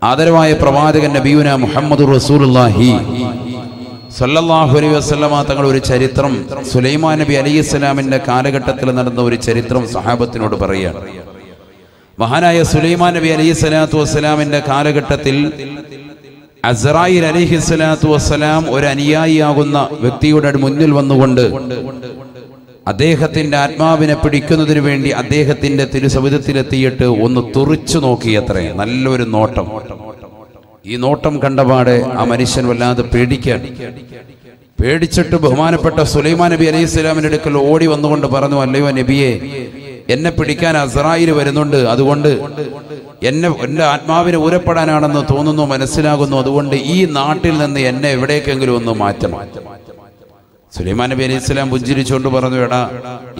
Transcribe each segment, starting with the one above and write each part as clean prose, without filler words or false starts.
ആദരവായ പ്രവാചകൻ നബിയുന മുഹമ്മദുർ റസൂലുള്ളാഹി സല്ലല്ലാഹു അലൈഹി വസല്ലമ തങ്ങൾ ഒരു ചരിത്രം, സുലൈമാൻ നബി അലൈഹിസ്സലാമിന്റെ കാലഘട്ടത്തിൽ നടന്ന ഒരു ചരിത്രം സഹാബത്തിനോട് പറയുകയാണ്. മഹാനായ സുലൈമാൻ നബി അലൈഹിസ്സലാത്തു വസ്സലാമിന്റെ കാലഘട്ടത്തിൽ അസ്റായിൽ അലൈഹിസ്സലാത്തു വസ്സലാം ഒരു അനുയായിയാകുന്ന വ്യക്തിയുടെ മുന്നിൽ വന്നുകൊണ്ട് അദ്ദേഹത്തിന്റെ ആത്മാവിനെ പിടിക്കുന്നതിന് വേണ്ടി അദ്ദേഹത്തിന്റെ തിരുസവിധത്തിലെത്തിയിട്ട് ഒന്ന് തുറിച്ചു നോക്കിയത്രേ. നല്ലൊരു നോട്ടം. ഈ നോട്ടം കണ്ടപാടെ ആ മനുഷ്യൻ വല്ലാതെ പേടിച്ചിട്ട് ബഹുമാനപ്പെട്ട സുലൈമാൻ നബി അലൈഹി സ്വലാമിന്റെ അടുക്കൽ ഓടി വന്നുകൊണ്ട് പറഞ്ഞു, അല്ലയോ നബിയെ, എന്നെ പിടിക്കാൻ അസ്റായിൽ വരുന്നുണ്ട്, അതുകൊണ്ട് എന്റെ ആത്മാവിനെ ഊരപ്പെടാനാണെന്ന് തോന്നുന്നു, മനസ്സിലാകുന്നു, അതുകൊണ്ട് ഈ നാട്ടിൽ നിന്ന് എന്നെ എവിടേക്കെങ്കിലും ഒന്ന് മാറ്റണം. സുലൈമാൻ നബി അലൈഹി സ്വലാം പുഞ്ചിരിച്ചുകൊണ്ട് പറഞ്ഞു, എടാ,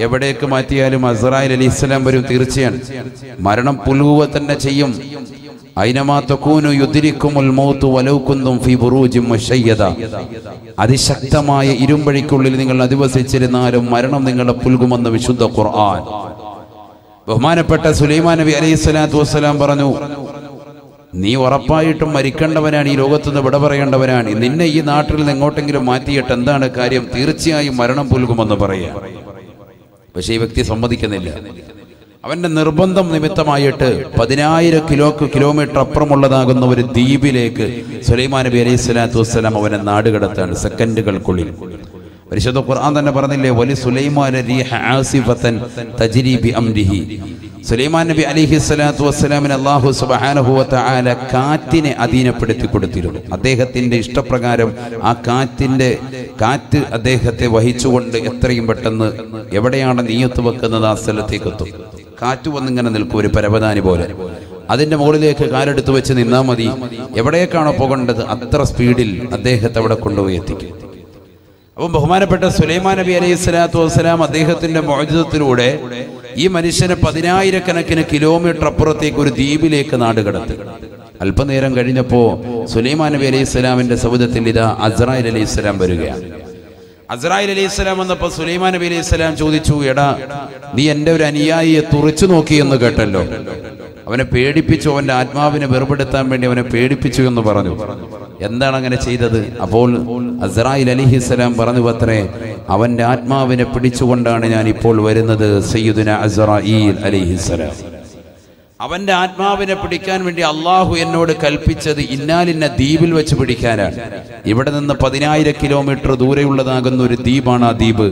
എവിടേക്ക് മാറ്റിയാലും അസ്റായിൽ അലൈഹി സ്വലാം വരും, തീർച്ചയാണ്. മരണം പുൽകുക തന്നെ ചെയ്യും. ഐനമാ തകൂനു യുദ്രിക്കുമുൽ മൗതു വലൗ കുന്തും ഫീ ബുറൂജിൻ മുശയ്യദ. അതിശക്തമായ ഇരുമ്പഴിക്കുള്ളിൽ നിങ്ങൾ അധിവസിച്ചിരുന്നാലും മരണം നിങ്ങളെ പുൽകുമെന്ന് വിശുദ്ധ ഖുർആൻ. ബഹുമാനപ്പെട്ട സുലൈമാൻ നബി അലൈഹി സ്വലാത്തു വസ്സലാം പറഞ്ഞു, നീ ഉറപ്പായിട്ടും മരിക്കേണ്ടവനാണ്, ഈ ലോകത്തുനിന്ന് വിട പറയേണ്ടവനാണ്. നിന്നെ ഈ നാട്ടിൽ നിന്ന് എങ്ങോട്ടെങ്കിലും മാറ്റിയിട്ട് എന്താണ് കാര്യം? തീർച്ചയായും മരണം പുൽകുമെന്ന് പറയാ. പക്ഷെ ഈ വ്യക്തി സമ്മതിക്കുന്നില്ല. അവന്റെ നിർബന്ധം നിമിത്തമായിട്ട് 10,000 കിലോമീറ്റർ അപ്പുറമുള്ളതാകുന്ന ഒരു ദ്വീപിലേക്ക് സുലൈമാൻ നബി അലൈഹി സ്വലാത്തു വസ്സലാം അവനെ നാടുകടത്താണ് സെക്കൻഡുകൾക്കുള്ളിൽ. പരിശുദ്ധ ഖുർആൻ തന്നെ പറഞ്ഞില്ലേ, വലി സുലൈമാന റീഹ ആസിഫതൻ തജ്രി ബി അംരിഹി. സുലൈമാൻ നബി അലൈഹി സ്വലാത്തു വസ്സലാമിന് അല്ലാഹു സുബ്ഹാനഹു വ തആല കാറ്റിനെ അധീനപ്പെടുത്തി കൊടുത്തിരുന്നു. അദ്ദേഹത്തിന്റെ ഇഷ്ടപ്രകാരം ആ കാറ്റ് അദ്ദേഹത്തെ വഹിച്ചുകൊണ്ട് എത്രയും പെട്ടെന്ന് എവിടെയാണ് നിയ്യത്ത് വെക്കുന്നത് ആ സ്ഥലത്തേക്ക് എത്തും. കാറ്റ് വന്നിങ്ങനെ നിൽക്കും, ഒരു പരവതാനി പോലെ. അതിന്റെ മുകളിലേക്ക് കാലെടുത്ത് വെച്ച് നിന്നാൽ മതി. എവിടേക്കാണോ പോകേണ്ടത് അത്ര സ്പീഡിൽ അദ്ദേഹത്തെ അവിടെ കൊണ്ടുപോയി എത്തിക്കും. അപ്പം ബഹുമാനപ്പെട്ട സുലൈമാൻ നബി അലൈഹി സ്വലാത്തു വസ്സലാം അദ്ദേഹത്തിന്റെ മുഅ്ജിസത്തിലൂടെ ഈ മനുഷ്യനെ 10,000 കിലോമീറ്റർ അപ്പുറത്തേക്ക് ഒരു ദ്വീപിലേക്ക് നാടുകടത്തി. അല്പനേരം കഴിഞ്ഞപ്പോ സുലൈമാൻ നബി അലൈഹി സ്വലാമിന്റെ സൗദത്തിൽ ഇതാ അസ്റായിൽ അലൈഹി സ്വലാം വരികയാണ്. അസ്റായിൽ അലൈഹി സ്വലാം വന്നപ്പോ സുലൈമാൻ നബി അലൈഹി സ്വലാം ചോദിച്ചു, എടാ, നീ എന്റെ ഒരു അനുയായിയെ തുറിച്ചു നോക്കിയെന്ന് കേട്ടല്ലോ. അവനെ പേടിപ്പിച്ചു, അവന്റെ ആത്മാവിനെ വെറുപെടുത്താൻ വേണ്ടി അവനെ പേടിപ്പിച്ചു എന്ന് പറഞ്ഞു. എന്താണ് അങ്ങനെ ചെയ്തത്? അപ്പോൾ അസ്റായിൽ അലൈഹിസ്സലാം പറഞ്ഞു അത്രേ, അവന്റെ ആത്മാവിനെ പിടിച്ചുകൊണ്ടാണ് ഞാൻ ഇപ്പോൾ വരുന്നത്. സയ്യിദുന അസ്റായിൽ അലൈഹിസ്സലാം, അവന്റെ ആത്മാവിനെ പിടിക്കാൻ വേണ്ടി അള്ളാഹു എന്നോട് കൽപ്പിച്ചത് ഇന്നാലിന്ന ദ്വീപിൽ വെച്ച് പിടിക്കാനാണ്. ഇവിടെ നിന്ന് 10,000 കിലോമീറ്റർ ദൂരെയുള്ളതാകുന്ന ഒരു ദ്വീപാണ് ആ ദ്വീപ്.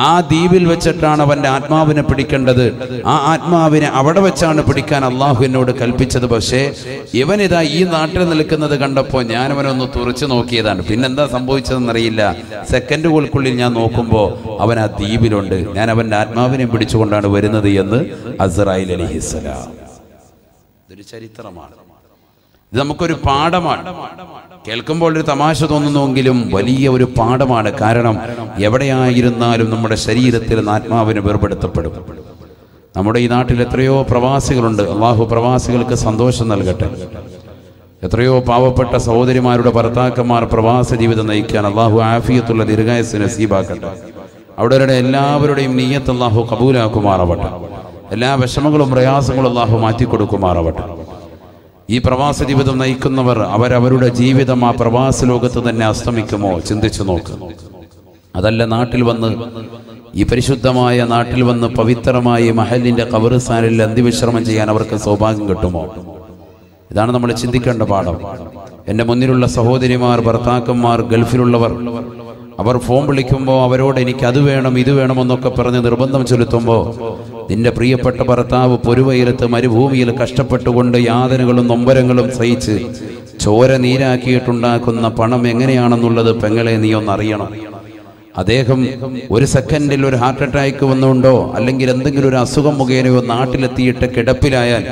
ആ ദ്വീപിൽ വെച്ചിട്ടാണ് അവന്റെ ആത്മാവിനെ പിടിക്കേണ്ടത്. ആ ആത്മാവിനെ അവിടെ വെച്ചാണ് പിടിക്കാൻ അള്ളാഹു എന്നോട് കൽപ്പിച്ചത്. പക്ഷേ ഇവനിതാ ഈ നാട്ടിൽ നിൽക്കുന്നത് കണ്ടപ്പോൾ ഞാൻ അവനൊന്ന് തുറച്ചു നോക്കിയതാണ്. പിന്നെന്താ സംഭവിച്ചതെന്നറിയില്ല. സെക്കൻഡുകൾക്കുള്ളിൽ ഞാൻ നോക്കുമ്പോൾ അവൻ ആ ദ്വീപിലുണ്ട്. ഞാൻ അവന്റെ ആത്മാവിനെ പിടിച്ചുകൊണ്ടാണ് വരുന്നത് എന്ന് അസ്റായിൽ അലൈഹിസ്സലാം. ഇതൊരു ചരിത്രമാണ്. ഇത് നമുക്കൊരു പാഠമാണ്. കേൾക്കുമ്പോൾ ഒരു തമാശ തോന്നുന്നുവെങ്കിലും വലിയ ഒരു പാഠമാണ്. കാരണം എവിടെയായിരുന്നാലും നമ്മുടെ ശരീരത്തിൽ ആത്മാവിന് വേർപെടുത്തപ്പെടും. നമ്മുടെ ഈ നാട്ടിൽ എത്രയോ പ്രവാസികളുണ്ട്. അള്ളാഹു പ്രവാസികൾക്ക് സന്തോഷം നൽകട്ടെ. എത്രയോ പാവപ്പെട്ട സഹോദരിമാരുടെ ഭർത്താക്കന്മാർ പ്രവാസ ജീവിതം നയിക്കാൻ അള്ളാഹു ആഫിയത്തുള്ള ദീർഘായുസ്സ് നസീബാക്കട്ടെ. അവിടെ എല്ലാവരുടെയും നിയ്യത്ത് അള്ളാഹു കബൂലാക്കുമാറാവട്ടെ. എല്ലാ വിഷമങ്ങളും പ്രയാസങ്ങളും അള്ളാഹു മാറ്റിക്കൊടുക്കുമാറാവട്ടെ. ഈ പ്രവാസ ജീവിതം നയിക്കുന്നവർ അവരവരുടെ ജീവിതം ആ പ്രവാസ ലോകത്ത് തന്നെ അസ്തമിക്കുമോ? ചിന്തിച്ചു നോക്ക്. അതല്ല, നാട്ടിൽ വന്ന് ഈ പരിശുദ്ധമായ നാട്ടിൽ വന്ന് പവിത്രമായ മഹലിന്റെ ഖബർസ്ഥാനിൽ അന്ത്യവിശ്രമം ചെയ്യാൻ അവർക്ക് സൗഭാഗ്യം കിട്ടുമോ? ഇതാണ് നമ്മൾ ചിന്തിക്കേണ്ട പാഠം. എൻ്റെ മുന്നിലുള്ള സഹോദരിമാർ, ഭർത്താക്കന്മാർ, ഗൾഫിലുള്ളവർ, അവർ ഫോൺ വിളിക്കുമ്പോൾ അവരോട് എനിക്ക് അത് വേണം ഇത് വേണമെന്നൊക്കെ പറഞ്ഞ് നിർബന്ധം ചെലുത്തുമ്പോൾ നിന്റെ പ്രിയപ്പെട്ട ഭർത്താവ് പൊരുവയിലത്ത് മരുഭൂമിയിൽ കഷ്ടപ്പെട്ടുകൊണ്ട് യാതനകളും നൊമ്പരങ്ങളും സഹിച്ച് ചോര നീരാക്കിയിട്ടുണ്ടാക്കുന്ന പണം എങ്ങനെയാണെന്നുള്ളത് പെങ്ങളെ നീ ഒന്നറിയണം. അദ്ദേഹം ഒരു സെക്കൻഡിൽ ഒരു ഹാർട്ട് അറ്റാക്ക് വന്നുകൊണ്ടോ അല്ലെങ്കിൽ എന്തെങ്കിലും ഒരു അസുഖം മുഖേനയോ നാട്ടിലെത്തിയിട്ട് കിടപ്പിലായാൽ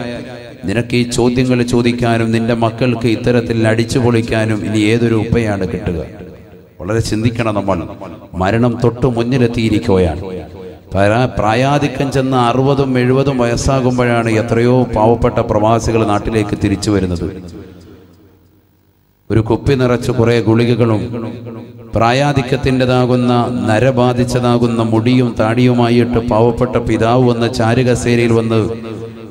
നിനക്ക് ഈ ചോദ്യങ്ങൾ ചോദിക്കാനും നിന്റെ മക്കൾക്ക് ഇത്തരത്തിൽ അടിച്ചു പൊളിക്കാനും ഇനി ഏതൊരു ഉപ്പയാണ് കിട്ടുക? വളരെ ചിന്തിക്കണം. നമ്മൾ മരണം തൊട്ട് മുന്നിലെത്തിയിരിക്കുകയാണ്. പ്രായാധിക്യം ചെന്ന് 60-70 വയസ്സാകുമ്പോഴാണ് എത്രയോ പാവപ്പെട്ട പ്രവാസികൾ നാട്ടിലേക്ക് തിരിച്ചു വരുന്നത്. ഒരു കുപ്പി നിറച്ച് കുറെ ഗുളികകളും പ്രായാധിക്യത്തിൻ്റെതാകുന്ന നരബാധിച്ചതാകുന്ന മുടിയും താടിയുമായിട്ട് പാവപ്പെട്ട പിതാവ് വന്ന് ചാരുകസേരയിൽ വന്ന്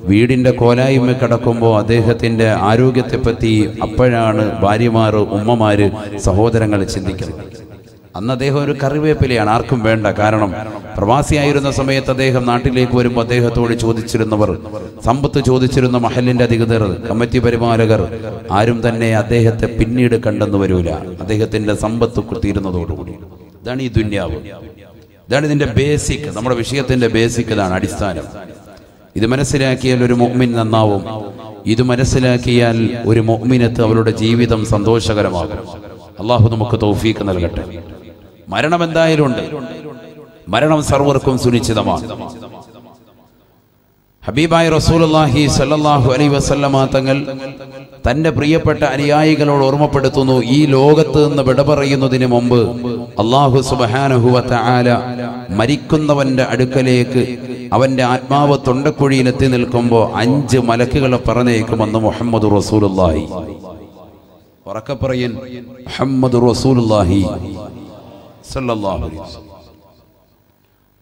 വീടിൻ്റെ കോലായ്മ കിടക്കുമ്പോൾ അദ്ദേഹത്തിൻ്റെ ആരോഗ്യത്തെപ്പറ്റി അപ്പോഴാണ് ഭാര്യമാർ, ഉമ്മമാര്, സഹോദരങ്ങൾ ചിന്തിക്കുന്നത്. അന്ന് അദ്ദേഹം ഒരു കറിവേപ്പിലയാണ്, ആർക്കും വേണ്ട. കാരണം പ്രവാസിയായിരുന്ന സമയത്ത് അദ്ദേഹം നാട്ടിലേക്ക് വരുമ്പോൾ അദ്ദേഹത്തോട് ചോദിച്ചിരുന്നവർ, സമ്പത്ത് ചോദിച്ചിരുന്ന മഹലിൻ്റെ അധികൃതർ, കമ്മിറ്റി പരിപാലകർ ആരും തന്നെ അദ്ദേഹത്തെ പിന്നീട് കണ്ടെന്ന് വരൂല, അദ്ദേഹത്തിൻ്റെ സമ്പത്ത് തീരുന്നതോടുകൂടി. ഇതാണ് ഈ ദുന്യാവ്, ഇതാണ് ഇതിൻ്റെ ബേസിക്, നമ്മുടെ വിഷയത്തിൻ്റെ ബേസിക് ഇതാണ്, അടിസ്ഥാനം. ഇത് മനസ്സിലാക്കിയാൽ ഒരു മുഅ്മിൻ നന്നാവും. ഇത് മനസ്സിലാക്കിയാൽ ഒരു മുഅ്മിനത്ത് അവരുടെ ജീവിതം സന്തോഷകരമാകും. അള്ളാഹു നമുക്ക് തൗഫീഖ് നൽകട്ടെ. മരണം എന്തായാലും ഉണ്ട്, മരണം സർവർക്കും സുനിശ്ചിതമാണ്. ഹബീബായ റസൂലുള്ളാഹി സ്വല്ലല്ലാഹു അലൈഹി വസല്ലമ തങ്ങൾ തന്റെ പ്രിയപ്പെട്ട അനുയായികളോട് ഓർമ്മപ്പെടുത്തുന്നു, ഈ ലോകത്ത് നിന്ന് വിട പറയുന്നതിന് മുമ്പ് അല്ലാഹു സുബ്ഹാനഹു വ തആല മരിക്കുന്നവന്റെ അടുക്കലേക്ക് അവന്റെ ആത്മാവ് തൊണ്ടക്കുഴിയിലെത്തി നിൽക്കുമ്പോൾ 5 മലക്കുകളെ പറഞ്ഞേക്കുമെന്ന് മുഹമ്മദ് റസൂലുള്ളാഹി. ഉറക്കെ പറയൻ, മുഹമ്മദ് റസൂലുള്ളാഹി സല്ലല്ലാഹു അലൈഹി വസല്ലം.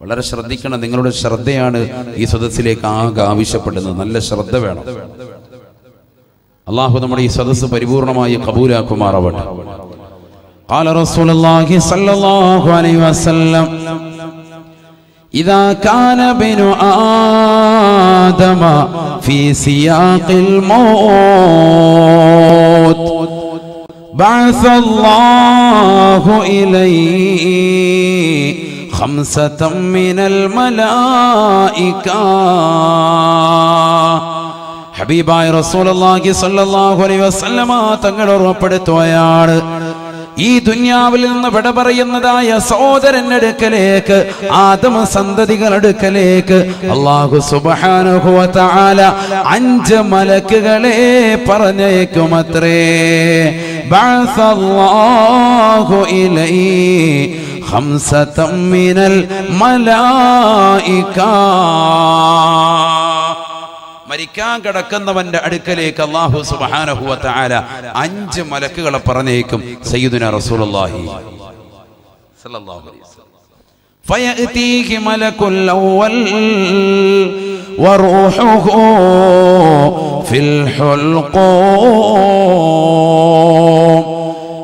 വളരെ ശ്രദ്ധിക്കണം, നിങ്ങളുടെ ശ്രദ്ധയാണ് ഈ സദസ്സിലേക്ക് ആകെ ആവശ്യപ്പെടുന്നത്. നല്ല ശ്രദ്ധ വേണം. അള്ളാഹു നമ്മുടെ ഈ സദസ്സ് പരിപൂർണമായി കബൂലാക്കുമാറാവട്ടെ. ഖാല റസൂലുള്ളാഹി സ്വല്ലല്ലാഹു അലൈഹി വസല്ലം, ഇദാ കാന ബിനു ആദമ ഫീ സിയാഖിൽ മൗത്ത് ബഅസ അല്ലാഹു ഇലൈഹി ഖംസതൻ മിനൽ മലായിക. ഹബീബായ റസൂലുള്ളാഹി സ്വല്ലല്ലാഹു അലൈഹി വസല്ലമ തങ്ങൾ ഓർമ്മപ്പെടുത്തുകയാണ്, ഈ ദുനിയാവിൽ നിന്ന് വിട പറയുന്നതായ സഹോദരന്റെ അടുക്കലേക്ക്, ആദമ സന്തതികളുടെ അടുക്കലേക്ക് അല്ലാഹു സുബ്ഹാനഹു വ തആല 5 മലക്കുകളെ പറഞ്ഞേക്കുമത്രേ. ബഅസല്ലാഹു ഇലൈഹി ഖംസതൻ മിനൽ മലായിക. മരിക്കാൻ കിടക്കുന്നവന്റെ അടുക്കലേക്ക് അല്ലാഹു സുബ്ഹാനഹു വ തആല 5 മലക്കുകളെ പറഞ്ഞേക്കും. സയ്യിദുനാ റസൂലുള്ളാഹി സ്വല്ലല്ലാഹു അലൈഹി വസല്ലം, ഫയഅതീഹി മലകുൽ അവ്വൽ വറൂഹുഹു ഫിൽ ഹുൽഖൂം.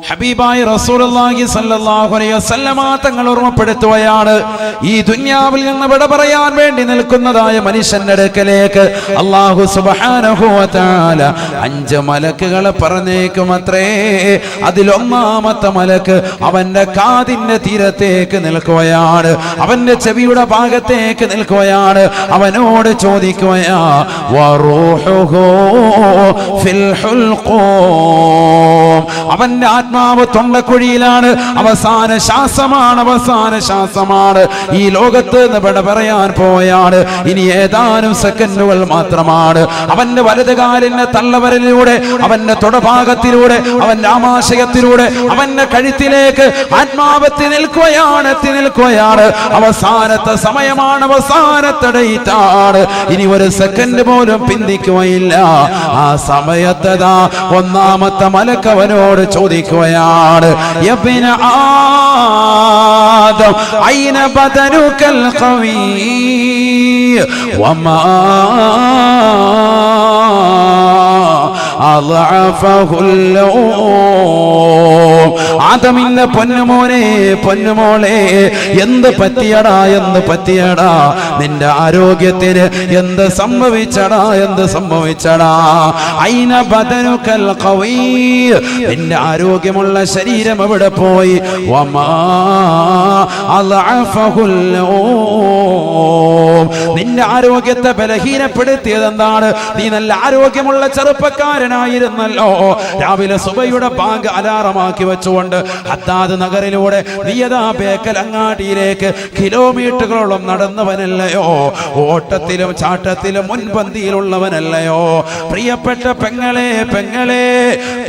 ഹബീബായ റസൂലുള്ളാഹി സ്വല്ലല്ലാഹു അലൈഹി വസല്ലമ തങ്ങൾ ഓർമ്മപ്പെടുത്തുകയാണ്, ഈ ദുനിയാവിൽ നിന്ന് വിട പറയാൻ വേണ്ടി നിൽക്കുന്നതായ മനുഷ്യന്റെ അടുക്കലേക്ക് അല്ലാഹു സുബ്ഹാനഹു വ തആല 5 മലക്കുകളെ പറഞ്ഞേക്കുമത്രേ. അതിലൊന്നാമത്തെ മലക്ക് അവന്റെ കാതിന്റെ തീരത്തേക്ക് നിൽക്കുകയാണ്, അവന്റെ ചെവിയുടെ ഭാഗത്തേക്ക് നിൽക്കുകയാണ്. അവനോട് ചോദിക്കുകയാ, വറൂഹുഹു ഫിൽ ഹുൽഖൂം. അവന്റെ ആത്മാവ് തൊണ്ടക്കുഴിയിലാണ്, അവസാന ശ്വാസമാണ്, അവസാന ശ്വാസമാണ്. ഈ ലോകത്ത് നിന്ന് വിട പറയാൻ പോയാണ്. ഇനി ഏതാനും സെക്കൻഡുകൾ മാത്രമാണ്. അവന്റെ വലതുകാലിന്റെ തള്ളവരലിലൂടെ, അവന്റെ തൊടഭാഗത്തിലൂടെ, അവന്റെ ആമാശയത്തിലൂടെ, അവന്റെ കഴുത്തിലേക്ക് ആത്മാവെത്തി നിൽക്കുകയാണ്, എത്തി നിൽക്കുകയാണ്. അവസാനത്തെ സമയമാണ്, അവസാനത്തെ ഡേറ്റാണ്. ഇനി ഒരു സെക്കൻഡ് പോലും പിന്തിക്കുകയില്ല. ആ സമയത്തതാ ഒന്നാമത്തെ മലക്കവനോട് ചോദിക്കുകയാണ്, യബ്ന ആദം ഐന ബദനുകൽ ഖവീ വമാ ആദമിന്റെ പൊന്നുമോനെ, പൊന്നുമോളെ, എന്ത് പറ്റിയടാ, എന്ത് പറ്റിയടാ, നിന്റെ ആരോഗ്യത്തിന് എന്ത് സംഭവിച്ചടാ, എന്ത് സംഭവിച്ചടാ? ഐന ബദനുകൽ ഖവീ, നിന്റെ ആരോഗ്യമുള്ള ശരീരം എവിടെ പോയി? വമാ അളഅഫഹുൽ നൗം, നിന്റെ ആരോഗ്യത്തെ ബലഹീനപ്പെടുത്തിയത് എന്താണ്? നീ നല്ല ആരോഗ്യമുള്ള ചെറുപ്പക്കാരനായിരുന്നല്ലോ. രാവിലെ സുബയുടെ ബാങ്ക് അലാറമാക്കി വെച്ചുകൊണ്ട് ഹദ്ദാദ് നഗറിലൂടെ നീയതാ ബേക്കൽ അങ്ങാടിയിലേക്ക് കിലോമീറ്ററുകളോളം നടന്നവനല്ലയോ? ഓട്ടത്തിലും ചാട്ടത്തിലും മുൻപന്തിയിലുള്ളവനല്ലയോ? പ്രിയപ്പെട്ട പെങ്ങളെ, പെങ്ങളെ,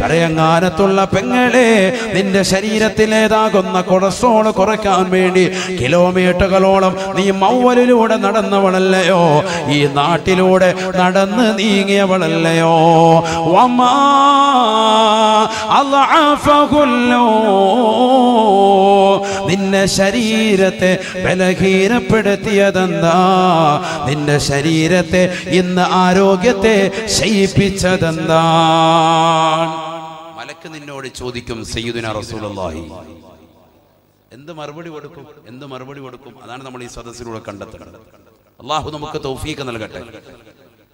പറയങ്ങാനത്തുള്ള പെങ്ങളെ, നിന്റെ ശരീരത്തിലേതാകുന്ന കൊളസ്ട്രോൾ കുറയ്ക്കാൻ വേണ്ടി കിലോമീറ്ററുകളോളം നീ മൗവലിലൂടെ നടന്നവളല്ലയോ? ഈ നാട്ടിലൂടെ നടന്ന് നീങ്ങിയവളല്ലയോ? വമാ അളഅഫഹുല്ലൂ, നിന്റെ ശരീരത്തെ ബലഹീനപ്പെടുത്തിയതെന്താ? നിന്റെ ശരീരത്തെ ഇന്ന് ആരോഗ്യത്തെ ക്ഷയിപ്പിച്ചതെന്താ? മലക്ക് നിന്നോട് ചോദിക്കും സയ്യിദുനാ റസൂലുള്ളാഹി, എന്ത് മറുപടി കൊടുക്കും? എന്ത് മറുപടി കൊടുക്കും? അതാണ് നമ്മൾ ഈ സദസ്സിലൂടെ കണ്ടെത്തുന്നത്. അള്ളാഹു നമുക്ക് തൗഫീഖ് നൽകട്ടെ.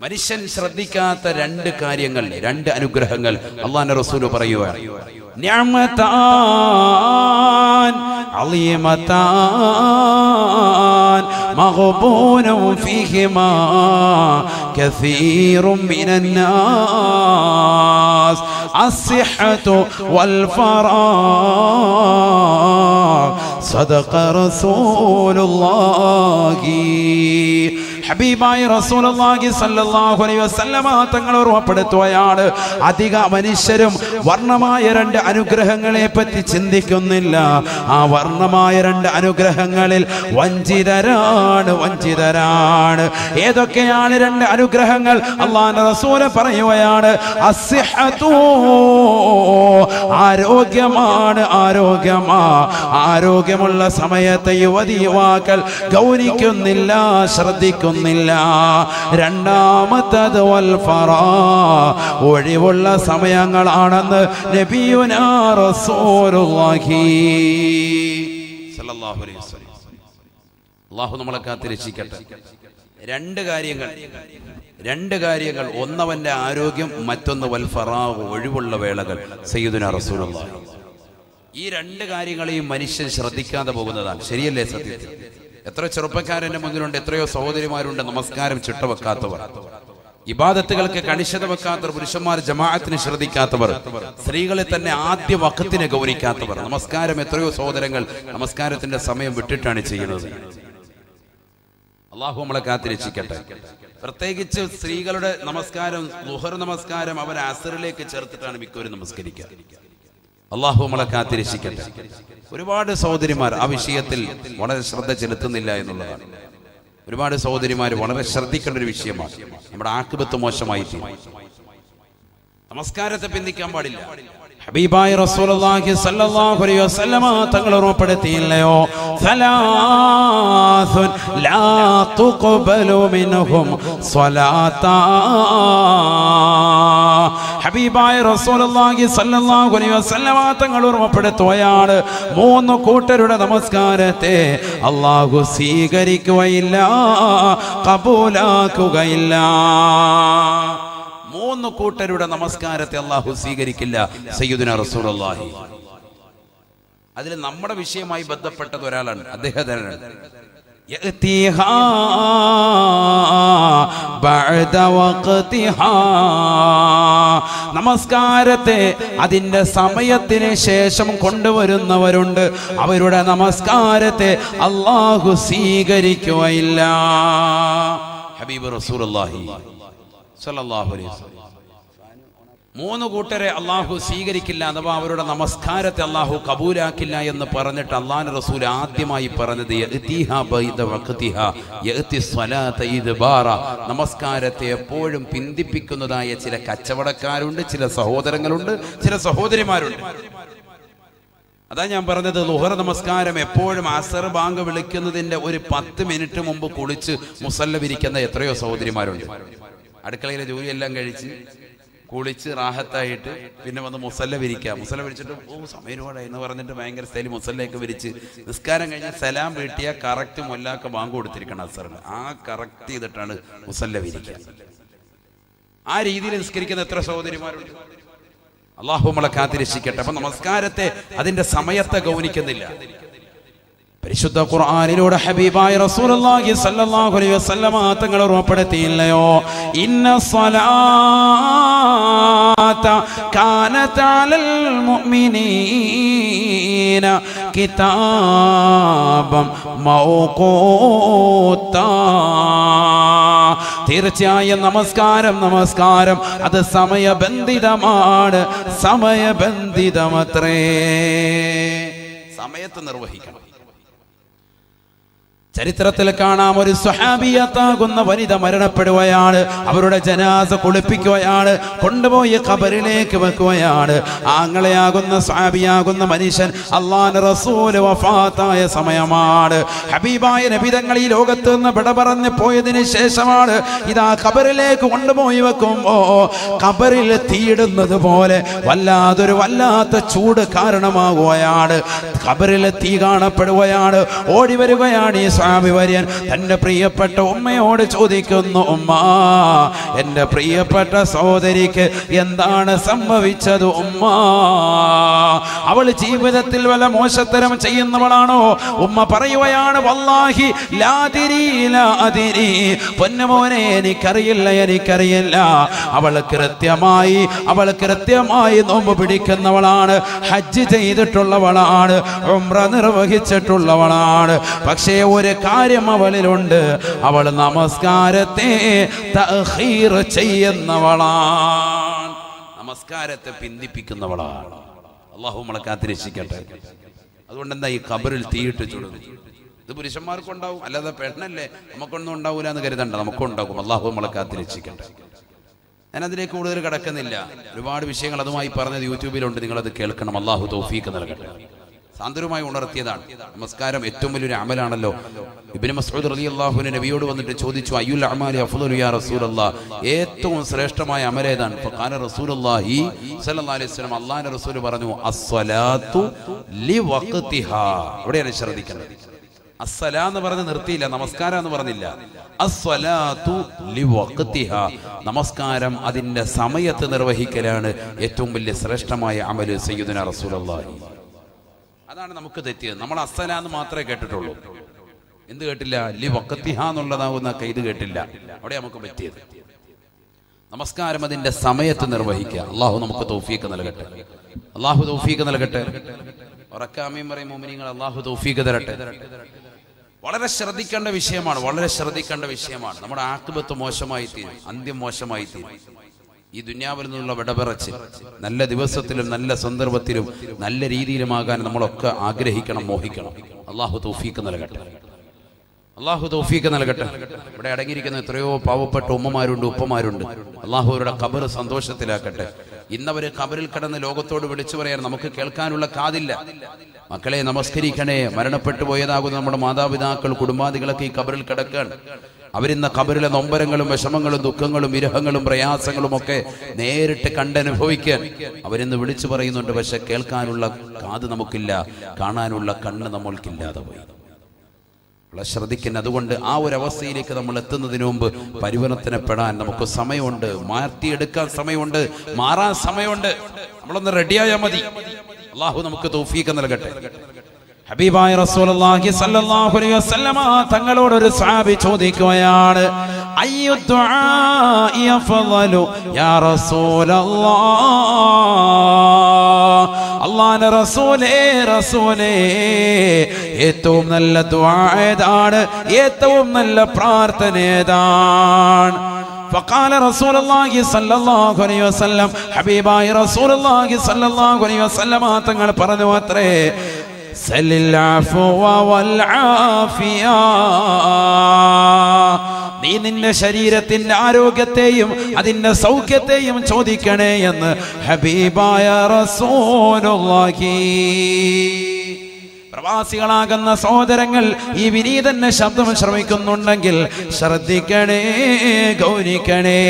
മനുഷ്യൻ ശ്രദ്ധിക്കാത്ത രണ്ട് കാര്യങ്ങൾ, രണ്ട് അനുഗ്രഹങ്ങൾ അള്ളാഹുവിന്റെ റസൂൽ പറയുകയാണ്. നിഅമതാൻ അളീമതാൻ മഗ്ബൂനു ഫീഹിമാ കസീറും മിനന്നാസ് അസ്സിഹ്ഹതു വൽ ഫറാഗ് സദഖ റസൂലുള്ളാഹി. ഹബീബായ റസൂലുള്ളാഹി സ്വല്ലല്ലാഹു അലൈഹി വസല്ലമ തങ്ങൾ ഓർമ്മപ്പെടുത്തുകയാണ്, അധിക മനുഷ്യരും വർണ്ണമായ രണ്ട് അനുഗ്രഹങ്ങളെ പറ്റി ചിന്തിക്കുന്നില്ല. ആ വർണ്ണമായ രണ്ട് അനുഗ്രഹങ്ങളിൽ വഞ്ചിതരാണ്, വഞ്ചിതരാണ്. ഏതൊക്കെയാണ് രണ്ട് അനുഗ്രഹങ്ങൾ? അല്ലാഹുവിന്റെ റസൂൽ പറയുകയാണ്, അസ്സിഹ്ഹതു, ആരോഗ്യമാണ്, ആരോഗ്യമാ. ആരോഗ്യമുള്ള സമയത്തെ യുവതി യുവാക്കൾ ഗൗനിക്കുന്നില്ല, ശ്രദ്ധിക്കുന്നില്ല. രണ്ടാമത്തത് വൽ ഫറാ, ഒഴിവുള്ള സമയങ്ങളാണെന്ന് നബിയുനാ റസൂലുള്ളാഹി സ്വല്ലല്ലാഹു അലൈഹി വസല്ലം. അല്ലാഹു നമ്മളെ കാത്തിരക്ഷിക്കട്ടെ. രണ്ട് കാര്യങ്ങൾ, ഒന്നവന്റെ ആരോഗ്യം, മറ്റൊന്ന് വൽ ഫറാ, ഒഴിവുള്ള വേളകൾ. സയ്യിദുനാ റസൂലുള്ളാഹി ഈ രണ്ട് കാര്യങ്ങളെയും മനുഷ്യൻ ശ്രദ്ധിക്കാതെ പോകുന്നതാണ്. ശരിയല്ലേ? സത്യത്തിൽ എത്ര ചെറുപ്പക്കാരന്റെ മുന്നിലുണ്ട്, എത്രയോ സഹോദരിമാരുണ്ട് നമസ്കാരം ചിട്ടവെക്കാത്തവർ, ഇബാദത്തുകൾക്ക് കണിശത വെക്കാത്തവർ, പുരുഷന്മാർ ജമാഅത്തിന് ശ്രദ്ധിക്കാത്തവർ, സ്ത്രീകളെ തന്നെ ആദ്യ വഖത്തിന് ഗൗനിക്കാത്തവർ. നമസ്കാരം എത്രയോ സഹോദരങ്ങൾ നമസ്കാരത്തിന്റെ സമയം വിട്ടിട്ടാണ് ചെയ്യുന്നത്. അള്ളാഹു നമ്മളെ കാത്തിരക്ഷിക്കട്ടെ. പ്രത്യേകിച്ച് സ്ത്രീകളുടെ നമസ്കാരം, ളുഹർ നമസ്കാരം അവർ അസ്റിലേക്ക് ചേർത്തിട്ടാണ് മിക്കവരും നമസ്കരിക്കുക. അള്ളാഹു നമ്മളെ കാത്തിരക്ഷിക്കട്ടെ. ഒരുപാട് സഹോദരിമാർ ആ വിഷയത്തിൽ വളരെ ശ്രദ്ധ ചെലുത്തുന്നില്ല എന്നുള്ളതാണ്. ഒരുപാട് സഹോദരിമാർ വളരെ ശ്രദ്ധിക്കേണ്ട ഒരു വിഷയമാണ്. നമ്മുടെ ആഖിബത്ത് മോശമായി തീരും. നമസ്കാരത്തെ പിന്തിക്കാൻ പാടില്ല. ഹബീബായ റസൂലുള്ളാഹി സ്വല്ലല്ലാഹു അലൈഹി വസല്ലമ തങ്ങൾ ഓർമ്മപ്പെടുത്തിയില്ലയോ, സലാസുൻ ലാ തുഖ്ബലു മിൻഹും സ്വലാത്താ. ഹബീബായ റസൂലുള്ളാഹി സ്വല്ലല്ലാഹു അലൈഹി വസല്ലമ തങ്ങൾ ഓർമ്മപ്പെടുത്തുകയാണ്, മൂന്ന് കൂട്ടരുടെ നമസ്കാരത്തെ അല്ലാഹു സ്വീകരിക്കുകയില്ല, ഖബൂലാക്കുകയില്ല. മൂന്ന് കൂട്ടരുടെ നമസ്കാരത്തെ അല്ലാഹു സ്വീകരിക്കില്ല. സയ്യിദുനാ റസൂലുള്ളാഹി അതിൽ നമ്മുടെ വിഷയമായി ബന്ധപ്പെട്ടത് ഒരാളാണ്. അദ്ദേഹത്തിനാണ് നമസ്കാരത്തെ അതിന്റെ സമയത്തിന് ശേഷം കൊണ്ടുവരുന്നവരുണ്ട്. അവരുടെ നമസ്കാരത്തെ അല്ലാഹു സ്വീകരിക്കുകയില്ല. ഹബീബ് റസൂലുള്ളാഹി സ്വല്ലല്ലാഹു അലൈഹി വസല്ലം മൂന്ന് കൂട്ടരെ അള്ളാഹു സ്വീകരിക്കില്ല, അഥവാ അവരുടെ നമസ്കാരത്തെ അള്ളാഹു കബൂലാക്കില്ല എന്ന് പറഞ്ഞിട്ട് അള്ളാഹുവിന്റെ റസൂൽ ആദ്യമായി പറഞ്ഞത് നമസ്കാരത്തെ എപ്പോഴും പിന്തിപ്പിക്കുന്നതായ ചില കച്ചവടക്കാരുണ്ട്, ചില സഹോദരങ്ങളുണ്ട്, ചില സഹോദരിമാരുണ്ട്. അതാ ഞാൻ പറഞ്ഞത്, ളുഹർ നമസ്കാരം എപ്പോഴും അസർ ബാങ്ക് വിളിക്കുന്നതിന്റെ ഒരു 10 മിനിറ്റ് മുമ്പ് കുളിച്ച് മുസല്ല വിരിക്കുന്ന എത്രയോ സഹോദരിമാരുണ്ട്. അടുക്കളയിലെ ജോലിയെല്ലാം കഴിച്ച് കുളിച്ച് റാഹത്തായിട്ട് പിന്നെ വന്ന് മുസല്ല വിരിക്കുക. മുസല്ല വിരിച്ചിട്ട് സമയരോടെ എന്ന് പറഞ്ഞിട്ട് ഭയങ്കര സ്റ്റൈൽ മുസല്ലയൊക്കെ വിരിച്ച് നിസ്കാരം കഴിഞ്ഞാൽ സലാം വീട്ടിയ കറക്റ്റ് മൊല്ലാക്ക ബാങ്ക് കൊടുത്തിരിക്കണം അസറിന്. ആ കറക്റ്റ് ചെയ്തിട്ടാണ് മുസല്ല വിരിക്കുക. ആ രീതിയിൽ നിസ്കരിക്കുന്ന എത്ര സഹോദരിമാരുണ്ട്. അള്ളാഹു നമ്മളെ കാത്തിരക്ഷിക്കട്ടെ. അപ്പൊ നമസ്കാരത്തെ അതിന്റെ സമയത്തെ ഗൗനിക്കുന്നില്ല. പരിശുദ്ധ ഖുർആനിലൂടെ ഹബീബായ റസൂലുള്ളാഹി സ്വല്ലല്ലാഹു അലൈഹി വസല്ലമ തങ്ങൾ ഓർമ്മപ്പെടുത്തിയില്ലയോ, ഇന്ന സ്വലാത്ത കാനത അലൽ മുഅ്മിനീന കിതാബം മൗഖൂത്താ. തീർച്ചയായും നമസ്കാരം അത് സമയബന്ധിതമാണ്, സമയബന്ധിതമത്രേ. സമയത്ത് നിർവഹിക്കണം. ചരിത്രത്തിൽ കാണാം, ഒരു സ്വഹാബിയത്താകുന്ന വനിത മരണപ്പെടുകയാണ്. അവരുടെ ജനാസ കുളിപ്പിക്കുകയാണ്, കൊണ്ടുപോയി ഖബറിലേക്ക് വെക്കുകയാണ്. ആങ്ങളെയാകുന്ന സ്വഹാബിയാകുന്ന മനുഷ്യൻ അല്ലാഹുവിന്റെ റസൂൽ വഫാത്തായ സമയമാണ്. ഹബീബായ നബി തങ്ങൾ ഈ ലോകത്ത് നിന്ന് വിട പറഞ്ഞു പോയതിനു ശേഷമാണ് ഇതാ ഖബറിലേക്ക് കൊണ്ടുപോയി വെക്കുമ്പോ ഖബറിൽ തീയിടുന്നത് പോലെ വല്ലാത്ത ചൂട് കാരണമാകുകയാണ്. ഖബറിൽ തീ കാണപ്പെടുകയാണ്. ഓടി വരികയാണ് ഈ സ്വഹാബി വര്യൻ. തന്റെ പ്രിയപ്പെട്ട ഉമ്മയോട് ചോദിക്കുന്നു, ഉമ്മ, എന്റെ പ്രിയപ്പെട്ട സഹോദരിക്ക് എന്താണ് സംഭവിച്ചത് ഉമ്മ? അവൾ ജീവിതത്തിൽ വല്ല മോശത്തരം ചെയ്യുന്നവളാണോ? ഉമ്മ പറയുകയാണ്, വല്ലാഹി ലാ അദിരി, പൊന്നുമോനെ എനിക്കറിയില്ല. അവൾ കൃത്യമായി നോമ്പ് പിടിക്കുന്നവളാണ്, ഹജ്ജ് ചെയ്തിട്ടുള്ളവളാണ്, ഉംറ നിർവഹിച്ചിട്ടുള്ളവളാണ്. പക്ഷേ ഒരു കാര്യം അവളിലുണ്ട്, അവൾ നമസ്കാരത്തെ തഖീർ ചെയ്യുന്നവളാണ്, നമസ്കാരത്തെ പിന്തിപ്പിക്കുന്നവളാണ്. അല്ലാഹു നമ്മളെ കാത്തിരക്ഷിക്കട്ടെ. അതുകൊണ്ട് എന്താ ഈ ഖബറിൽ തീയിട്ട് ചുടുന്നു? ഇത് പുരുഷന്മാർക്കുണ്ടാവും, അല്ലാതെ പെണ്ണല്ലേ നമുക്കൊന്നും ഉണ്ടാവൂല എന്ന് കരുതണ്ട, നമുക്കുണ്ടാകും. അല്ലാഹു നമ്മളെ കാത്തിരക്ഷിക്കട്ടെ. ഞാനതിലേക്ക് കൂടുതൽ കിടക്കുന്നില്ല. ഒരുപാട് വിഷയങ്ങൾ അതുമായി പറഞ്ഞത് യൂട്യൂബിലുണ്ട്, നിങ്ങളത് കേൾക്കണം. അല്ലാഹു തൗഫീഖ് നൽകട്ടെ. സാന്ദര്യമായി ഉണർത്തിയതാണ്. നമസ്കാരം ഏറ്റവും വലിയൊരു അമലാണല്ലോ. ഇബ്നു മസ്ഊദ് റളിയല്ലാഹു അൻഹു നബിയോട് വന്നിട്ട് ചോദിച്ചു, അയ്യുൽ അഅമാലി അഫ്ളലു യാ റസൂലല്ലാഹ്, ഏറ്റവും ശ്രേഷ്ഠമായ അമലേതാണ്? ഫഖാല റസൂലുള്ളാഹി സ്വല്ലല്ലാഹു അലൈഹി വസല്ലം, അല്ലാഹുവിന്റെ റസൂൽ പറഞ്ഞു, അസ്സലാത്തു ലിവഖ്തിഹാ. അവിടെയാണ് ശ്രദ്ധിക്കേണ്ടത്. അസ്സലാ എന്ന് പറഞ്ഞ് നിർത്തിയില്ല, നമസ്കാരം എന്ന് പറഞ്ഞില്ല. അസ്സലാത്തു ലിവഖ്തിഹാ, നമസ്കാരം അതിന്റെ സമയത്ത് നിർവഹിക്കലാണ് ഏറ്റവും വലിയ ശ്രേഷ്ഠമായ അമല്. സയ്യിദുനാ റസൂലുള്ളാഹി. അതാണ് നമുക്ക് തെറ്റിയത്. നമ്മൾ അസ്സലാ എന്ന് മാത്രമേ കേട്ടിട്ടുള്ളൂ. എന്ത് കേട്ടില്ല? ലിവഖ്തിഹ എന്നുള്ളതാവുന്ന ഇത് കേട്ടില്ല. അവിടെ നമുക്ക് പറ്റിയത് നമസ്കാരം അതിന്റെ സമയത്ത് നിർവഹിക്കുക. അല്ലാഹു നമുക്ക് തൗഫീഖ് നൽകട്ടെ. അല്ലാഹു തൗഫീഖ് നൽകട്ടെ. ഉറക്കാമീൻ പറയും മുഅ്മിനീങ്ങൾ, അല്ലാഹു തൗഫീഖ് തരട്ടെ. വളരെ ശ്രദ്ധിക്കേണ്ട വിഷയമാണ്. നമ്മുടെ ആഖിബത്ത് മോശമായി തീരും, അന്ത്യം മോശമായി തീരും. ഈ ദുനിയാവിൽ നിന്നുള്ള വിടപറച്ച് നല്ല ദിവസത്തിലും നല്ല സന്ദർഭത്തിലും നല്ല രീതിയിലുമാകാൻ നമ്മളൊക്കെ ആഗ്രഹിക്കണം, മോഹിക്കണം. അല്ലാഹു തൗഫീഖ് നൽകട്ടെ. ഇവിടെ അടങ്ങിയിരിക്കുന്ന എത്രയോ പാവപ്പെട്ട ഉമ്മമാരുണ്ട്, ഉപ്പമാരുണ്ട്. അല്ലാഹു അവരുടെ ഖബർ സന്തോഷത്തിലാക്കട്ടെ. ഇന്നവര് ഖബറിൽ കിടന്ന് ലോകത്തോട് വിളിച്ചു പറയാൻ നമുക്ക് കേൾക്കാനുള്ള കാതില്ല. മക്കളെ നമസ്കരിക്കണേ. മരണപ്പെട്ടു പോയതാകുന്ന നമ്മുടെ മാതാപിതാക്കൾ, കുടുംബാദികളൊക്കെ ഈ ഖബറിൽ കിടക്കാൻ. അവരിന്ന് ഖബറിലെ നൊമ്പരങ്ങളും വിഷമങ്ങളും ദുഃഖങ്ങളും വിരഹങ്ങളും പ്രയാസങ്ങളും ഒക്കെ നേരിട്ട് കണ്ടനുഭവിക്കാൻ അവരിന്ന് വിളിച്ചു പറയുന്നുണ്ട്. പക്ഷെ കേൾക്കാനുള്ള കാത് നമുക്കില്ല, കാണാനുള്ള കണ്ണ് നമ്മൾക്കില്ലാതെ പോയി. ശ്രദ്ധിക്കുന്ന. അതുകൊണ്ട് ആ ഒരു അവസ്ഥയിലേക്ക് നമ്മൾ എത്തുന്നതിന് മുമ്പ് പരിവർത്തനപ്പെടാൻ നമുക്ക് സമയമുണ്ട്, മാറ്റിയെടുക്കാൻ സമയമുണ്ട്, മാറാൻ സമയമുണ്ട്. നമ്മളൊന്ന് റെഡിയായാൽ മതി. അല്ലാഹു നമുക്ക് തൗഫീഖ് നൽകട്ടെ. ഹബീബായ റസൂലുള്ളാഹി സ്വല്ലല്ലാഹു അലൈഹി വസല്ലമ തങ്ങളോട് ഒരു സ്വഹാബി ചോദിക്കുകയാണ്, അയ്യു ദുആഇ അഫ്ളലു യാ റസൂലല്ലാഹ്, അല്ലാഹുവിന്റെ റസൂലേ ഏറ്റവും നല്ല ദുആ ഏതാണ്? ഏറ്റവും നല്ല പ്രാർത്ഥന ഏതാണ്? فقال رسول الله صلى الله عليه وسلم, ഹബീബായ റസൂലുള്ളാഹി സ്വല്ലല്ലാഹു അലൈഹി വസല്ലമ തങ്ങൾ പറഞ്ഞു അത്രേ, സല്ലിൽ അഫ്വ വൽ ആഫിയ, നീ നിന്റെ ശരീരത്തിന്റെ ആരോഗ്യത്തെയും അതിന്റെ സൗഖ്യത്തെയും ചോദിക്കണേ എന്ന് ഹബീബായ റസൂലുള്ളാഹി. പ്രവാസികളാകുന്ന സഹോദരങ്ങൾ ഈ വിനീതന്റെ ശബ്ദം ശ്രമിക്കുന്നുണ്ടെങ്കിൽ ശ്രദ്ധിക്കണേ, ഗൗനിക്കണേ.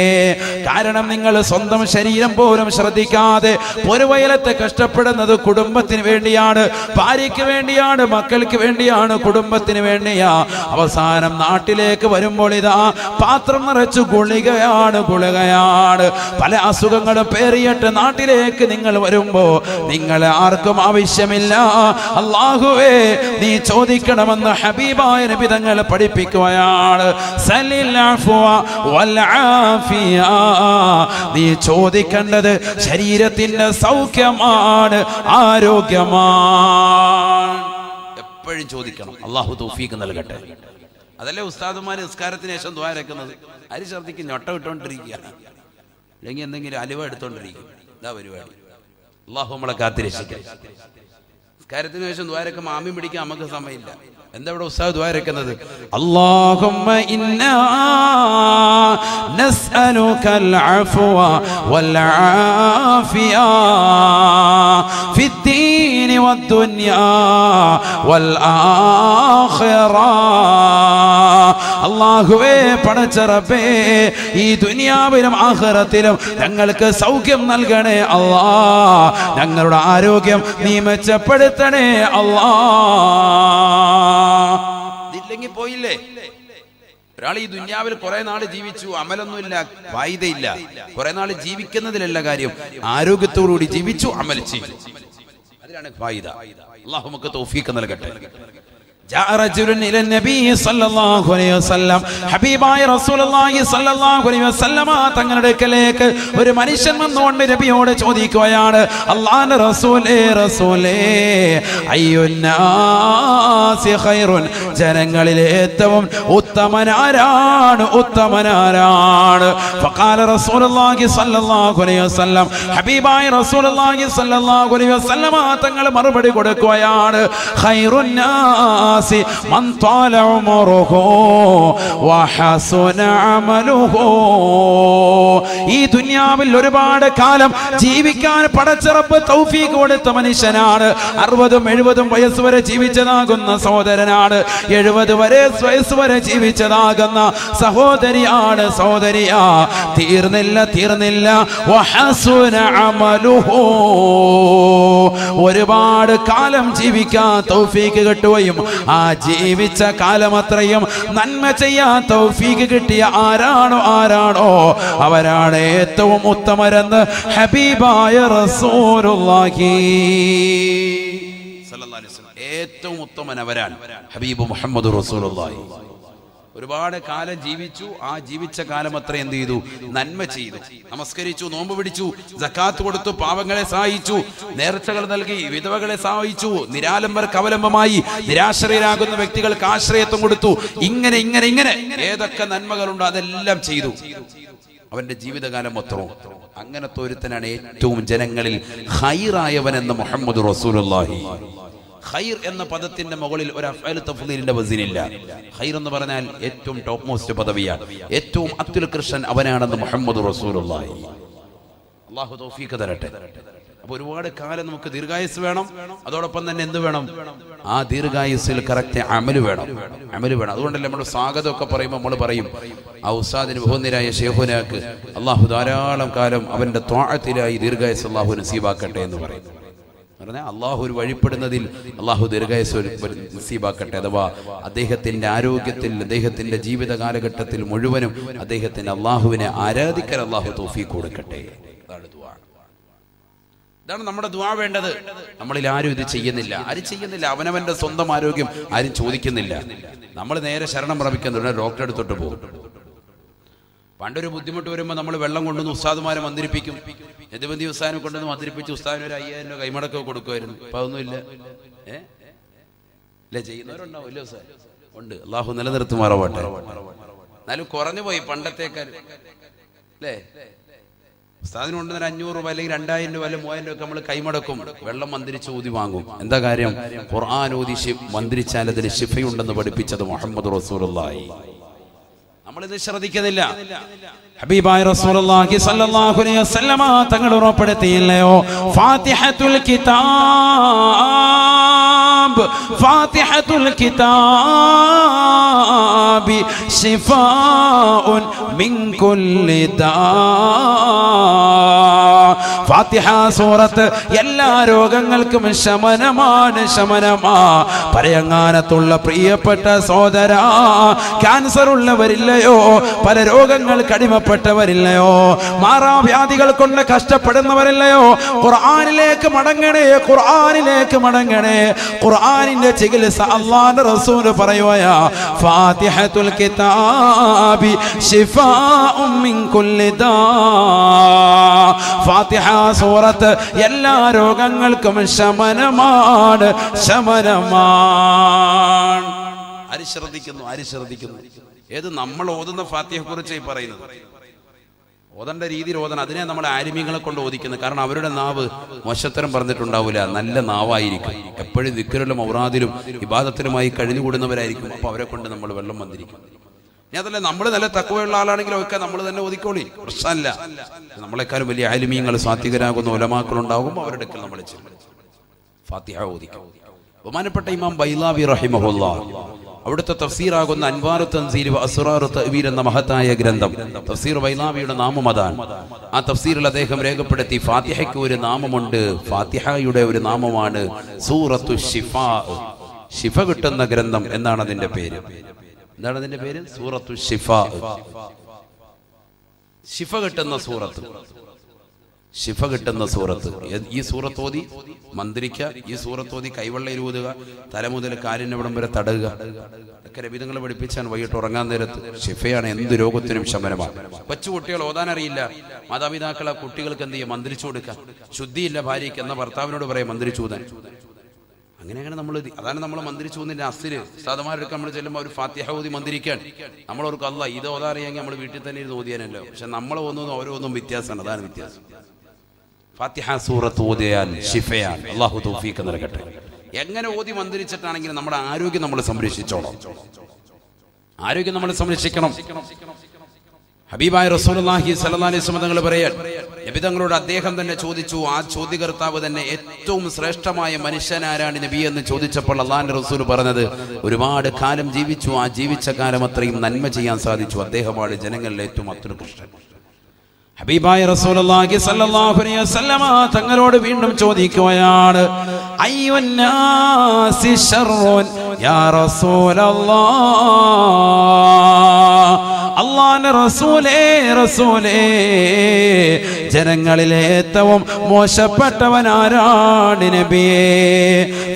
കാരണം നിങ്ങൾ സ്വന്തം ശരീരം പോലും ശ്രദ്ധിക്കാതെ പൊരുവയലത്തെ കഷ്ടപ്പെടുന്നത് കുടുംബത്തിന് വേണ്ടിയാണ്, ഭാര്യയ്ക്ക് വേണ്ടിയാണ്, മക്കൾക്ക് വേണ്ടിയാണ്, കുടുംബത്തിന് വേണ്ടിയാ. അവസാനം നാട്ടിലേക്ക് വരുമ്പോൾ ഇതാ പാത്രം നിറച്ചു ഗുളികയാണ്. പല അസുഖങ്ങളും പേറിയിട്ട് നാട്ടിലേക്ക് നിങ്ങൾ വരുമ്പോ നിങ്ങളെ ആർക്കും ആവശ്യമില്ല. അല്ലാഹു നീ ചോദിക്കണമെന്ന് ഹബീബായ നബി തങ്ങൾ പഠിപ്പിക്കുകയാണ്. നീ ചോദിക്കേണ്ടത് ശരീരത്തിന്റെ സൗഖ്യമാണ്, ആരോഗ്യമാണ്. എപ്പോഴും ചോദിക്കണം. അല്ലാഹു തൗഫീഖ് നൽകട്ടെ. അതല്ലേ ഉസ്താദുമാര് നിസ്കാരത്തിന് ശേഷം ദുആ ഇറക്കുന്നത്. അരി ഛർദിക്ക് ഞൊട്ട വിട്ടോണ്ടിരിക്കുക, അല്ലെങ്കിൽ എന്തെങ്കിലും അലുവ എടുത്തോണ്ടിരിക്കും. ഇതാ പരിപാടി. അല്ലാഹു നമ്മളെ കാത്തിരക്ഷിക്കട്ടെ. കാര്യത്തിന് ശേഷം ദ്വാരക്കുമ്പോൾ ആമീൻ പിടിക്കാൻ നമുക്ക് സമയമില്ല. എന്താ ഇവിടെ ഉസ്താദ് ദ്വാരക്കുന്നത്? അല്ലാഹുമ്മ ഇന്നാ നസ്അലുകൽ അഫ്വ വൽ ആഫിയ ഫിദ്ദീനി വദ്ദുനിയാ വൽ ആഖിറ. അല്ലാഹുവേ, പടച്ച റബ്ബേ, ഈ ദുനിയാവിലും ആഖിറത്തിലും ഞങ്ങൾക്ക് സൗഖ്യം നൽകണേ അല്ലാ. ഞങ്ങളുടെ ആരോഗ്യം നീ മെച്ചപ്പെടുത്തണേ അല്ലാ. ഇതില്ലെങ്കിൽ പോയില്ലേ. ഒരാൾ ഈ ദുനിയാവിൽ കുറെ നാള് ജീവിച്ചു, അമലൊന്നുമില്ല, ഫായിദയില്ല. കുറെ നാള് ജീവിക്കുന്നതിലല്ല കാര്യം, ആരോഗ്യത്തോടുകൂടി ജീവിച്ചു, അമൽ ചെയ്തു, അതിലാണ് ഫായിദ. അല്ലാഹു നമുക്ക് തൗഫീഖ് നൽകട്ടെ. തങ്ങളുടെ അടുക്കലേക്ക് ഒരു മനുഷ്യൻ വന്നുകൊണ്ട് നബിയോട് ചോദിക്കുകയാണ്, അല്ലാഹുവിന്റെ റസൂലേ, അയ്യുന്നാസി ഖൈറുൻ, ജനങ്ങളിലെ ഏറ്റവും ഉത്തമനാരാണ്? ഫഖാല റസൂലുള്ളാഹി സ്വല്ലല്ലാഹു അലൈഹി വസല്ലം, ഹബീബായ റസൂലുള്ളാഹി സ്വല്ലല്ലാഹു അലൈഹി വസല്ലം തങ്ങൾ മറുപടി കൊടുക്കുകയാണ്, ഖൈറുൻ മൻ ത്വാല ഉമറുഹു വഹസുന അമലുഹു. ഈ ദുനിയാവിൽ ഒരുപാട് കാലം ജീവിക്കാൻ പടച്ച റബ്ബ് തൗഫീഖ് കൊടുത്ത മനുഷ്യനാണ്. 60-70 വയസ്സ് വരെ ജീവിച്ചതാകുന്ന സഹോദരനാണ്. 70 വയസ്സ് വരെ ജീവിച്ചതാകുന്ന സഹോദരിയാണ്. സഹോദരിയാ, തീർന്നില്ല. വഹസുന അമലുഹു, ഒരുപാട് കാലം ജീവിക്കാൻ തൗഫീഖ് കിട്ടുകയും ആ ജീവിച്ച കാലം അത്രയും നന്മ ചെയ്യാൻ തൗഫീഖ് കിട്ടിയ ആരാണോ അവരാണ് ഏറ്റവും ഉത്തമരെന്ന് ഹബീബായ റസൂലുള്ളാഹി സ്വല്ലല്ലാഹു അലൈഹി വസല്ലം. ഏറ്റവും ഉത്തമൻ അവരാണ്, ഹബീബ് മുഹമ്മദ് റസൂലുള്ളാഹി. ഒരുപാട് കാലം ജീവിച്ചു, ആ ജീവിച്ച കാലം അത്ര എന്ത് ചെയ്തു? നന്മ ചെയ്തു, നമസ്കരിച്ചു, നോമ്പ് പിടിച്ചു, സക്കാത്ത് കൊടുത്തു, പാവങ്ങളെ സഹായിച്ചു, നേർച്ചകൾ നൽകി, വിധവകളെ സഹായിച്ചു, നിരാലംബർക്ക് അവലംബമായി, നിരാശ്രയരാകുന്ന വ്യക്തികൾക്ക് ആശ്രയത്വം കൊടുത്തു. ഇങ്ങനെ ഏതൊക്കെ നന്മകളുണ്ടോ അതെല്ലാം ചെയ്തു അവന്റെ ജീവിതകാലം മൊത്തവും. അങ്ങനത്തെ ഒരുത്തനാണ് ഏറ്റവും ജനങ്ങളിൽ ഖൈറായവനെന്ന് മുഹമ്മദ് റസൂലുള്ളാഹി. ഖൈർ എന്ന പദത്തിന്റെ മുകളിൽ ഒരു അഫ്അൽ തഫ്ളീലിന്റെ വസിനില്ല. ഖൈർ എന്ന് പറഞ്ഞാൽ ഏറ്റവും ടോപ്പ് മോസ്റ്റ് പദവിയാണ്, ഏറ്റവും അത്യുൽകൃഷ്ടൻ അവനാണെന്ന് മുഹമ്മദ് റസൂലുള്ളാഹി. അല്ലാഹു തൗഫീഖ് തരട്ടെ. അപ്പൊ ഒരുപാട് കാലം നമുക്ക് ദീർഘായുസ് വേണം, അതോടൊപ്പം തന്നെ എന്ത് വേണം? ആ ദീർഘായുസിൽ കറക്റ്റ് അമല് വേണം. അതുകൊണ്ടല്ലേ നമ്മൾ സ്വാഗതമൊക്കെ പറയുമ്പോൾ നമ്മൾ പറയും, ആ ഉസ്താദിന് ബഹുനിരായ ശൈഖുനാക്ക് അല്ലാഹു ധാരാളം കാലം അവന്റെ ത്വാഅത്തിലായി ദീർഘായുസ് അല്ലാഹു നസീബാക്കട്ടെ എന്ന് പറയും. പറഞ്ഞാൽ അള്ളാഹു ഒരു വഴിപ്പെടുന്നതിൽ അള്ളാഹു ദീർഘായുസ് നസീബാക്കട്ടെ. അഥവാ അദ്ദേഹത്തിന്റെ ആരോഗ്യത്തിൽ, അദ്ദേഹത്തിന്റെ ജീവിത കാലഘട്ടത്തിൽ മുഴുവനും അദ്ദേഹത്തിന് അള്ളാഹുവിനെ ആരാധിക്കാൻ അള്ളാഹു തൗഫീഖ് കൊടുക്കട്ടെ. ഇതാണ് നമ്മുടെ ദുആ വേണ്ടത്. നമ്മളിൽ ആരും ഇത് ചെയ്യുന്നില്ല. അവനവന്റെ സ്വന്തം ആരോഗ്യം ആരും ചോദിക്കുന്നില്ല. നമ്മൾ നേരെ ശരണം പ്രാപിക്കുന്നുണ്ട്, ഡോക്ടറെ അടുത്തോട്ട് പോകും. പണ്ടൊരു ബുദ്ധിമുട്ട് വരുമ്പോൾ നമ്മൾ വെള്ളം കൊണ്ടുവന്ന് ഉസ്താദുമാരെ മന്ത്രിപ്പിക്കും. യദുബന്ദി ഉസ്താദിനെ കൊണ്ടുവന്ന് മന്ത്രിപ്പിച്ച് ഉസ്താദിന് ഒരു 5000 രൂപ കൈമടക്കം കൊടുക്കുമായിരുന്നു. ഇപ്പൊ അതൊന്നുമില്ല. അല്ലെ, ചെയ്യുന്നവരുണ്ടാവും ഇല്ല ഉസ്താദ്? ഉണ്ട്. അള്ളാഹു നിലനിർത്തുമാറാവട്ടെ. എന്നാലും കുറഞ്ഞു പോയി പണ്ടത്തേക്കാൾ അല്ലേ. ഉസ്താദിന് കൊണ്ടുവന്ന 500 രൂപ അല്ലെങ്കിൽ 2000 രൂപ അല്ലെങ്കിൽ 3000 രൂപ നമ്മൾ കൈമടക്കും, വെള്ളം മന്ത്രിച്ച് ഊതി വാങ്ങും. എന്താ കാര്യം? ഖുർആൻ ഊതി മന്ത്രിച്ചാൽ അതിന് ശിഫയുണ്ടെന്ന് പഠിപ്പിച്ചത് മുഹമ്മദ് റസൂലുള്ളാഹി. നമ്മളിത് ശ്രദ്ധിക്കുന്നില്ല. ഹബീബായ റസൂലുള്ളാഹി സ്വല്ലല്ലാഹു അലൈഹി വസല്ലമ തങ്ങൾ ഉറപ്പെടുത്തിയില്ലയോ, ഫാത്തിഹത്തുൽ കിതാബി ശിഫാഉൻ മിൻ കുല്ലി ദാ. ഫാത്തിഹ സൂറത്ത് എല്ലാ രോഗങ്ങൾക്കും ശമനമാണ്. പരയങ്ങാനത്തുള്ള പ്രിയപ്പെട്ട സഹോദര, ക്യാൻസർ ഉള്ളവരില്ലയോ? പല രോഗങ്ങൾ കടിമപ്പെട്ടവരില്ലയോ? മാറാവ്യാധികൾ കൊണ്ട് കഷ്ടപ്പെടുന്നവരില്ലയോ? ഖുർആനിലേക്ക് മടങ്ങണേ. ഖുർആനിന്റെ ചികിത്സ അല്ലാഹുവിന്റെ റസൂൽ പറയുകയാ, ഫാത്തിഹത്തുൽ കിതാബി ശിഫാഉൻ മിൻ കുല്ലി ദാ. ഫാത്തിഹ സൂറത്ത് എല്ലാ രോഗങ്ങൾക്കും ശമനമാണ്. ആര് ശ്രദ്ധിക്കുന്നു? ഏത് നമ്മൾ ഓതുന്ന ഫാത്തിഹയെ കുറിച്ച് പറയുന്നത്? ഓതേണ്ട രീതിയിൽ ഓതണം. അതിനെ നമ്മൾ ആലിമീങ്ങളെ കൊണ്ട് ഓദിക്കുന്നത്. കാരണം അവരുടെ നാവ് മോശത്തരം പറഞ്ഞിട്ടുണ്ടാവില്ല, നല്ല നാവായിരിക്കും. എപ്പോഴും ദിക്റിലും ഔറാദിലും ഇബാദത്തിലുമായി കഴിഞ്ഞുകൂടുന്നവരായിരിക്കും. അപ്പോൾ അവരെ കൊണ്ട് നമ്മൾ വെള്ളം വന്നിരിക്കും. ഇനി അതല്ല, നമ്മൾ നല്ല തഖ്വയുള്ള ആളാണെങ്കിലും ഒക്കെ നമ്മൾ തന്നെ ഓതിക്കോളി, പ്രശ്നമല്ല. നമ്മളെക്കാളും വലിയ ആലിമീങ്ങൾ സാത്വികരാകുന്ന ഉലമാക്കളുണ്ടാകും, അവരുടെ അടുക്കൽ നമ്മൾ ഫാത്തിഹ ഓദിക്കും. ബഹുമാനപ്പെട്ട ഇമാം ബൈലാവി റഹിമഹുല്ലാഹ് അവിടുത്തെ തഫ്സീറാകുന്ന അൻവാറു തൻസീൽ വ അസ്റാറു തഅ്വീൽ എന്ന മഹത്തായ ഗ്രന്ഥം, തഫ്സീർ ബൈലാവിയുടെ നാമം അതാണ്. ആ തഫ്സീറിൽ അദ്ദേഹം രേഖപ്പെടുത്തി ഫാത്തിഹയ്ക്ക് ഒരു നാമമുണ്ട്. ഫാത്തിഹയുടെ ഒരു നാമമാണ് സൂറത്തു ശിഫാ. ശിഫ കിട്ടുന്ന ഗ്രന്ഥം എന്നാണ് അതിന്റെ പേര്. എന്താണ് അതിന്റെ പേര്? സൂറത്തു ശിഫാ. ശിഫ കിട്ടുന്ന സൂറത്ത്, ശിഫ കിട്ടുന്ന സൂറത്ത്. ഈ സൂറത്തോതി മന്ത്രിക്കുക, ഈ സൂറത്തോതി കൈവെള്ളയിൽ ഊതുക, തല മുതൽ കാലിനവിടം വരെ തടയുക. ഒക്കെ രബിതങ്ങൾ പഠിപ്പിച്ചാൽ വൈകിട്ട് ഉറങ്ങാൻ നേരത്ത് ശിഫയാണ്. എന്ത് രോഗത്തിനും ശമനമാണ്. കൊച്ചു കുട്ടികൾ ഓതാനറിയില്ല, മാതാപിതാക്കൾ ആ കുട്ടികൾക്ക് എന്ത് ചെയ്യുക? മന്ത്രിച്ചു കൊടുക്കുക. ശുദ്ധിയില്ല ഭാര്യയ്ക്ക് എന്ന ഭർത്താവിനോട് പറയാം മന്ത്രിച്ചു ഊതാൻ. അങ്ങനെ നമ്മൾ, അതാണ് നമ്മൾ മന്ത്രിച്ചു പോകുന്നതിന്റെ അസില്. സാധമാരൊക്കെ നമ്മൾ ചെല്ലുമ്പോൾ ഒരു ഫാത്തിഹ ഓതി മന്ത്രിക്കാൻ നമ്മൾ ഓർക്കും അല്ല ഇത് ഓതാറിയെങ്കിൽ നമ്മൾ വീട്ടിൽ തന്നെ ഇരുന്ന് ഓതിയാനല്ലോ. പക്ഷെ നമ്മൾ ഒന്നും ഓരോന്നും വ്യത്യാസമാണ്. അതാണ് വ്യത്യാസം. ഫാത്തിഹ സൂറത്ത് ഓതിയാൽ ശിഫയാണ്. അല്ലാഹു തൗഫീഖ് നൽകട്ടെ. എങ്ങനെ ഓതി മന്ത്രിച്ചിട്ടാണെങ്കിലും നമ്മുടെ ആരോഗ്യം നമ്മൾ സംരക്ഷിച്ചോളാം. ആരോഗ്യം നമ്മൾ സംരക്ഷിക്കണം. ഹബീബായ റസൂലുള്ളാഹി സ്വല്ലല്ലാഹു അലൈഹി വസല്ലം തങ്ങൾ പറയാൻ, നബി തങ്ങളോട് അദ്ദേഹം തന്നെ ചോദിച്ചു. ആ ചോദ്യകർത്താവ് തന്നെ ഏറ്റവും ശ്രേഷ്ഠമായ മനുഷ്യനാരാണ് നബി എന്ന് ചോദിച്ചപ്പോൾ അല്ലാഹുവിന്റെ റസൂൽ പറഞ്ഞത്, ഒരുപാട് കാലം ജീവിച്ചു, ആ ജീവിച്ച കാലം അത്രയും നന്മ ചെയ്യാൻ സാധിച്ചു, അദ്ദേഹമാണ് ജനങ്ങളിൽ ഏറ്റവും അത്യുത്കൃഷ്ടൻ. ഹബീബായ റസൂലുള്ളാഹി സ്വല്ലല്ലാഹു അലൈഹി വസല്ലം തങ്ങളോട് വീണ്ടും ചോദിക്കുകയാണ്, അയ്യുന്നാസി ശർറുൻ യാ റസൂലല്ലാഹ്. അല്ലാഹുവിന്റെ റസൂലേ, റസൂലേ, ജനങ്ങളിലെ ഏറ്റവും മോശപ്പെട്ടവൻ ആരാണ് നബിയേ?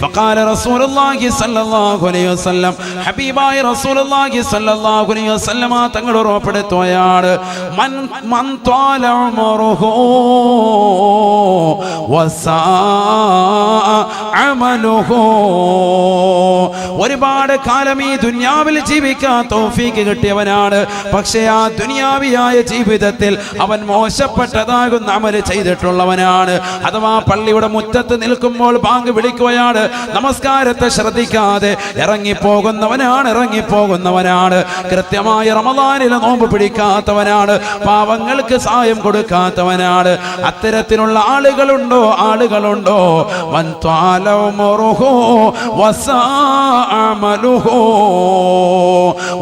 ഫഖാല റസൂലുള്ളാഹി സ്വല്ലല്ലാഹു അലൈഹി വസല്ലം, ഹബീബായ റസൂലുള്ളാഹി സ്വല്ലല്ലാഹു അലൈഹി വസല്ലം തങ്ങൾ ഉറപ്പെടുത്തുകയാണ്, മൻ ത്വാല ഉമറുഹു വസാഅ അമലുഹു. ഒരുപാട് കാലം ഈ ദുനിയാവിൽ ജീവിക്കാൻ തൗഫീഖ് കിട്ടിയവനാണ്, പക്ഷേ ആ ദുനിയാവിയായ ജീവിതത്തിൽ അവൻ മോശപ്പെട്ടതാകുന്ന അമല് ചെയ്തിട്ടുള്ളവനാണ്. അഥവാ പള്ളിയുടെ മുറ്റത്ത് നിൽക്കുമ്പോൾ ബാങ്ക് വിളിക്കുകയാണ്, നമസ്കാരത്തെ ശ്രദ്ധിക്കാതെ ഇറങ്ങിപ്പോകുന്നവനാണ്. കൃത്യമായ റമദാനിലെ നോമ്പ് പിടിക്കാത്തവനാണ്. പാവങ്ങൾക്ക് സഹായം കൊടുക്കാത്തവനാണ്. അത്തരത്തിലുള്ള ആളുകളുണ്ടോ? മൻ ത്വാല ഉമറുഹു വസാഅ അമലുഹു.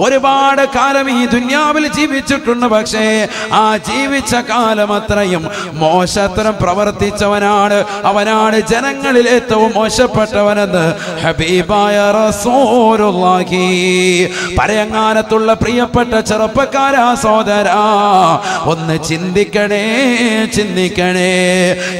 ഒരുപാട് കാലം ഈ ദുനിയാവിൽ ജീവിച്ചിട്ടുണ്ട്, പക്ഷേ ആ ജീവിച്ച കാലം അത്രയും മോശത്തരം പ്രവർത്തിച്ചവനാണ്. അവനാണ് ജനങ്ങളിൽ ഏറ്റവും മോശപ്പെട്ടവനെന്ന് ഹബീബായ റസൂലുള്ളാഹി. പറയങ്ങാനത്തുള്ള പ്രിയപ്പെട്ട ചെറുപ്പക്കാരാ, സഹോദരാ, ഒന്ന് ചിന്തിക്കണേ.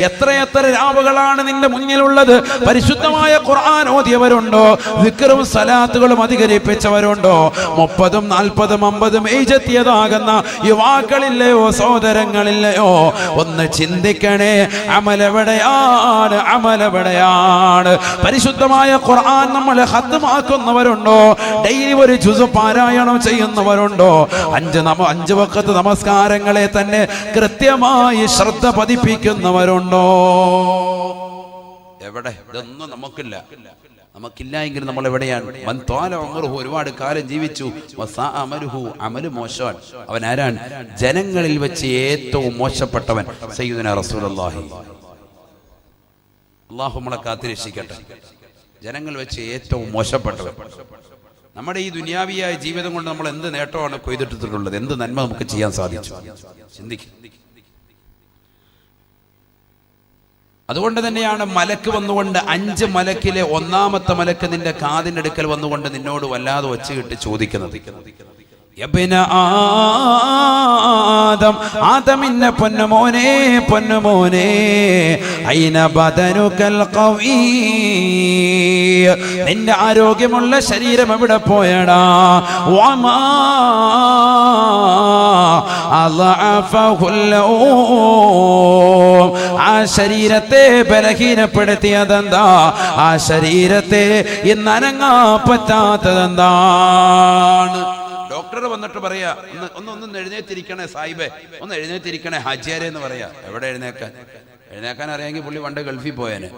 എത്രയെത്ര രാവുകളാണ് നിന്റെ മുന്നിലുള്ളത്. പരിശുദ്ധമായ ഖുർആൻ ഓതിയവരുണ്ടോ? ദിക്റും സലാത്തുകളും അധികരിപ്പിച്ചവരുണ്ടോ? 30, 40, 50 ഏജെത്തിയതാകുന്ന യുവാക്കളില്ലയോ? സഹോദരങ്ങളില്ലയോ? ഒന്ന് ചിന്തിക്കണേ. അമലെവിടെയാണ്? പരിശുദ്ധമായ ഖുർആൻ നമ്മൾ ഖത്മാക്കുന്നവരുണ്ടോ? ഡെയിലി ഒരു ജുസ് പാരായണം ചെയ്യുന്നവരുണ്ടോ? 5 വഖത്ത് നമസ്കാരങ്ങളെ തന്നെ കൃത്യമായി ശ്രദ്ധ പതിപ്പിക്കുന്നവരുണ്ടോ? എവിടെ? ഇതൊന്നും നമുക്കില്ല എങ്കിൽ നമ്മൾ എവിടെയാണ്? മൻ ത്വാല ഉമറുഹു, ഒരുപാട് കാലം ജീവിച്ചു, വസാഅ അമലുഹു, അമല് മോശമാണ്. അവൻ ആരാണ്? ജനങ്ങളിൽ വെച്ച് ഏറ്റവും മോശപ്പെട്ടവൻ സയ്യിദുനാ റസൂലുള്ളാഹി. അല്ലാഹു നമ്മളെ കാത്തിരക്ഷിക്കട്ടെ. ജനങ്ങൾ വെച്ച് ഏറ്റവും മോശപ്പെട്ടവൻ. നമ്മുടെ ഈ ദുനിയാവിയായ ജീവിതം കൊണ്ട് നമ്മൾ എന്ത് നേട്ടമാണ് കൊയ്തെടുത്തിട്ടുള്ളത്? എന്ത് നന്മ നമുക്ക് ചെയ്യാൻ സാധിച്ചു? ചിന്തിക്കും. അതുകൊണ്ട് തന്നെയാണ് മലക്ക് വന്നുകൊണ്ട് 5 മലക്കിലെ 1ാമത്തെ മലക്ക് നിന്റെ കാതിന്റെ അടുക്കൽ വന്നുകൊണ്ട് നിന്നോട് വല്ലാതെ ഒച്ചയിട്ട് ചോദിക്കുന്നത്, യബ്ന ആദമിന്റെ പൊന്നുമോനെ, ഐന ബദനുകൽ ഖവീ, നിന്റെ ആരോഗ്യമുള്ള ശരീരം എവിടെ പോയടാ? വമാ അളഅഫഹുൽ, ആ ശരീരത്തെ ബലഹീനപ്പെടുത്തിയതെന്താ? ആ ശരീരത്തെ ഇന്ന് അനങ്ങാൻ പറ്റാത്തതെന്താണ്? ഡോക്ടർ വന്നിട്ട് പറയാ ഒന്ന് എഴുന്നേറ്റിരിക്കണേ സാഹിബേ, ഒന്ന് എഴുന്നേറ്റിരിക്കണേ ഹാജിയാരെ എന്ന് പറയാ. എവിടെ എഴുന്നേക്കാൻ അറിയാമെങ്കിൽ പുള്ളി പണ്ട് ഗൾഫിൽ പോയേനെ.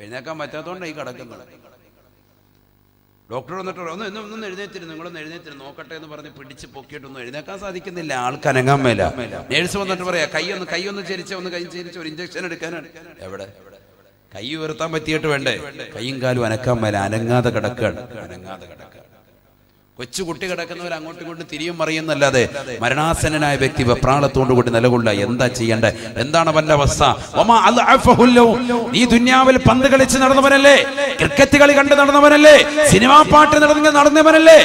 എഴുന്നേക്കാൻ പറ്റാത്തതുകൊണ്ട് ഈ കിടക്കുന്നത്. ഡോക്ടർ വന്നിട്ട് ഒന്ന് എഴുന്നേറ്റിരുന്നു, നിങ്ങളൊന്ന് എഴുന്നേറ്റിരുന്നു നോക്കട്ടെ എന്ന് പറഞ്ഞ് പിടിച്ച് പൊക്കിയിട്ടൊന്നും എഴുന്നേക്കാൻ സാധിക്കുന്നില്ല, ആൾക്ക് അനങ്ങാൻ മേല. നേഴ്സ് വന്നിട്ട് പറയാ കൈയൊന്ന് ചരിച്ച കൈ ചരിച്ച് ഒരു ഇഞ്ചക്ഷൻ എടുക്കാനാണ്. എവിടെ കൈ ഉയർത്താൻ പറ്റിയിട്ട് വേണ്ടേ? കൈയും കാലും അനക്കാൻ മേല, അനങ്ങാതെ കിടക്കുകയാണ്. കൊച്ചു കുട്ടി കിടക്കുന്നവർ അങ്ങോട്ടും ഇങ്ങോട്ടും തിരിയും മറിയുന്നല്ലാതെ മരണാസന്നനായ വ്യക്തി വെപ്രാളത്തോടുകൂടി നിലകൊള്ള എന്താ ചെയ്യേണ്ടത്? എന്താണ് അവന്റെ അവസ്ഥ? നീ ദുനിയാവിൽ പന്ത് കളിച്ച് നടന്നവനല്ലേ, ക്രിക്കറ്റ് കളി കണ്ട് നടന്നവനല്ലേ, സിനിമാ പാട്ട് നടന്നവനല്ലേ,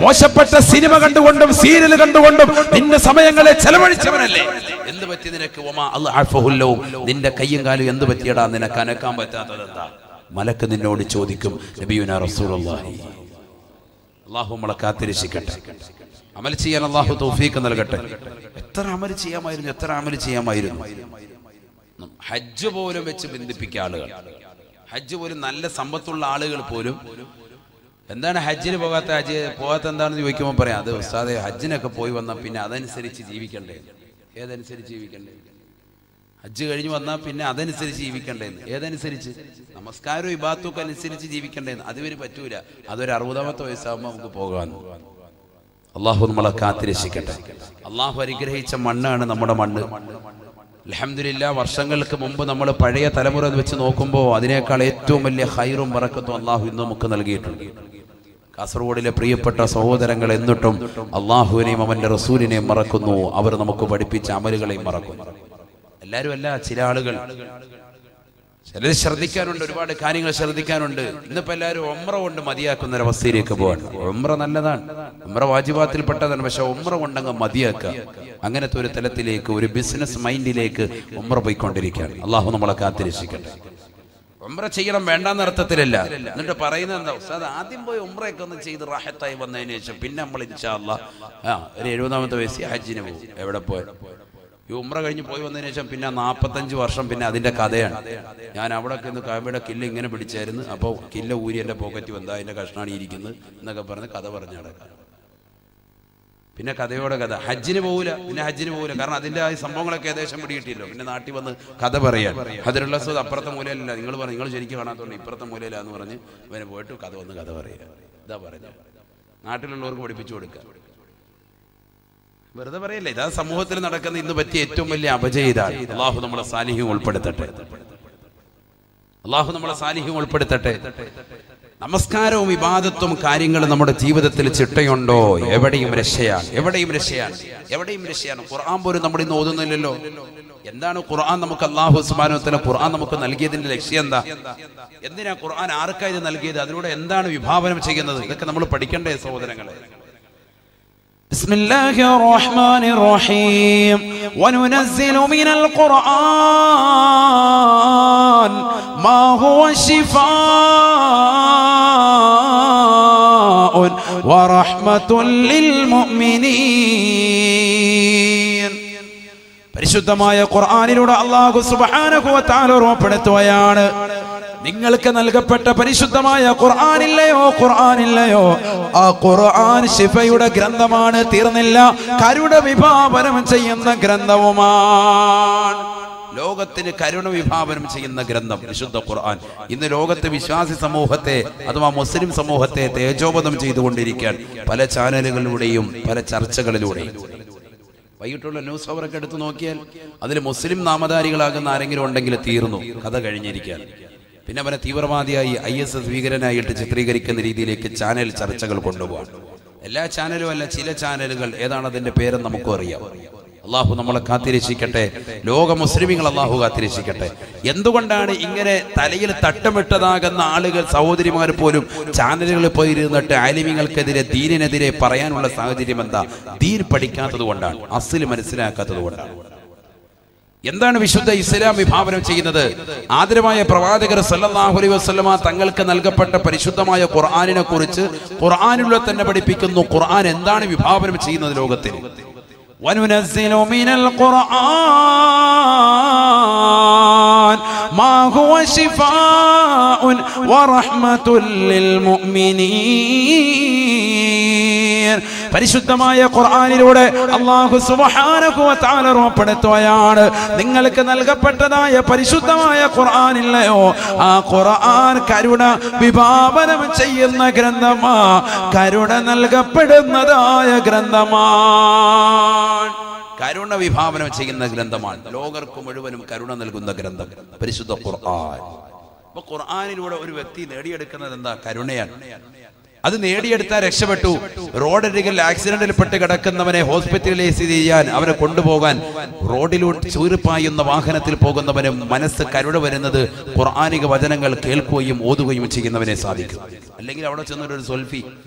മോശപ്പെട്ട സിനിമ കണ്ടുകൊണ്ടും സീരിയൽ കണ്ടുകൊണ്ടും നിന്റെ സമയങ്ങളെ ചെലവഴിച്ചവനല്ലേ? എന്ത് പറ്റി നിനക്ക്? നിന്റെ കയ്യും കാലും എന്ത് പറ്റിയടാ നിനക്ക് അനക്കാൻ പറ്റാത്തത് എന്താ? മലക്ക് നിന്നോട് ചോദിക്കും. നബിയുനാ റസൂലുള്ളാഹി. അല്ലാഹു നമ്മളെ കാത്തിരക്ഷിക്കട്ടെ, അമൽ ചെയ്യാൻ അല്ലാഹു തൗഫീഖ് നൽകട്ടെ. എത്ര അമൽ ചെയ്യാമായിരുന്നു. ഹജ്ജ് പോലും വെച്ച് ബന്ധിപ്പിക്കുക ആളുകൾ. ഹജ്ജ് പോലും നല്ല സമ്പത്തുള്ള ആളുകൾ പോലും എന്താണ് ഹജ്ജിന് പോകാത്ത എന്താണെന്ന് ചോദിക്കുമ്പോൾ പറയാം, അത് ഉസ്താദേ ഹജ്ജിനൊക്കെ പോയി വന്നാൽ പിന്നെ അതനുസരിച്ച് ജീവിക്കണ്ടേ. ഏതനുസരിച്ച് ജീവിക്കണ്ടേ? ഹജ്ജ് കഴിഞ്ഞ് വന്നാൽ പിന്നെ അതനുസരിച്ച് ജീവിക്കണ്ടേന്ന്. ഏതനുസരിച്ച്? നമസ്കാരവും ഇബാദത്തും അനുസരിച്ച് ജീവിക്കണ്ടേന്ന്. അതുവരെ പറ്റൂല. അതൊരു 60-ാമത്തെ വയസ്സാകുമ്പോൾ നമുക്ക് പോകാമെന്ന്. അള്ളാഹു നമ്മളെ കാത്തിരക്ഷിക്കട്ടെ. അള്ളാഹു അനുഗ്രഹിച്ച മണ്ണാണ് നമ്മുടെ മണ്ണ്. അൽഹംദുലില്ലാഹ്, വർഷങ്ങൾക്ക് മുമ്പ് നമ്മൾ പഴയ തലമുറ വെച്ച് നോക്കുമ്പോൾ അതിനേക്കാൾ ഏറ്റവും വലിയ ഖൈറും ബറക്കത്തും അള്ളാഹു ഇന്ന് നമുക്ക് നൽകിയിട്ടുണ്ട്. കാസർഗോഡിലെ പ്രിയപ്പെട്ട സഹോദരങ്ങൾ എന്നിട്ടും അള്ളാഹുവിനെയും അവന്റെ റസൂലിനെയും മറക്കുന്നു. അവർ നമുക്ക് പഠിപ്പിച്ച അമലുകളെയും മറക്കുന്നു. എല്ലാവരും അല്ല, ചില ആളുകൾ, ചിലർ ശ്രദ്ധിക്കാനുണ്ട്, ഒരുപാട് കാര്യങ്ങൾ ശ്രദ്ധിക്കാനുണ്ട്. ഇന്നിപ്പോ എല്ലാവരും ഉംറ കൊണ്ട് മതിയാക്കുന്ന ഒരവസ്ഥയിലേക്ക് പോവാണ്. ഉംറ നല്ലതാണ്, ഉംറ വാജിബാത്തിൽപ്പെട്ടതാണ്. പക്ഷെ ഉംറ കൊണ്ടങ്ങ് മതിയാക്കുക, അങ്ങനത്തെ ഒരു തലത്തിലേക്ക്, ഒരു ബിസിനസ് മൈൻഡിലേക്ക് ഉംറ പോയിക്കൊണ്ടിരിക്കുകയാണ്. അള്ളാഹു നമ്മളെ കാത്തിരക്ഷിക്കട്ടെ. ഉംറ ചെയ്യണം വേണ്ടാന്ന അർത്ഥത്തിലല്ല. എന്നിട്ട് പറയുന്നത് എന്താ? ഉസ്താദ് ആദ്യം പോയി ഉംറയൊക്കെ ഒന്ന് ചെയ്ത് റാഹത്തായി വന്നതിന് ശേഷം പിന്നെ നമ്മൾ ഇൻഷാ അല്ലാഹ് ഒരു 70-ാമത്തെ വയസ്സിൽ ഹജ്ജിന് പോകും. എവിടെ പോയി? ഈ ഉംറ കഴിഞ്ഞ് പോയി വന്നതിന് ശേഷം പിന്നെ 45 വർഷം പിന്നെ അതിന്റെ കഥയാണ്. ഞാൻ അവിടെ നിന്ന് കാബയുടെ കില്ല ഇങ്ങനെ പിടിച്ചായിരുന്നു, അപ്പോൾ കില്ല ഊരി എന്റെ പോക്കറ്റ് വന്നാ അതിന്റെ കഷ്ണാണ് ഇരിക്കുന്നത് എന്നൊക്കെ പറഞ്ഞ് കഥ പറഞ്ഞു നടക്കാം. പിന്നെ കഥയോടെ കഥ. ഹജ്ജിന് പോകില്ല, പിന്നെ ഹജ്ജിന് പോകില്ല. കാരണം അതിന്റെ ആ സംഭവങ്ങളൊക്കെ ഏകദേശം പിടികിട്ടിയല്ലോ. പിന്നെ നാട്ടിൽ വന്ന് കഥ പറയാൻ. ഹജറുൽ അസ്വദ് അപ്പുറത്തെ മൂലയിലല്ല, നിങ്ങൾ ശരിക്കും കാണാത്തോണ്ട് ഇപ്പുറത്തെ മൂലയിലാന്ന് പറഞ്ഞ് ഇവന് പോയിട്ട് കഥ പറയുക. ഇതാ പറഞ്ഞ നാട്ടിലുള്ളവർക്ക് പഠിപ്പിച്ചു കൊടുക്കുക. വെറുതെ പറയല്ലേ, ഇതാ സമൂഹത്തിൽ നടക്കുന്ന ഇന്ന് പറ്റിയ ഏറ്റവും വലിയ അപജയം ഇതാണ്. അള്ളാഹു നമ്മളെ സാലിഹ്യം ഉൾപ്പെടുത്തട്ടെ. നമസ്കാരവും ഇബാദത്തും കാര്യങ്ങളും നമ്മുടെ ജീവിതത്തിൽ ചിട്ടയുണ്ടോ? എവിടെയും രക്ഷയാണ്. ഖുർആൻ പോലും നമ്മൾ ഇന്ന് ഓതുന്നില്ലല്ലോ. എന്താണ് ഖുർആൻ നമുക്ക്? അല്ലാഹു സുബ്ഹാനഹു വ തആല ഖുർആൻ നമുക്ക് നൽകിയതിന്റെ ലക്ഷ്യം എന്താ? എന്തിനാ ഖുർആൻ ആർക്കാ ഇത് നൽകിയത്? അതിലൂടെ എന്താണ് വിഭാവനം ചെയ്യുന്നത്? ഇതൊക്കെ നമ്മൾ പഠിക്കണ്ടേ സഹോദരങ്ങളെ? بسم الله الرحمن الرحيم وننزل من القرآن ما هو شفاء ورحمة للمؤمنين. പരിശുദ്ധമായ ഖുർആനിലൂടെ അല്ലാഹു സുബ്ഹാനഹു വ തആല ഓർമ്മപ്പെടുത്തുകയാണ്, നിങ്ങൾക്ക് നൽകപ്പെട്ട പരിശുദ്ധമായ ഖുർആനില്ലയോ, ആ ഖുർആൻ ശിഫയുടെ ഗ്രന്ഥമാണ്. തീർന്നില്ല, കരുണ വിഭാവനം ചെയ്യുന്ന ഗ്രന്ഥവുമാണ്. ലോകത്തിന് കരുണ വിഭാവനം ചെയ്യുന്ന ഗ്രന്ഥം വിശുദ്ധ ഖുർആൻ. ഇന്ന് ലോകത്തെ വിശ്വാസി സമൂഹത്തെ അഥവാ മുസ്ലിം സമൂഹത്തെ തേജോവധം ചെയ്തുകൊണ്ടിരിക്കാൻ പല ചാനലുകളിലൂടെയും പല ചർച്ചകളിലൂടെയും. വൈകിട്ടുള്ള ന്യൂസ് അവരൊക്കെ എടുത്ത് നോക്കിയാൽ അതിൽ മുസ്ലിം നാമധാരികളാകുന്ന ആരെങ്കിലും ഉണ്ടെങ്കിൽ തീർന്നു, കഥ കഴിഞ്ഞിരിക്കാൻ. പിന്നെ അവനെ തീവ്രവാദിയായി IS ഭീകരനായിട്ട് ചിത്രീകരിക്കുന്ന രീതിയിലേക്ക് ചാനൽ ചർച്ചകൾ കൊണ്ടുപോകാൻ. എല്ലാ ചാനലും അല്ല, ചില ചാനലുകൾ. ഏതാണ് അതിന്റെ പേരെന്ന് നമുക്കും അറിയാം. അള്ളാഹു നമ്മളെ കാത്തിരക്ഷിക്കട്ടെ. ലോക മുസ്ലിമീങ്ങൾ അള്ളാഹു കാത്തിരക്ഷിക്കട്ടെ. എന്തുകൊണ്ടാണ് ഇങ്ങനെ തലയിൽ തട്ടമിട്ടതാകുന്ന ആളുകൾ, സഹോദരിമാർ പോലും ചാനലുകളിൽ പോയിരുന്നിട്ട് ആലിമീങ്ങൾക്കെതിരെ, ദീനിനെതിരെ പറയാനുള്ള സാഹചര്യം എന്താ? ദീൻ പഠിക്കാത്തത് കൊണ്ടാണ്, അസ്ൽ മനസ്സിലാക്കാത്തത് കൊണ്ടാണ്. എന്താണ് വിശുദ്ധ ഇസ്ലാം വിഭാവനം ചെയ്യുന്നത്? ആദരവായ പ്രവാചകർ സല്ലല്ലാഹു അലൈഹി വസല്ലമ തങ്ങൾക്ക് നൽകപ്പെട്ട പരിശുദ്ധമായ ഖുർആനിനെ കുറിച്ച് ഖുർആനിലൂടെ തന്നെ പഠിപ്പിക്കുന്നു. ഖുർആൻ എന്താണ് വിഭാവനം ചെയ്യുന്നത് ലോകത്തിൽ? വനുനസ്സിലു മിനൽ ഖുർആൻ മാ ഹുവ ശിഫാഉൻ വറഹ്മത്തുൽ ലിൽ മുഅ്മിനീൻ. പരിശുദ്ധമായ ഖുർആനിലൂടെ അല്ലാഹു സുബ്ഹാനഹു വ തആല ഓർമ്മപ്പെടുത്തുകയാണ്, നിങ്ങൾക്ക് നൽകപ്പെട്ടതായ പരിശുദ്ധമായ ഖുർആനില്ലയോ, ആ ഖുർആൻ കരുണ വിഭാവനം ചെയ്യുന്ന ഗ്രന്ഥമാ, കരുണ നൽകപ്പെടുന്നതായ ഗ്രന്ഥമാണ്. കരുണ വിഭാവനം ചെയ്യുന്ന ഗ്രന്ഥമാണ്, ലോകർക്ക് മുഴുവനും കരുണ നൽകുന്ന ഗ്രന്ഥം പരിശുദ്ധ ഖുർആൻ. അപ്പൊ ഖുർആനിലൂടെ ഒരു വ്യക്തി നേടിയെടുക്കുന്നത് എന്താ? കരുണയാണ്. അത് നേടിയെടുത്താൽ രക്ഷപ്പെട്ടു. റോഡരികിൽ ആക്സിഡന്റിൽപ്പെട്ട് കിടക്കുന്നവനെ ഹോസ്പിറ്റലൈസ് ചെയ്യാൻ, അവനെ കൊണ്ടുപോകാൻ റോഡിലൂടെ ചൂരിപ്പായുന്ന വാഹനത്തിൽ പോകുന്നവന് മനസ്സ് കരുണ വരുന്നത് ഖുർആനിക വചനങ്ങൾ കേൾക്കുകയും ഓതുകയും ചെയ്യുന്നവനെ സാധിക്കും. അല്ലെങ്കിൽ അവിടെ ചെന്നൊരു സെൽഫി,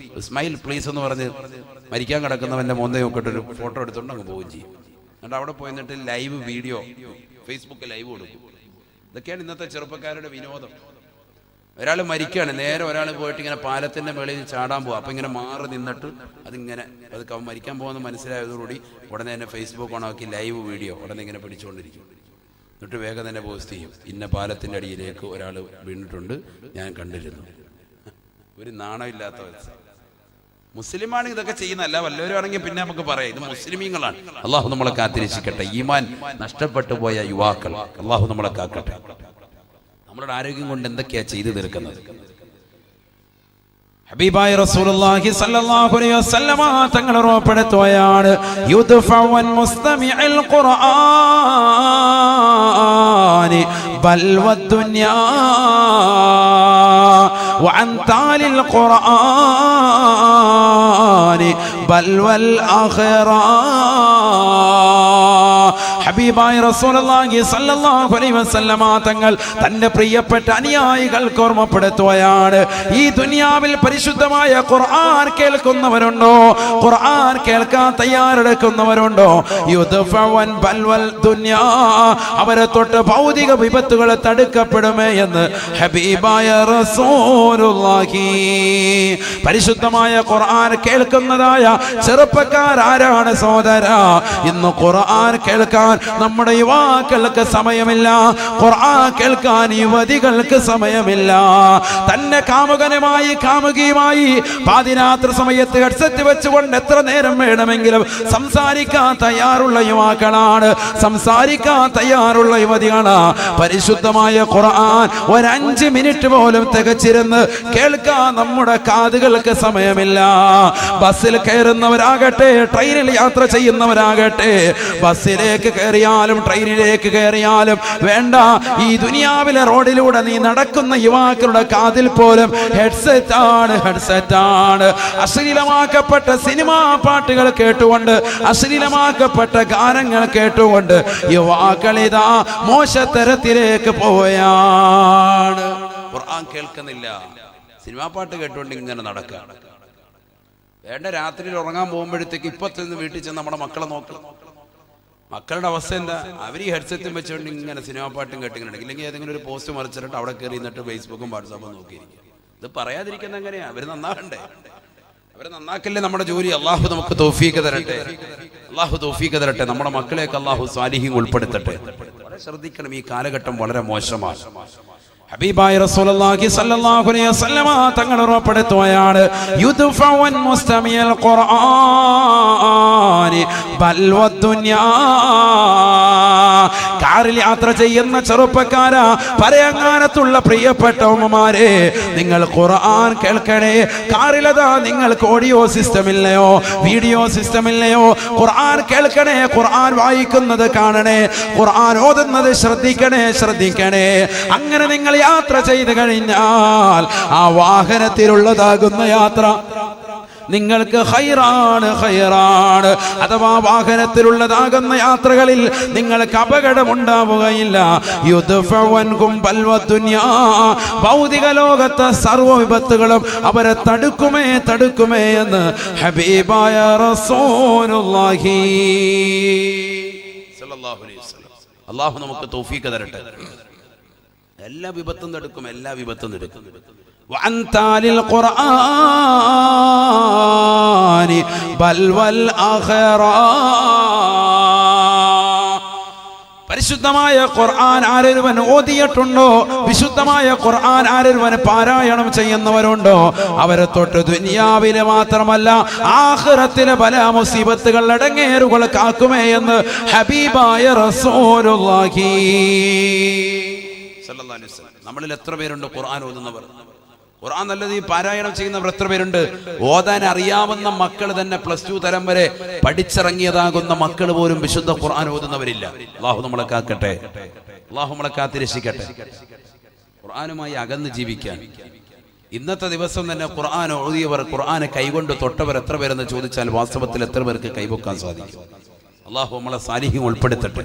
സ്മൈൽ പ്ലീസ് എന്ന് പറഞ്ഞ് മരിക്കാൻ കിടക്കുന്നവന്റെ മോന്തയെ നോക്കിയിട്ട് ഒരു ഫോട്ടോ എടുത്തുകൊണ്ട് അങ്ങ് പോവുകയും ചെയ്യും. എന്നിട്ട് അവിടെ പോയിട്ട് ലൈവ് വീഡിയോ ഫേസ്ബുക്കിൽ ലൈവ് കൊടുക്കും. ഇതൊക്കെയാണ് ഇന്നത്തെ ചെറുപ്പക്കാരുടെ വിനോദം. ഒരാൾ മരിക്കുകയാണ്, നേരെ ഒരാൾ പോയിട്ട് ഇങ്ങനെ പാലത്തിന്റെ മേളിൽ ചാടാൻ പോവുക. അപ്പൊ ഇങ്ങനെ മാറി നിന്നിട്ട് അതിങ്ങനെ അത് മരിക്കാൻ പോകുന്ന മനസ്സിലായതോടുകൂടി ഉടനെ തന്നെ ഫേസ്ബുക്ക് ഓണാക്കി ലൈവ് വീഡിയോ ഉടനെ ഇങ്ങനെ പിടിച്ചുകൊണ്ടിരിക്കും. എന്നിട്ട് വേഗം തന്നെ പോസ്റ്റ് ചെയ്യും, ഇന്ന പാലത്തിന്റെ അടിയിലേക്ക് ഒരാൾ വീണിട്ടുണ്ട്, ഞാൻ കണ്ടിരുന്നു. ഒരു നാണമില്ലാത്ത മുസ്ലിമാണ് ഇതൊക്കെ ചെയ്യുന്നതല്ല. വല്ലവരുമാണെങ്കിൽ പിന്നെ നമുക്ക് പറയാം ഇത് മുസ്ലിമീങ്ങളാണ്. അള്ളാഹു നമ്മളെ കാത്തിരക്ഷിക്കട്ടെ. ഈമാൻ നഷ്ടപ്പെട്ടു പോയ യുവാക്കൾ അള്ളാഹു നമ്മളെ കാക്കട്ടെ. നമ്മളുടെ ആരോഗ്യം കൊണ്ട് എന്തൊക്കെയാ ചെയ്തു തീർക്കുന്നത്? ഹബീബായ റസൂലുള്ളാഹി സ്വല്ലല്ലാഹു അലൈഹി വസല്ലമ തങ്ങൾ ഓർമ്മപ്പെടുത്തുകയാണ്, യുദ്ഫഉൻ മുസ്തമിഉൽ ഖുർആനി ബൽ വദ്ദുനിയാ വഅൻ താലിൽ ഖുർആനി ബൽ വൽ ആഖിറ. ഹബീബായ റസൂലുള്ളാഹി സ്വല്ലല്ലാഹു അലൈഹി വസല്ലമ തങ്ങൾ തന്റെ പ്രിയപ്പെട്ട അനുയായികൾക്ക് ഓർമ്മപ്പെടുത്തുകയാണ്, ഈ ദുനിയാവിൽ പരിശുദ്ധമായ ഖുർആൻ കേൾക്കുന്നവരുണ്ടോ? ഖുർആൻ കേൾക്കാൻ തയ്യാറെടുക്കുന്നവരുണ്ടോ? യുദ്ഫഉൻ ബൽ വൽ ദുനിയാ, അവരെ തൊട്ട് ഭൗതിക വിപത്തുകൾ തടുക്കപ്പെടുമേ എന്ന് ഹബീബായ റസൂലുള്ളാഹി. പരിശുദ്ധമായ ഖുർആൻ കേൾക്കുന്നതായ ചെറുപ്പക്കാരാരാണ് സഹോദരാ? ഇന്ന് ഖുർആൻ കേൾക്കാൻ നമ്മുടെ യുവാക്കൾക്ക് സമയമില്ല, ഖുർആൻ കേൾക്കാൻ യുവതികൾക്ക് സമയമില്ല. തന്നെ കാമുകനുമായി കാമുകിയുമായി പാതിരാത്രി സമയത്ത് ഹെഡ്സെറ്റ് വെച്ചുകൊണ്ട് എത്ര നേരം വേണമെങ്കിലും സംസാരിക്കാൻ തയ്യാറുള്ള യുവാക്കളാണ്, സംസാരിക്കാൻ തയ്യാറുള്ള യുവതികളാണ്. പരിശുദ്ധമായ ഖുർആൻ ഒരു 5 മിനിറ്റ് പോലും തികച്ചിരുന്ന് കേൾക്കാൻ നമ്മുടെ കാതുകൾക്ക് സമയമില്ല. ബസ്സിൽ കയറുന്നവരാകട്ടെ, ട്രെയിനിൽ യാത്ര ചെയ്യുന്നവരാകട്ടെ, ബസ്സിലേക്ക് കയറിയാലും ട്രെയിനിലേക്ക് കയറിയാലും വേണ്ട, ഈ ദുനിയാവിലെ റോഡിലൂടെ നീ നടക്കുന്ന യുവാക്കളുടെ കാതിൽ പോലും ഹെഡ്സെറ്റ് ആണ്. അശ്ലീലമാക്കപ്പെട്ട സിനിമാ പാട്ടുകൾ കേട്ടുകൊണ്ട്, അശ്ലീലമാക്കപ്പെട്ട ഗാനങ്ങൾ കേട്ടുകൊണ്ട് യുവാക്കളിതാ മോശത്തരത്തിലേക്ക് പോവുകയാണ്. ഖുർആൻ കേൾക്കുന്നില്ല, സിനിമാ പാട്ട് കേട്ടുകൊണ്ട് ഇങ്ങനെ നടക്കുക. വേണ്ട, രാത്രിയിൽ ഉറങ്ങാൻ പോകുമ്പോഴത്തേക്ക് ഇപ്പത്തിൽ നിന്ന് വീട്ടിൽ ചെന്ന് നമ്മുടെ മക്കളെ നോക്കണം. മക്കളുടെ അവസ്ഥ എന്താ? അവർ ഈ ഹെഡ്സെറ്റും വെച്ചുകൊണ്ട് ഇങ്ങനെ സിനിമാ പാട്ടും കേട്ടിങ്ങനെ, ഇല്ലെങ്കിൽ ഏതെങ്കിലും ഒരു പോസ്റ്റ് മറിച്ചിട്ട് അവിടെ കയറി നിന്നിട്ട് ഫേസ്ബുക്കും വാട്സാപ്പും നോക്കിയിരിക്കും. ഇത് പറയാതിരിക്കുന്ന എങ്ങനെയാ? അവര് നന്നാകണ്ടേ? അവരെ നന്നാക്കല്ലേ നമ്മുടെ ജോലി. അള്ളാഹു നമുക്ക് തൗഫീഖ് തരട്ടെ, അള്ളാഹു തൗഫീഖ് തരട്ടെ. നമ്മുടെ മക്കളെയൊക്കെ അള്ളാഹു സ്വാലിഹീൻ ഉൾപ്പെടുത്തട്ടെ. വളരെ ശ്രദ്ധിക്കണം, ഈ കാലഘട്ടം വളരെ മോശമാണ്. ഹബീബായ റസൂലുള്ളാഹി സ്വല്ലല്ലാഹു അലൈഹി വസല്ലമ തങ്ങൾ ഉറപ്പെടുത്തുകയാണ്, യുദ്ഫഉൻ മുസ്തമിഉൽ ഖുർആനി ബൽ വദ്ദുനിയാ. കാറിൽ യാത്ര ചെയ്യുന്ന ചെറുപ്പക്കാരാ, പരയങ്ങാനത്തുള്ള പ്രിയപ്പെട്ട ഉമ്മമാരെ, നിങ്ങൾ ഖുർആൻ കേൾക്കണേ. കാറിലതാ നിങ്ങൾക്ക് ഓഡിയോ സിസ്റ്റം ഇല്ലയോ, വീഡിയോ സിസ്റ്റം ഇല്ലയോ? ഖുർആൻ കേൾക്കണേ, ഖുർആൻ വായിക്കുന്നത് കാണണേ, ഖുർആൻ ഓതുന്നത് ശ്രദ്ധിക്കണേ. അങ്ങനെ നിങ്ങൾ യാത്ര ചെയ്തു കഴിഞ്ഞാൽ ആ വാഹനത്തിലുള്ളതാകുന്ന യാത്ര നിങ്ങൾക്ക് ഖൈറാണ്. അഥവാ വാഹനത്തിലുള്ളതാകുന്ന യാത്രകളിൽ നിങ്ങൾക്ക് അപകടമുണ്ടാവുകയില്ല. യുദ്ഫഉൻകും ബൽവദ്ദുനിയാ, ഭൗതിക ലോകത്തെ സർവ്വ വിപത്തുകളും അവരെ തടുക്കുമേ എന്ന് ഹബീബായ റസൂലുള്ളാഹി സ്വല്ലല്ലാഹു അലൈഹി വസല്ലം. അല്ലാഹു നമുക്ക് തൗഫീഖ് തരട്ടെ. എല്ലാ വിപത്തും തടുക്കും. وعن تالي القرآن بل والآخرة. പരിശുദ്ധമായ ഖുർആൻ ആരൊരുവൻ ഓതിയിട്ടുണ്ടോ, വിശുദ്ധമായ ഖുർആൻ ആരൊരുവൻ പാരായണം ചെയ്യുന്നവരുണ്ടോ, അവരെ തൊട്ട് ദുനിയാവിലെ മാത്രമല്ല ആഖിറത്തിലെ പല മുസീബത്തുകൾ അടങ്ങേറുകൾ കാക്കുമേ എന്ന് ഹബീബായ റസൂലുള്ളാഹി സ്വല്ലല്ലാഹു അലൈഹി വസല്ലം. നമ്മളിൽ എത്ര പേരുണ്ട് ഖുർആൻ ഓതുന്നവർ? ഖുർആൻ നല്ലത് ഈ പാരായണം ചെയ്യുന്നവർ എത്ര പേരുണ്ട്? ഓതാൻ അറിയാവുന്ന മക്കൾ തന്നെ +2 തരം വരെ പഠിച്ചിറങ്ങിയതാകുന്ന മക്കൾ പോലും വിശുദ്ധ ഖുർആൻ ഓതുന്നവരില്ല. അല്ലാഹു നമ്മളെ കാക്കട്ടെ, അല്ലാഹു നമ്മളെ കാത്തിരക്ഷിക്കട്ടെ. ഖുർആനുമായി അകന്ന് ജീവിക്കാൻ ഇന്നത്തെ ദിവസം തന്നെ ഖുർആൻ ഓതിയവർ, ഖുർആനെ കൈകൊണ്ട് തൊട്ടവർ എത്ര പേരെന്ന് ചോദിച്ചാൽ വാസ്തവത്തിൽ എത്ര പേർക്ക് കൈവക്കാൻ സാധിക്കും? അല്ലാഹു നമ്മളെ സാലിഹ്യം ഉൾപ്പെടുത്തട്ടെ.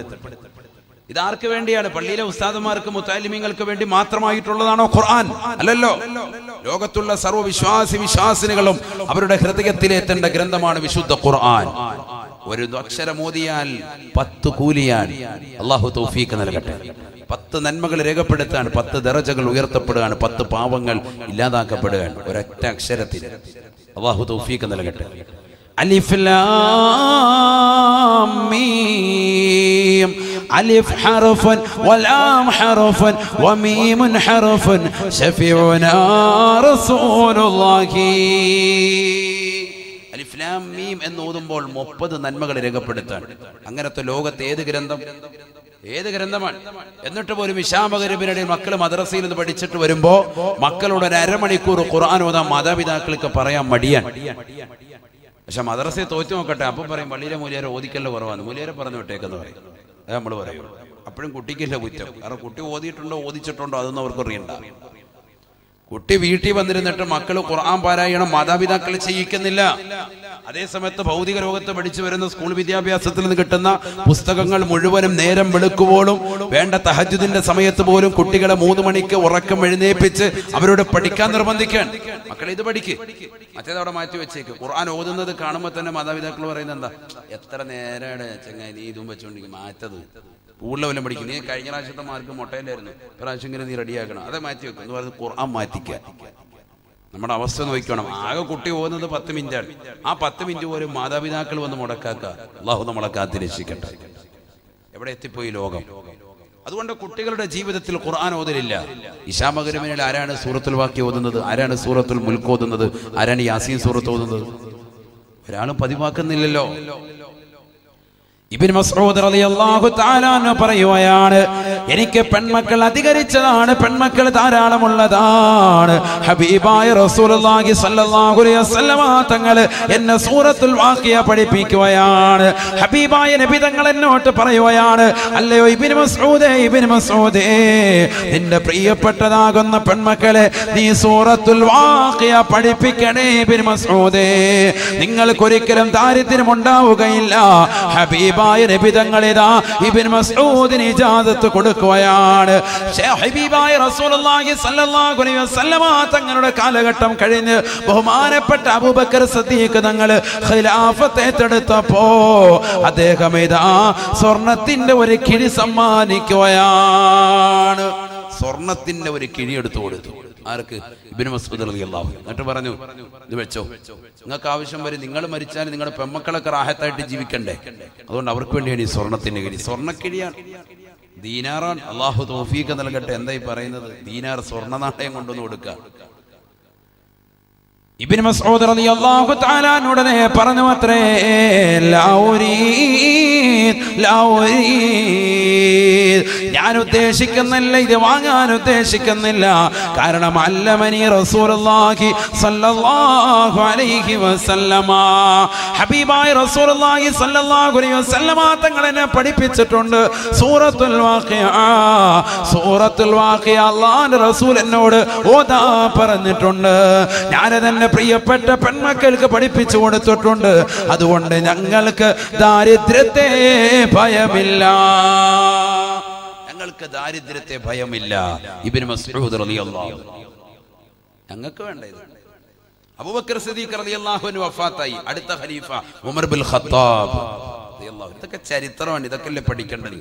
ഇതാർക്ക് വേണ്ടിയാണ്? പള്ളിയിലെ ഉസ്താദുമാർക്ക് മുത്തഅല്ലിമീങ്ങൾക്ക് വേണ്ടി മാത്രമായിട്ടുള്ളതാണോ ഖുർആൻ? അല്ലല്ലോ. ലോകത്തുള്ള സർവ്വ വിശ്വാസിനികളും അവരുടെ ഹൃദയത്തിലെത്തേണ്ട ഗ്രന്ഥമാണ് വിശുദ്ധ ഖുർആൻ. ഒരു അക്ഷരം ഓതിയാൽ 10 കൂലിയാണ്. അല്ലാഹു തൗഫീഖ് നൽകട്ടെ. 10 നന്മകൾ രേഖപ്പെടുത്താൻ, 10 ദറജകൾ ഉയർത്തപ്പെടുകയാണ്, 10 പാവങ്ങൾ ഇല്ലാതാക്കപ്പെടുകയാണ് ഒരൊറ്റ അക്ഷരത്തിൽ. അല്ലാഹു തൗഫീഖ് നൽകട്ടെ. അലിഫ് ലാം മീം. അലിഫ് ഹർഫുൻ വലാം ഹർഫുൻ വമീമുൻ ഹർഫുൻ ശഫീഉനാ റസൂലുള്ളാഹി. അലിഫ് ലാം മീം എന്ന് ഓതുമ്പോൾ 30 നന്മകൾ രേഖപ്പെടുത്താൻ. അങ്ങനത്തെ ലോകത്ത് ഏത് ഗ്രന്ഥമാണ്? എന്നിട്ട് പോലും ഇശാമഗരിബിനിടയിൽ മക്കൾ മദ്രസയിൽ നിന്ന് പഠിച്ചിട്ട് വരുമ്പോ മക്കളോട് ഒരു അരമണിക്കൂർ ഖുർആൻ ഓതാൻ മാതാപിതാക്കൾക്ക് പറയാൻ മടിയാണ്. പക്ഷെ മദ്രസയെ തോറ്റു നോക്കട്ടെ, അപ്പം പറയും പള്ളിയിലെ മൂല്യരെ ഓദിക്കല്ല കുറവാണ്, മൂല്യരെ പറഞ്ഞു വിട്ടേക്കെന്ന് പറയും. അത് നമ്മൾ പറയും. അപ്പോഴും കുട്ടിക്കില്ല കുറ്റം. കാരണം കുട്ടി ഓതിയിട്ടുണ്ടോ ഓദിച്ചിട്ടുണ്ടോ അതൊന്നും അവർക്ക് അറിയണ്ട. കുട്ടി വീട്ടിൽ വന്നിരുന്നിട്ട് മക്കൾ ഖുർആൻ പാരായണം മാതാപിതാക്കൾ ചെയ്യിക്കുന്നില്ല. അതേസമയത്ത് ഭൗതിക ലോകത്ത് പഠിച്ചു വരുന്ന സ്കൂൾ വിദ്യാഭ്യാസത്തിൽ നിന്ന് കിട്ടുന്ന പുസ്തകങ്ങൾ മുഴുവനും നേരം വെളുക്കുമ്പോഴും വേണ്ട തഹജ്ജുദിന്റെ സമയത്ത് പോലും കുട്ടികളെ 3 മണിക്ക് ഉറക്കം എഴുന്നേൽപ്പിച്ച് അവരോട് പഠിക്കാൻ നിർബന്ധിക്കാൻ. മക്കളെ ഇത് പഠിക്ക്, മറ്റേതവിടെ മാറ്റി വെച്ചേക്ക്. ഖുർആൻ ഓതുന്നത് കാണുമ്പോൾ തന്നെ മാതാപിതാക്കൾ പറയുന്നത് എന്താ, എത്ര നേരമാണ് ചങ്ങായി നീ ഇതും വെച്ചോണ്ടിരിക്കും, മാറ്റത് കൂടുതൽ വല്ലതും പഠിക്കും. നീ കഴിഞ്ഞ പ്രാവശ്യത്തെ മാർക്ക് മുട്ടയിലായിരുന്നു, പ്രാവശ്യം ഇങ്ങനെ നീ റെഡിയാക്കണം, അത് മാറ്റി വെക്കും എന്ന് പറയുന്നത് ഖുർആൻ മാറ്റിക്കുക. നമ്മുടെ അവസ്ഥ നോക്കണം. ആകെ കുട്ടി പോകുന്നത് 10 മിനിറ്റാണ്. ആ 10 മിനിറ്റ് പോലും മാതാപിതാക്കൾ വന്ന് മുടക്കാക്ക. അല്ലാഹു നമ്മളെ കാത്തിരക്ഷിക്കട്ടെ. എവിടെ എത്തിപ്പോയി ലോകം? അതുകൊണ്ട് കുട്ടികളുടെ ജീവിതത്തിൽ ഖുർആൻ ഓതലില്ല. ഇശാ മഗ്‌രിബിനിൽ ആരാണ് സൂറത്തുൽ വാഖിയ ഓതുന്നത്? ആരാണ് സൂറത്തുൽ മുൽക്ക് ഓതുന്നത്? ആരാണ് യാസീൻ സൂറത്ത് ഓതുന്നത്? ഒരാളും പതിവാക്കുന്നില്ലല്ലോ. ഇബ്നു മസ്ഊദ് റളിയല്ലാഹു തആല അൻഹു പറയുകയാണ്, എനിക്ക് പെൺമക്കൾ അധികരിച്ചതാണ്, പെൺമക്കൾ ധാരാളമുള്ളതാണ്. ഹബീബായ റസൂലുള്ളാഹി സ്വല്ലല്ലാഹു അലൈഹി വസല്ലമ തങ്ങൾ എന്നെ സൂറത്തുൽ വാഖിയ പഠിപ്പിക്കുകയാണ്. ഹബീബായ നബി തങ്ങൾ എന്നോട് പറയുകയാണ്, അല്ലയോ ഇബ്നു മസ്ഊദേ, നിന്റെ പ്രിയപ്പെട്ടതാകുന്ന പെൺമക്കളെ നീ സൂറത്തുൽ വാഖിയ പഠിപ്പിക്കണേ ഇബ്നു മസ്ഊദേ. നിങ്ങൾക്കൊരിക്കലും ദാരിദ്ര്യം ഉണ്ടാവുകയില്ല. ഹബീബ നബി തങ്ങളിതാ ഇബ്നു മസ്ഊദിന് ഇജാസത്ത് കൊടുക്കുകയാണ്. ഹബീബായ റസൂലുള്ളാഹി സ്വല്ലല്ലാഹു അലൈഹി വസല്ലമ തങ്ങളുടെ കാലഘട്ടം കഴിഞ്ഞ് ബഹുമാനപ്പെട്ട അബൂബക്കർ സിദ്ദീഖ് തങ്ങൾ ഖിലാഫത്ത് ഏറ്റെടുത്തപ്പോ അദ്ദേഹം ഇതാ സ്വർണത്തിന്റെ ഒരു കിഴി സമ്മാനിക്കുകയാണ്. സ്വർണത്തിന്റെ ഒരു കിഴി എടുത്തു കൊടുത്തു. ആർക്ക്? ഇബ്നു മസ്ഊദ് റളിയല്ലാഹു അൻഹു. എന്നിട്ട് പറഞ്ഞു, ഇത് വെച്ചോ, നിങ്ങൾക്ക് ആവശ്യം വരും, നിങ്ങൾ മരിച്ചാൽ നിങ്ങളുടെ പെമ്മക്കളൊക്കെ റാഹത്തായിട്ട് ജീവിക്കണ്ടേ, അതുകൊണ്ട് അവർക്ക് വേണ്ടിയാണ് ഈ സ്വർണത്തിന്റെ കിഴി. സ്വർണ്ണക്കിഴിയാണ്, ദീനാറാണ്. അല്ലാഹു തൗഫീഖ് നൽകട്ടെ. എന്തായി പറയുന്നത്? ദീനാർ സ്വർണ്ണ നാണയം കൊണ്ടുവന്ന് കൊടുക്കുക. ഇബ്നു മസ്ഊദ് റളിയല്ലാഹു തആല ഉടനെ പറഞ്ഞു അത്രേ, ഞാൻ ഉദ്ദേശിക്കുന്നില്ല, ഇത് വാങ്ങാൻ ഉദ്ദേശിക്കുന്നില്ല. കാരണം അല്ലമനി റസൂലുള്ളാഹി സ്വല്ലല്ലാഹു അലൈഹി വസല്ലമ, ഹബീബായ റസൂലുള്ളാഹി സ്വല്ലല്ലാഹു അലൈഹി വസല്ലമ തങ്ങൾ എന്നെ പഠിപ്പിച്ചിട്ടുണ്ട് സൂറത്തുൽ വാഖിയ. സൂറത്തുൽ വാഖിയ അല്ലാഹുവിന്റെ റസൂൽ എന്നോട് ഓതാ പറഞ്ഞിട്ടുണ്ട്. ഞാനതെന്നെ പ്രിയപ്പെട്ട പെൺമക്കൾക്ക് പഠിപ്പിച്ചു കൊടുത്തിട്ടുണ്ട്. അതുകൊണ്ട് ഞങ്ങൾക്ക് ദാരിദ്ര്യത്തെ ഭയമില്ല, ഞങ്ങൾക്ക് ദാരിദ്ര്യത്തെ ഭയമില്ല. ഇബ്നു മസ്ഊദ് റളിയല്ലാഹു അൻഹു. ഞങ്ങൾക്ക് വേണ്ട ഇത്. അബൂബക്കർ സിദ്ദീഖ് റളിയല്ലാഹു അൻഹു വഫാത്തായി. അടുത്ത ഖലീഫ ഉമർ ബിൻ ഖത്താബ് റളിയല്ലാഹു അൻഹു. ഇതൊക്കെ ചരിത്രമാണ്, ഇതൊക്കെയല്ലേ പഠിക്കേണ്ടത്.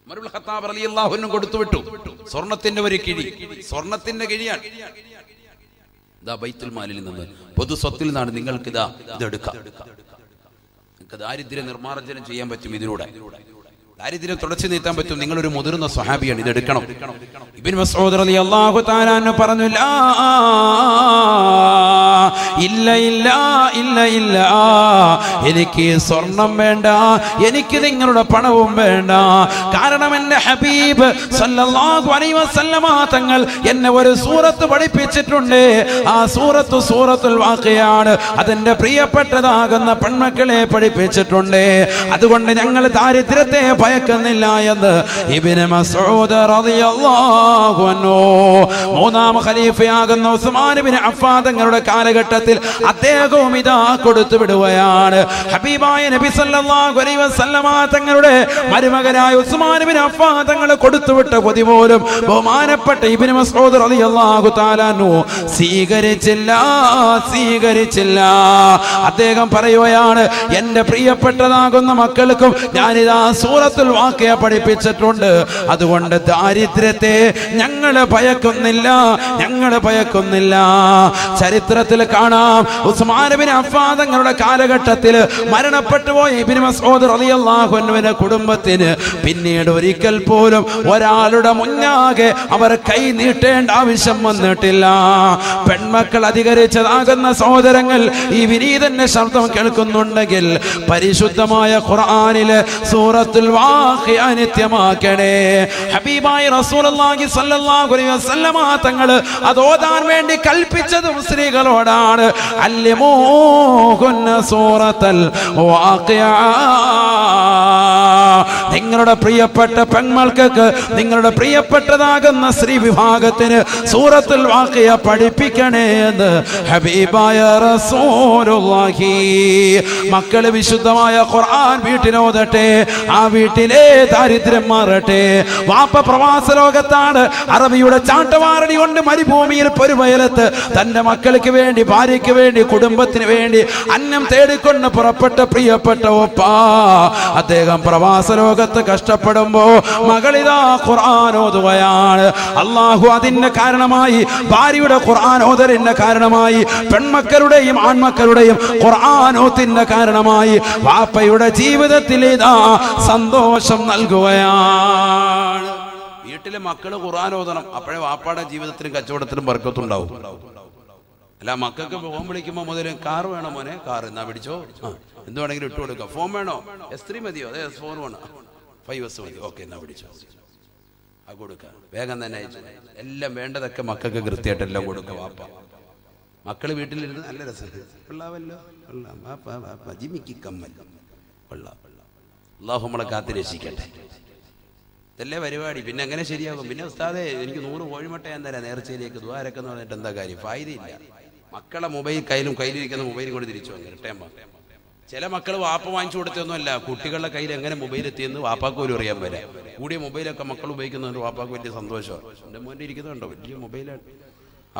ഉമർ ബിൻ ഖത്താബ് റളിയല്ലാഹു അൻഹു കൊടുത്തു വിട്ടു സ്വർണത്തിന്റെ ഒരു കിഴി. സ്വർണത്തിന്റെ കിഴിയാണ്. ഇതാ ബൈത്തുൽ മാലിൽ നിന്ന്, പൊതു സ്വത്തിൽ നിന്നാണ്, നിങ്ങൾക്ക് ഇതെടുക്കാം. നിങ്ങൾക്ക് ദാരിദ്ര്യ നിർമ്മാർജ്ജനം ചെയ്യാൻ പറ്റും ഇതിലൂടെ. ദാരിദ്ര്യം തുടച്ചു നീട്ടാൻ പറ്റും. നിങ്ങളൊരു മുതിർന്ന സ്വഹാബിയാണ്, ഇത് എടുക്കണം. ഇബ്നു മസ്ഊദ് റളിയല്ലാഹു തആല അൻഹു പറഞ്ഞു, ഇല്ല ഇല്ല ഇല്ല ഇല്ല, എനിക്ക് സ്വർണം വേണ്ട, എനിക്ക് നിങ്ങളുടെ പണവും വേണ്ട. കാരണം എന്റെ ഹബീബ് സല്ലല്ലാഹു അലൈഹി വസല്ലമ തങ്ങൾ എന്നെ ഒരു സൂറത്ത് പഠിപ്പിച്ചിട്ടുണ്ട്. ആ സൂറത്തുൽ വാഖിയാണ്. അതെന്റെ പ്രിയപ്പെട്ടതാകുന്ന പെൺമക്കളെ പഠിപ്പിച്ചിട്ടുണ്ട്. അതുകൊണ്ട് ഞങ്ങൾ ദാരിദ്ര്യത്തെ ഭയക്കുന്നില്ല എന്ന് ഇബ്നു മസ്ഊദ് റളിയല്ലാഹു അൻഹു, മൂന്നാം ഖലീഫയാകുന്ന ഉസ്മാൻ ഇബ്നു അഫ്ഫാൻ തങ്ങളുടെ കാലഘട്ടത്തിൽ അദ്ദേഹവും ഇതാ കൊടുത്തു വിടുകയാണ്. ഹബീബായ നബി സല്ലല്ലാഹു അലൈഹി വസല്ലമ തങ്ങളുടെ മരുമകനായ ഉസ്മാൻ ഇബ്നു അഫ്ഫാൻ തങ്ങൾ കൊടുത്തുവിട്ട പൊതി പോലും ബഹുമാനപ്പെട്ട ഇബ്നു മസ്ഊദ് റളിയല്ലാഹു തആല അൻഹു സ്വീകരിച്ചില്ല. അദ്ദേഹം പറയുകയാണ്, എന്റെ പ്രിയപ്പെട്ടതാകുന്ന മക്കൾക്കും ഞാനിതാ സൂറത്തുൽ വാഖിയ പഠിപ്പിച്ചിട്ടുണ്ട്. അതുകൊണ്ട് ദാരിദ്ര്യത്തെ ഞങ്ങൾ ഭയക്കുന്നില്ല. ചരിത്രത്തിൽ കാണാം, ഉസ്മാൻ ഇബ്നു അഫ്ഫാൻ തങ്ങളുടെ കാലഘട്ടത്തിൽ മരണപ്പെട്ടു പോയ ഇബ്നു മസ്ഊദ് റളിയല്ലാഹു അൻഹുവിന്റെ കുടുംബത്തിന് പിന്നീട് ഒരിക്കൽ പോലും ഒരാളുടെ മുന്നാകെ അവർ കൈ നീട്ടേണ്ട ആവശ്യം വന്നിട്ടില്ല. പെൺമക്കൾ അധികരിച്ചതാകുന്ന സഹോദരങ്ങൾ ഈ വിനീതന്റെ ശബ്ദം കേൾക്കുന്നുണ്ടെങ്കിൽ പരിശുദ്ധമായ ഖുർആനിലെ സൂറത്തുൽ വാഖിയ നിത്യമാക്കണേ. ഹബീബായ റസൂലുള്ളാഹി സ്വല്ലല്ലാഹു അലൈഹി വസല്ലമ തങ്ങൾ അത് ഓതാൻ വേണ്ടി കൽപ്പിച്ചതും സ്ത്രീകളോടാണ്. അല്ലിമൂഹുന്ന സൂറത്തുൽ വാഖിയ. നിങ്ങളുടെ പ്രിയപ്പെട്ട പെൺമക്കൾക്ക്, നിങ്ങളുടെ പ്രിയപ്പെട്ടതാകുന്ന സ്ത്രീ വിഭാഗത്തിന് സൂറത്തുൽ വാഖിയ പഠിപ്പിക്കണേ എന്ന് ഹബീബായ റസൂലുള്ളാഹി. മക്കള് വിശുദ്ധമായ ഖുർആൻ വീട്ടിലോതട്ടെ, ആ വീട്ടിലെ ദാരിദ്ര്യം മാറട്ടെ. വാപ്പ പ്രവാസ ലോകത്താണ്, അറബിയുടെ ചാട്ടവാറടി കൊണ്ട് മരുഭൂമിയിൽ പൊരുവയലത്ത് തന്റെ മക്കൾക്ക് വേണ്ടി, ഭാര്യയ്ക്ക് വേണ്ടി, കുടുംബത്തിന് വേണ്ടി അന്നം തേടിക്കൊണ്ട് പുറപ്പെട്ട പ്രിയപ്പെട്ട ഒപ്പ അദ്ദേഹം പ്രവാസ ലോകത്ത് കഷ്ടപ്പെടുമ്പോ മകളിതാ ഖുർആൻ ഓതുകയാണ്. അല്ലാഹു അതിന്റെ കാരണമായി, ഭാര്യയുടെ ഖുർആൻ ഓതലിന്റെ കാരണമായി, പെൺമക്കളുടെയും ആൺമക്കളുടെയും ഖുർആൻ ഓത്തിന്റെ കാരണമായി വാപ്പയുടെ ജീവിതത്തിൽ ഇതാ സന്തോഷം നൽകുകയാണ്. വീട്ടിലെ മക്കള് ഖുർആൻ ഓതണം, അപ്പോഴേ വാപ്പയുടെ ജീവിതത്തിലും കച്ചവടത്തിലും ബർക്കത്തുണ്ടാവും. അല്ല, മക്കൾക്ക് ഫോൺ വിളിക്കുമ്പോൾ മുതൽ കാർ വേണോ മോനെ, കാർ എന്നാ പിടിച്ചോ, എന്ത് വേണമെങ്കിലും ഇട്ട് കൊടുക്കാം. ഫോൺ വേണോ, S3 മതിയോ, അതെ S4 വേണം, 5S മതി, ഓക്കെ എന്നാ പിടിച്ചോ, അത് കൊടുക്കുക, വേഗം തന്നെ അയച്ചു. എല്ലാം വേണ്ടതൊക്കെ മക്കൾക്ക് കൃത്യമായിട്ട് എല്ലാം കൊടുക്കുക വാപ്പ. മക്കള് വീട്ടിലിരുന്ന് നല്ല രസം, കൊള്ളാവല്ലോ, ജിമിക്ക് കമ്മൽ, കൊള്ളാം. അല്ലാഹു നമ്മളെ കാത്ത് രക്ഷിക്കട്ടെ. ഇതല്ലേ പരിപാടി. പിന്നെ എങ്ങനെ ശരിയാകും? പിന്നെ ഉസ്താദേ എനിക്ക് 100 കോഴിമുട്ട ഞാൻ തരാം നേർച്ചയിലേക്ക് ദ്വാരക്കെന്ന് പറഞ്ഞിട്ട് എന്താ കാര്യം? ഫായിദയില്ല. മക്കളെ മൊബൈൽ കയ്യിലിരിക്കുന്ന മൊബൈൽ കൊണ്ട് തിരിച്ചു വന്നു. ചില മക്കൾ വാപ്പ വാങ്ങിച്ചു കൊടുത്തൊന്നുമല്ല, കുട്ടികളുടെ കയ്യിൽ എങ്ങനെ മൊബൈൽ എത്തിയെന്ന് വാപ്പാക്ക് പോലും അറിയാൻ വരാം. കൂടിയ മൊബൈലൊക്കെ മക്കൾ ഉപയോഗിക്കുന്നതുകൊണ്ട് വാപ്പാക്ക് വലിയ സന്തോഷമാണ്. എൻ്റെ മോൻ്റെ ഇരിക്കുന്നുണ്ടോ വലിയ മൊബൈലാണ്.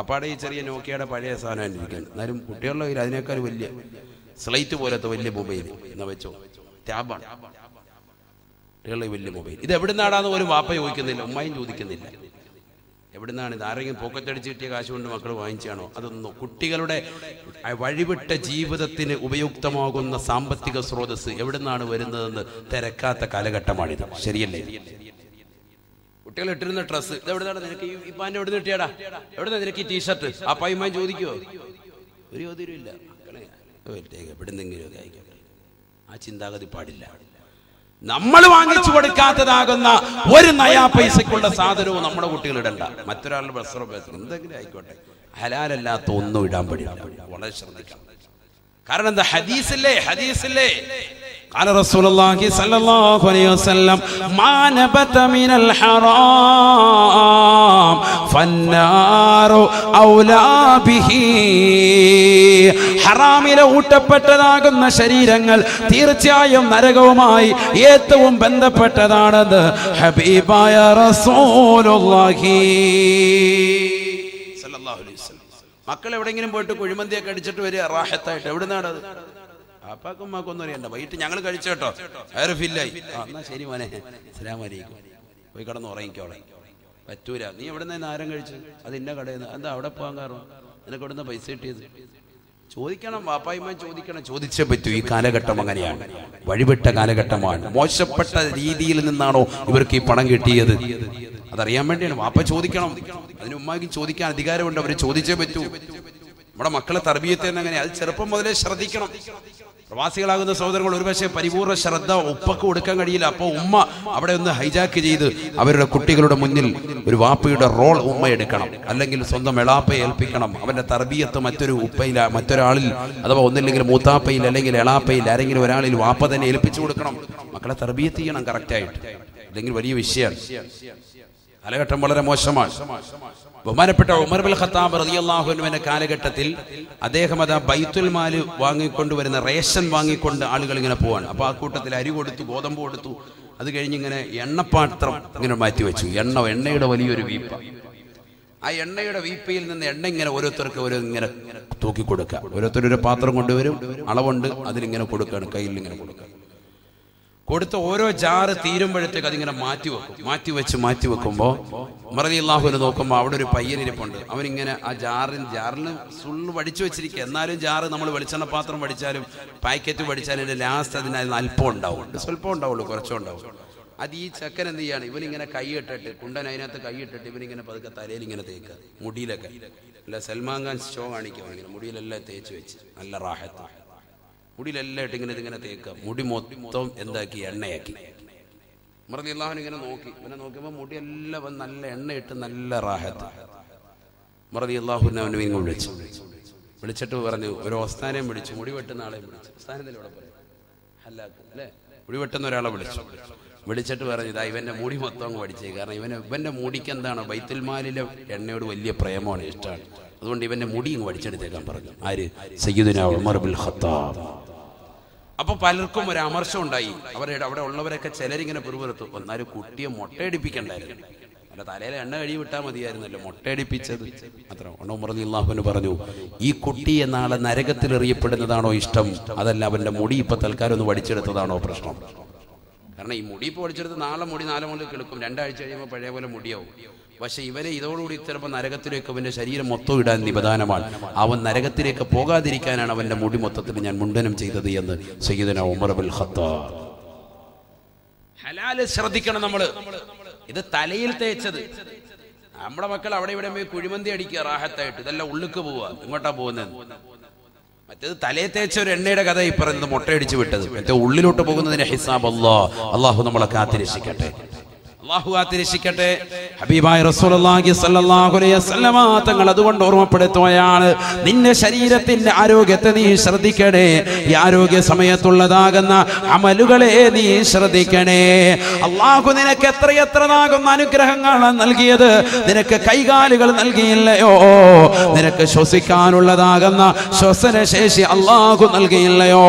അപ്പാടെ ഈ ചെറിയ നോക്കിയുടെ പഴയ സാധനം ഇരിക്കാൻ, എന്നാലും കുട്ടികളുടെ കയ്യിൽ അതിനേക്കാൾ വലിയ സ്ലൈറ്റ് പോലത്തെ വലിയ മൊബൈൽ എന്നാ വെച്ചോ, ടാബാണ് കുട്ടികളുടെ വലിയ മൊബൈൽ. ഇത് എവിടുന്നാടാന്ന് പോലും വാപ്പ ചോദിക്കുന്നില്ല, ഉമ്മയും ചോദിക്കുന്നില്ല. എവിടുന്നാണ് ഇത്? ആരെങ്കിലും പോക്കറ്റടിച്ച് കിട്ടിയ കാശ് കൊണ്ട് മക്കൾ വാങ്ങിച്ചാണോ? അതൊന്നും. കുട്ടികളുടെ വഴിവിട്ട ജീവിതത്തിന് ഉപയുക്തമാകുന്ന സാമ്പത്തിക സ്രോതസ് എവിടുന്നാണ് വരുന്നതെന്ന് തിരക്കാത്ത കാലഘട്ടമാണിത്. ശരിയല്ലേ? കുട്ടികൾ ഇട്ടിരുന്ന ഡ്രസ്സ് ഇത് എവിടുന്നാണ്? നിനക്ക് ഈ പാൻറ് എവിടെ നിന്ന് കിട്ടിയാടാ? എവിടുന്ന നിനക്ക് ഈ ടീഷർട്ട്? ആ പയ്യമ്മയും ചോദിക്കുവോ? ഒരു ചോദ്യവും ഇല്ല. മക്കളെ എവിടുന്നെങ്കിലും ഒക്കെ ആയിക്കോട്ടെ, ആ ചിന്താഗതി പാടില്ല. നമ്മൾ വാങ്ങിച്ചു കൊടുക്കാത്തതാകുന്ന ഒരു നയാ പൈസക്കുള്ള സാധനവും നമ്മുടെ കുട്ടികൾ ഇടണ്ട. മറ്റൊരാളുടെ വസ്ത്രം എന്തെങ്കിലും ആയിക്കോട്ടെ, ഹലാലല്ലാത്ത ഒന്നും ഇടാൻ പാടില്ല. വളരെ ശ്രദ്ധിക്കണം. കാരണം എന്താ? ഹദീസില്ലേ قال رسول الله صلى الله عليه وسلم ما نبت من الحرام فالنار أولى به. ഹറാമിലെ ഊട്ടപ്പെട്ടതാകുന്ന ശരീരങ്ങൾ തീർച്ചയായും നരകവുമായി ഏറ്റവും ബന്ധപ്പെട്ടതാണെന്ന് ഹബീബായ റസൂലുള്ളാഹി സ്വല്ലല്ലാഹു അലൈഹി വസല്ലം. മക്കൾ എവിടെയെങ്കിലും പോയിട്ട് കുഴിമന്തിയൊക്കെ അടിച്ചിട്ട് വരിക റാഹത്തായിട്ട്. എവിടുന്നാണ് അത്? അപ്പാക്കും ഉമ്മാക്കൊന്നും അറിയണ്ട. വൈകിട്ട് ഞങ്ങൾ കഴിച്ചോട്ടോ, വയറ് ഫില്ലായി. എന്നാ ശരി മോനെ, അസ്സലാമു അലൈക്കും, പോയി കിടന്ന് ഉറങ്ങിക്കോളെ. പറ്റൂല. നീ എവിടെ നിന്ന് ആരം കഴിച്ചു? അത് ഇന്ന കടയിൽ നിന്ന്. എന്താ അവിടെ പോകാൻ കാരണം? നിനക്ക് എവിടെ നിന്ന് പൈസ കിട്ടിയത്? ചോദിക്കണം, വാപ്പായ്മ ചോദിക്കണം, ചോദിച്ചേ പറ്റൂ. ഈ കാലഘട്ടം അങ്ങനെയാണ്, വഴിവിട്ട കാലഘട്ടമാണ്. മോശപ്പെട്ട രീതിയിൽ നിന്നാണോ ഇവർക്ക് ഈ പണം കിട്ടിയത്? അതറിയാൻ വേണ്ടിയാണ് വാപ്പ ചോദിക്കണം. അതിന് ഉമ്മാക്ക് ചോദിക്കാൻ അധികാരമുണ്ട്, അവർ ചോദിച്ചേ പറ്റൂ. നമ്മുടെ മക്കളെ തർബീയത്ത് തന്നെ അങ്ങനെ, അത് ചെറുപ്പം മുതലേ ശ്രദ്ധിക്കണം. പ്രവാസികളാകുന്ന സഹോദരങ്ങൾ ഒരുപക്ഷെ പരിപൂർണ്ണ ശ്രദ്ധ ഉപ്പക്ക് കൊടുക്കാൻ കഴിയില്ല. അപ്പോൾ ഉമ്മ അവിടെ ഒന്ന് ഹൈജാക്ക് ചെയ്ത് അവരുടെ കുട്ടികളുടെ മുന്നിൽ ഒരു വാപ്പയുടെ റോൾ ഉമ്മ എടുക്കണം, അല്ലെങ്കിൽ സ്വന്തം എളാപ്പയെ ഏൽപ്പിക്കണം. അവന്റെ തർബീയത്ത് മറ്റൊരാളിൽ, അഥവാ ഒന്നില്ലെങ്കിൽ മൂത്താപ്പയിൽ അല്ലെങ്കിൽ എളാപ്പയിൽ ആരെങ്കിലും ഒരാളിൽ വാപ്പ തന്നെ ഏൽപ്പിച്ചു കൊടുക്കണം. മക്കളെ തർബീയത്ത് ചെയ്യണം കറക്റ്റായിട്ട്, അല്ലെങ്കിൽ വലിയ വിഷയമാണ്. കാലഘട്ടം വളരെ മോശമാണ്. ബഹുമാനപ്പെട്ട ഉമർ ബിൻ ഖത്താബ് റളിയല്ലാഹു അൻഹുവിന്റെ കാലഘട്ടത്തിൽ അദ്ദേഹം അതാ ബൈത്തുൽ മാൽ വാങ്ങിക്കൊണ്ടുവരുന്ന റേഷൻ വാങ്ങിക്കൊണ്ട് ആളുകൾ ഇങ്ങനെ പോവാണ്. അപ്പോൾ ആ കൂട്ടത്തിൽ അരി കൊടുത്തു, ഗോതമ്പ് കൊടുത്തു. അത് കഴിഞ്ഞ് ഇങ്ങനെ എണ്ണപ്പാത്രം ഇങ്ങനെ മാറ്റിവെച്ചു. എണ്ണയുടെ വലിയൊരു വീപ്പ. ആ എണ്ണയുടെ വീപ്പയിൽ നിന്ന് എണ്ണ ഇങ്ങനെ ഓരോരുത്തർക്ക് ഇങ്ങനെ തൂക്കി കൊടുക്കുക. ഓരോരുത്തരൊരു പാത്രം കൊണ്ടുവരും, അളവുണ്ട്, അതിലിങ്ങനെ കൊടുക്കുകയാണ്, കയ്യിൽ ഇങ്ങനെ കൊടുക്കുക. കൊടുത്ത ഓരോ ജാറ് തീരുമ്പോഴത്തേക്ക് അതിങ്ങനെ മാറ്റി വെക്കുമ്പോൾ ഉമർ റളിയല്ലാഹു അൻഹു നോക്കുമ്പോൾ അവിടെ ഒരു പയ്യനിരിപ്പുണ്ട്. അവനിങ്ങനെ ആ ജാറിന് സുള്ള് വടിച്ചു വെച്ചിരിക്കുക. എന്നാലും ജാറ് നമ്മൾ വെളിച്ചെണ്ണ പാത്രം വടിച്ചാലും പാക്കറ്റ് വടിച്ചാലും എൻ്റെ ലാസ്റ്റ് അതിന് അല്പം ഉണ്ടാവും, സ്വല്പം ഉണ്ടാവുള്ളൂ, കുറച്ചും ഉണ്ടാവും. അത് ഈ ചക്കൻ എന്ത് ചെയ്യാണ്, ഇവനിങ്ങനെ കൈയിട്ടിട്ട്, കുണ്ടൻ അതിനകത്ത് കൈയിട്ടിട്ട് ഇവനിങ്ങനെ പതുക്കെ തലയിൽ ഇങ്ങനെ തേക്കുക, മുടിയിലൊക്കെ. അല്ല സൽമാൻ ഖാൻ ഷോ കാണിക്കുക, ഇങ്ങനെ മുടിയിലെല്ലാം തേച്ച് വെച്ച് നല്ല റാഹത്ത്, മുടിയിലെല്ലാം ഇട്ട് ഇതിങ്ങനെ തേക്കുക. മുടി മൊത്തം എന്താക്കി, എണ്ണയാക്കി. ഉമർ റളിയല്ലാഹു അൻഹു ഇങ്ങനെ നോക്കിയപ്പോൾ മുടിയെല്ലാം നല്ല എണ്ണയിട്ട് നല്ല റാഹത്ത്. ഉമർ റളിയല്ലാഹു അൻഹു അവനെ വിളിച്ചിട്ട് പറഞ്ഞു, ഒരു ഉസ്താനെയും വിളിച്ചു, മുടി വെട്ടുന്ന ആളെയും വിളിച്ചു. ഉസ്താനെന്തായാലും ഇവിടെ പറയും ഹല്ലാക്ക് അല്ലേ, മുടി വെട്ടുന്ന ഒരാളെ വിളിച്ചിട്ട് പറഞ്ഞു, ഇതാ ഇവന്റെ മുടി മൊത്തം അങ്ങ് പഠിച്ചേ. കാരണം ഇവന്റെ മുടിക്ക് എന്താണ്, ബൈത്തുൽ മാലിലെ എണ്ണയോട് വലിയ പ്രേമമാണ്, ഇഷ്ടമാണ്. അതുകൊണ്ട് ഇവന്റെ മുടി ഇങ്ങ് പഠിച്ചെടുത്തേക്കാൻ പറഞ്ഞു. ആര്? സയ്യിദുനാ ഉമർ ബിൻ ഖത്താബ്. അപ്പൊ പലർക്കും ഒരു അമർഷം ഉണ്ടായി. അവിടെ ഉള്ളവരൊക്കെ ചിലരിങ്ങനെ പിറുപിറുത്തു, എന്നാലും കുട്ടിയെ മൊട്ടയടിപ്പിക്കണ്ടായിരുന്നു, അല്ല തലയിലെ എണ്ണ കഴി വിട്ടാൽ മതിയായിരുന്നല്ലോ, മൊട്ടയടിപ്പിച്ചത് അത്ര. ഉമർ റളിയല്ലാഹു അൻഹു പറഞ്ഞു, ഈ കുട്ടിയെ നാളെ നരകത്തിൽ എറിയപ്പെടുന്നതാണോ ഇഷ്ടം, അതല്ല അവന്റെ മുടി ഇപ്പൊ തൽക്കാലം ഒന്ന് വടിച്ചെടുത്തതാണോ പ്രശ്നം? കാരണം ഈ മുടി ഇപ്പോൾ പഠിച്ചെടുത്ത് നാളെ മുടി 4 മുതൽ കിളുക്കും, 2 ആഴ്ച കഴിയുമ്പോൾ പഴയ പോലെ മുടിയാവും. പക്ഷെ ഇവരെ ഇതോടുകൂടി ചിലപ്പോൾ നരകത്തിലേക്ക് അവന്റെ ശരീരം മൊത്തം ഇടാൻ നിബദാനമാണ്. അവൻ നരകത്തിലേക്ക് പോകാതിരിക്കാനാണ് അവന്റെ മുടി മൊത്തത്തിൽ ഞാൻ മുണ്ടനം ചെയ്തത് എന്ന് സയ്യിദുനാ ഉമർ ബിൻ ഖത്താബ്. ഹലാല് ശ്രദ്ധിക്കണം നമ്മള്. ഇത് തലയിൽ തേച്ചത് നമ്മുടെ മക്കൾ അവിടെ ഇവിടെ പോയി കുഴിമന്തി അടിക്കുക റാഹത്തായിട്ട്, ഇതെല്ലാം ഉള്ളിക്ക് പോവുക. ഇങ്ങോട്ടാ പോകുന്നത്? മറ്റേത് തലയെ തേച്ച ഒരു എണ്ണയുടെ കഥ ഈ പറയുന്നത്, മുട്ടയടിച്ച് വിട്ടത്. മറ്റേ ഉള്ളിലോട്ട് പോകുന്നതിന്റെ ഹിസാബ് അല്ലാഹു നമ്മളെ കാത്തിരക്ഷിക്കട്ടെ, അല്ലാഹു കാത്തിരക്ഷിക്കട്ടെ. ഹബീബായ റസൂലുള്ളാഹി സ്വല്ലല്ലാഹു അലൈഹി വസല്ലമ തങ്ങൾ അതുകൊണ്ട് ഓർമ്മപ്പെടുത്തുകയാണ്, നിന്റെ ശരീരത്തിന്റെ ആരോഗ്യത്തെ നീ ശ്രദ്ധിക്കണേ. ഈ ആരോഗ്യ സമയത്തുള്ളതാകുന്ന അമലുകളെ നീ ശ്രദ്ധിക്കണേ. അല്ലാഹു നിനക്ക് എത്രയെത്രതാകുന്ന അനുഗ്രഹങ്ങളാണ് നൽകിയത്. നിനക്ക് കൈകാലുകൾ നൽകിയില്ലയോ? നിനക്ക് ശ്വസിക്കാനുള്ളതാകുന്ന ശ്വസനശേഷി അല്ലാഹു നൽകിയില്ലയോ?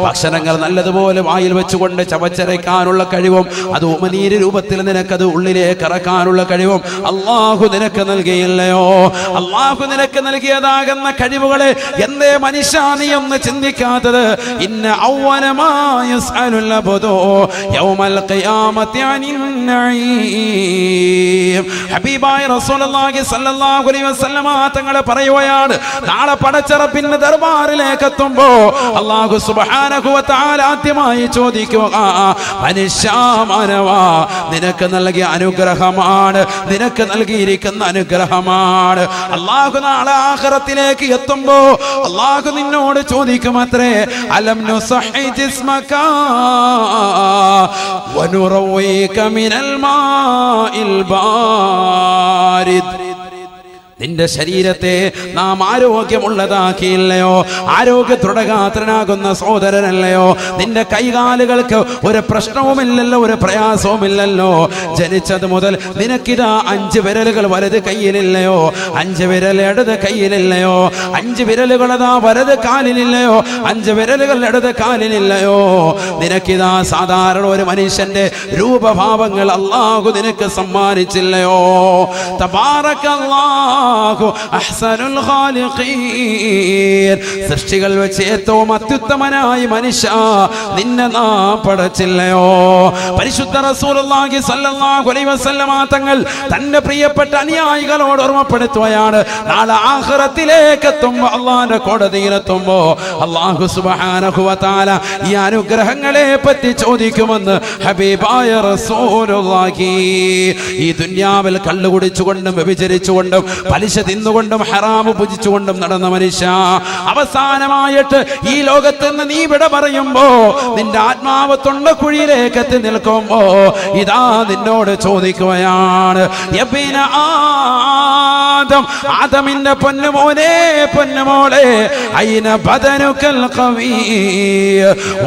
ഭക്ഷണങ്ങൾ നല്ലതുപോലെ വായിൽ വെച്ചുകൊണ്ട് ചവച്ചരയ്ക്കാനുള്ള കഴിവും അത് ഉമനീര് രൂപത്തിൽ നിനക്കത് ഉള്ളിലേക്ക് ഇറക്കാനുള്ള കഴിവും അല്ലാഹു നിനക്ക് നൽകിയില്ലയോ? അല്ലാഹു നിനക്ക് നൽകിയതാകുന്ന കഴിവുകളെ എന്തേ മനുഷ്യ നീ ഒന്ന് ചിന്തിക്കാത്തത്? ഇന്ന അവ്വല മാ യസ്അലുൽ അബ്ദു യൗമൽ ഖിയാമത്തി അനിൻ നഈം. ഹബീബായ റസൂലുള്ളാഹി സ്വല്ലല്ലാഹു അലൈഹി വസല്ലമ തങ്ങൾ പറയുകയാണ്, നാളെ പടച്ചറപ്പിന്റെ ദർബാറിലേക്ക് എത്തുമ്പോൾ അല്ലാഹു സുബ്ഹാനഹു വ തആല ആദ്യമായി ചോദിക്കുക, മനുഷ്യ മാനവാ നിനക്ക് നൽകിയ അനുഗ്രഹമാണ്, നിനക്ക് നൽകിയിരിക്കുന്ന അനുഗ്രഹമാണ്. അല്ലാഹു നാളെ ആഖിറത്തിലേക്ക് എത്തുമ്പോ അല്ലാഹു നിന്നോട് ചോദിക്കുമത്രേ, അലം നുസഹി ജിസ്മക വനുറവീക മിനൽ മാഇൽ ബാരിദ്. നിന്റെ ശരീരത്തെ നാം ആരോഗ്യമുള്ളതാക്കിയില്ലയോ? ആരോഗ്യ ദൃഢഗാത്രനാകുന്ന സഹോദരനല്ലയോ? നിന്റെ കൈകാലുകൾക്ക് ഒരു പ്രശ്നവുമില്ലല്ലോ, ഒരു പ്രയാസവുമില്ലല്ലോ. ജനിച്ചത് മുതൽ നിനക്കിതാ 5 വിരലുകൾ വലത് കയ്യിലില്ലയോ? 5 വിരൽ ഇടത് കയ്യിലില്ലയോ? 5 വിരലുകളതാ വലത് കാലിലില്ലയോ? 5 വിരലുകൾ ഇടത് കാലിലില്ലയോ? നിനക്കിതാ സാധാരണ ഒരു മനുഷ്യന്റെ രൂപഭാവങ്ങൾ അല്ലാഹു നിനക്ക് സമ്മാനിച്ചില്ലയോ? തബാറകല്ലാഹ് അഹ്സനുൽ ഖാലിഖീൻ. സൃഷ്ടികൾ വെച്ച് ഏറ്റവും അത്യുത്തമനായി മനുഷ്യ നിന്നെ നാം പടച്ചില്ലയോ? പരിശുദ്ധ റസൂലുള്ളാഹി സ്വല്ലല്ലാഹു സല്ലല്ലാഹു അലൈഹി വസല്ലമ തങ്ങൾ തന്റെ പ്രിയപ്പെട്ട അനുയായികളോട് ഓർമ്മപ്പെടുത്തുകയാണ്, നാളെ ആഖിറത്തിലേക്ക് എത്തുമ്പോൾ, അള്ളാന്റെ കോടതിയിലെത്തുമ്പോൾ അല്ലാഹു സുബ്ഹാനഹു വ തആല ഈ അനുഗ്രഹങ്ങളെ പറ്റി ചോദിക്കുമെന്ന് ഹബീബായ റസൂലുള്ളാഹി. ഈ ദുനിയാവിൽ കള്ളു കുടിച്ചുകൊണ്ടും വ്യഭിചരിച്ചുകൊണ്ടും പലിശ തിന്നുകൊണ്ടും ഹറാമ് ഭുജിച്ചുകൊണ്ടും നടന്ന മനുഷ്യ, അവസാനമായിട്ട് ഈ ലോകത്ത് നിന്ന് നീ വിട പറയുമ്പോ നിന്റെ ആത്മാവ് തൊണ്ടക്കുഴിയിലേക്ക് എത്തി നിൽക്കുമ്പോ ഇതാ നിന്നോട് ചോദിക്കുകയാണ്, യബ്ന ആദം, ആദമിന്റെ പൊന്നുമോനെ പൊന്നുമോളെ, ഐന ബദനുകൽ ഖവീ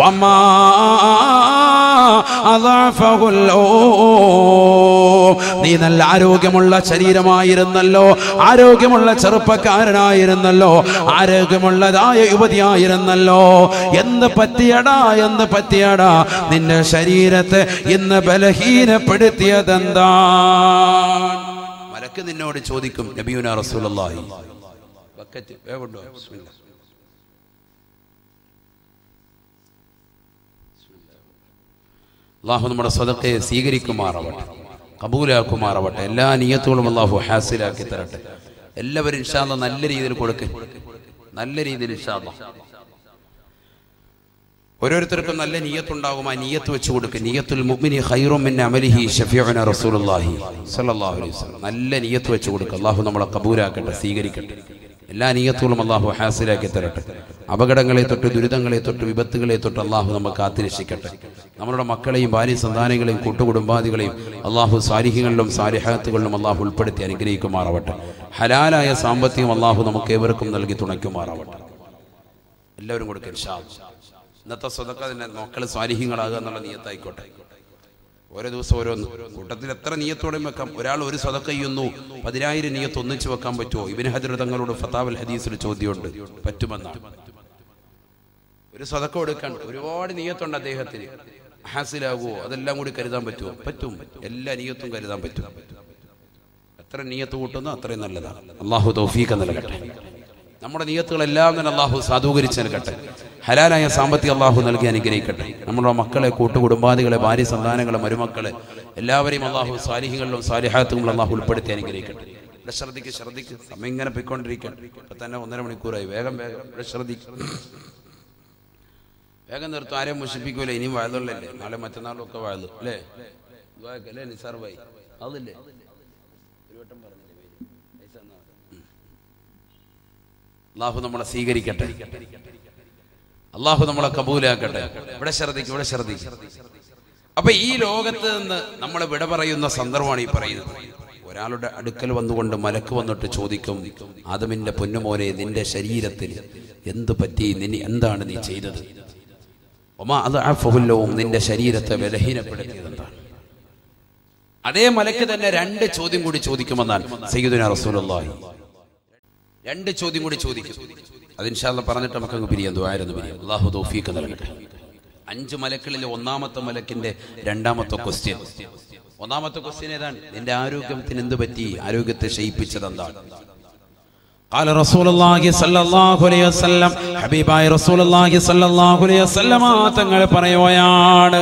വമാ അദഅഫഹുൽ നീ നല്ല ആരോഗ്യമുള്ള ശരീരമായിരുന്നല്ലോ, ആരോഗ്യമുള്ള ചെറുപ്പക്കാരനായിരുന്നല്ലോ, ആരോഗ്യമുള്ളതായ യുവതിയായിരുന്നല്ലോ, എന്ത് പറ്റിയടാ നിന്റെ ശരീരത്തെ ഇന്ന് ബലഹീനപ്പെടുത്തിയതെന്താ? മലക്ക് നിന്നോട് ചോദിക്കും, നബിയുനാ റസൂലുള്ളാഹി, ബക്കറ്റ് വേവുണ്ടോ? ബിസ്മില്ലാഹ്. അല്ലാഹു നമ്മുടെ സദഖയെ സ്വീകരിക്കുമാറാവട്ടെ, കബൂലാക്കുമാറാവട്ടെ. എല്ലാ നിയത്തുകളും അല്ലാഹു ഹാസിലാക്കി തരട്ടെ. എല്ലാവരും ഇൻഷാ അല്ലാഹ് നല്ല രീതിയിൽ കൊടുക്കുക, നല്ല രീതിയിൽ ഇൻഷാ അല്ലാഹ്. ഓരോരുത്തർക്കും നല്ല നിയ്യത്തുണ്ടാകും, ആ നിയ്യത്ത് വെച്ച് കൊടുക്കുക. നിയ്യത്തുൽ മുഅ്മിനി ഖൈറും മിൻ അമലിഹി ശഫീഉനാ റസൂലുള്ളാഹി സ്വല്ലല്ലാഹു അലൈഹി വസല്ലം. നല്ല നിയ്യത്ത് വെച്ച് കൊടുക്കുക. അല്ലാഹു നമ്മളെ കബൂലാക്കട്ടെ, സ്വീകരിക്കട്ടെ. എല്ലാ നിയ്യത്തുകളും അല്ലാഹു ഹാസിലാക്കി തരട്ടെ. അപകടങ്ങളെ തൊട്ട്, ദുരിതങ്ങളെ തൊട്ട്, വിപത്തുകളെ തൊട്ട് അല്ലാഹു നമുക്ക് കാത്തുരക്ഷിക്കട്ടെ. നമ്മളുടെ മക്കളെയും ഭാര്യ സന്താനങ്ങളെയും കൂട്ടുകുടുംബാദികളെയും അല്ലാഹു സാലിഹീങ്ങളിലും സാലിഹാത്തുകളിലും അല്ലാഹു ഉൾപ്പെടുത്തി അനുഗ്രഹിക്കുമാറാവട്ടെ. ഹലാലായ സാമ്പത്തികം അല്ലാഹു നമുക്ക് ഏവർക്കും നൽകി തുണയ്ക്കുമാറാവട്ടെ. എല്ലാവരും കൊടുക്കുക ഇൻഷാ അല്ലാഹ്. ഇന്നത്തെ സദഖ തന്നെ മക്കൾ സാലിഹീങ്ങളാകുക എന്നുള്ള നിയ്യത്തായിക്കോട്ടെ. ഓരോ ദിവസം ഓരോന്ന്, കൂട്ടത്തിൽ എത്ര നിയ്യത്തോടെയും വെക്കാം. ഒരാൾ ഒരു സദഖ ചെയ്യുന്നു, 10,000 നിയ്യത്ത് ഒന്നിച്ച് വെക്കാൻ പറ്റുമോ? ഇബ്നു ഹജർ തങ്ങളോട് ഫതാവൽ ഹദീസിൽ ചോദ്യമുണ്ട്, പറ്റുമെന്നാണ്. ഒരു സദഖ കൊടുക്കാൻ ഒരുപാട് നിയ്യത്തുണ്ട് അദ്ദേഹത്തിന്, ഹാസിലാകുമോ? അതെല്ലാം കൂടി കരുതാൻ പറ്റുമോ? പറ്റും. എല്ലാ നിയ്യത്തും കരുതാൻ പറ്റും. എത്ര നിയ്യത്ത് കൂട്ടുന്നോ അത്രയും നല്ലതാണ്. അല്ലാഹു തൗഫീഖ് നൽകട്ടെ. നമ്മുടെ നിയ്യത്തുകളെല്ലാം തന്നെ അല്ലാഹു സാധൂകരിച്ച് നൽകട്ടെ. ഹലാലായ സാമ്പത്തികം അല്ലാഹു നൽകി അനുഗ്രഹിക്കട്ടെ. നമ്മുടെ മക്കളെ, കൂട്ടുകുടുംബാദികളെ, ഭാര്യ സന്താനങ്ങളെ, മരുമക്കളെ എല്ലാവരെയും അല്ലാഹു സാലിഹികളിലും സാലിഹാത്തുകളിലും അല്ലാഹു ഉൾപ്പെടുത്തി അനുഗ്രഹിക്കട്ടെ. ഇവിടെ ശ്രദ്ധിക്ക്. സമയം ഇങ്ങനെ പോയിക്കൊണ്ടിരിക്കണം. ഇപ്പൊ തന്നെ 1.5 മണിക്കൂറായി. വേഗം ഇവിടെ ശ്രദ്ധിക്കും. വേഗം നിർത്തും. ആരെയും മുഷിപ്പിക്കൂല. ഇനിയും വയലുള്ളല്ലേ, നാളെ മറ്റന്നാളും ഒക്കെ വയലു അല്ലേ? അല്ലേ നിസാർ ഭായി? അതില്ലേ ഒരു വട്ടം പറഞ്ഞില്ലേ? അല്ലാഹു നമ്മളെ സ്വീകരിക്കട്ടെ. അല്ലാഹു നമ്മളെ കബൂലാക്കട്ടെ. ഇവിടെ ശ്രദ്ധിക്കും. അപ്പൊ ഈ ലോകത്ത് നിന്ന് നമ്മൾ വിട പറയുന്ന സന്ദർഭമാണ് ഈ പറയുന്നത്. ഒരാളുടെ അടുക്കൽ വന്നുകൊണ്ട് മലക്ക് വന്നിട്ട് ചോദിക്കും, ആദമിന്റെ പൊന്നുമോനെ, നിന്റെ ശരീരത്തിൽ എന്ത് പറ്റി? എന്താണ് നീ ചെയ്തത്? നിന്റെ ശരീരത്തെ ബലഹീനപ്പെടുത്തിയതെന്താണ്? അതേ മലക്ക് തന്നെ 2 ചോദ്യം കൂടി ചോദിക്കുമെന്നാണ് സയ്യിദുനാ റസൂലുള്ളാഹി. 2 ചോദ്യം കൂടി ചോദിക്കും. അത് ഇൻഷാ അല്ലാഹ് പറഞ്ഞിട്ട് നമുക്ക് അങ്ങ് പിരിയാം. ദുആയിരുന്നു പിരിയാം. അല്ലാഹു തൗഫീഖ് നൽകട്ടെ. 5 മലക്കുകളിൽ 1-ാമത്തെ മലക്കിന്റെ 2-ാമത്തെ ക്വസ്റ്റ്യൻ. 1-ാമത്തെ ക്വസ്റ്റ്യൻ ഏതാണ്? നിന്റെ ആരോഗ്യത്തിന് എന്ത് പറ്റി? ആരോഗ്യത്തെ ക്ഷയിപ്പിച്ചത് എന്താണ്? قال رسول الله صلى الله عليه وسلم, ഹബീബായ റസൂലുള്ളാഹി സ്വല്ലല്ലാഹു അലൈഹി വസല്ലമ തങ്ങൾ പറയുകയാണ്,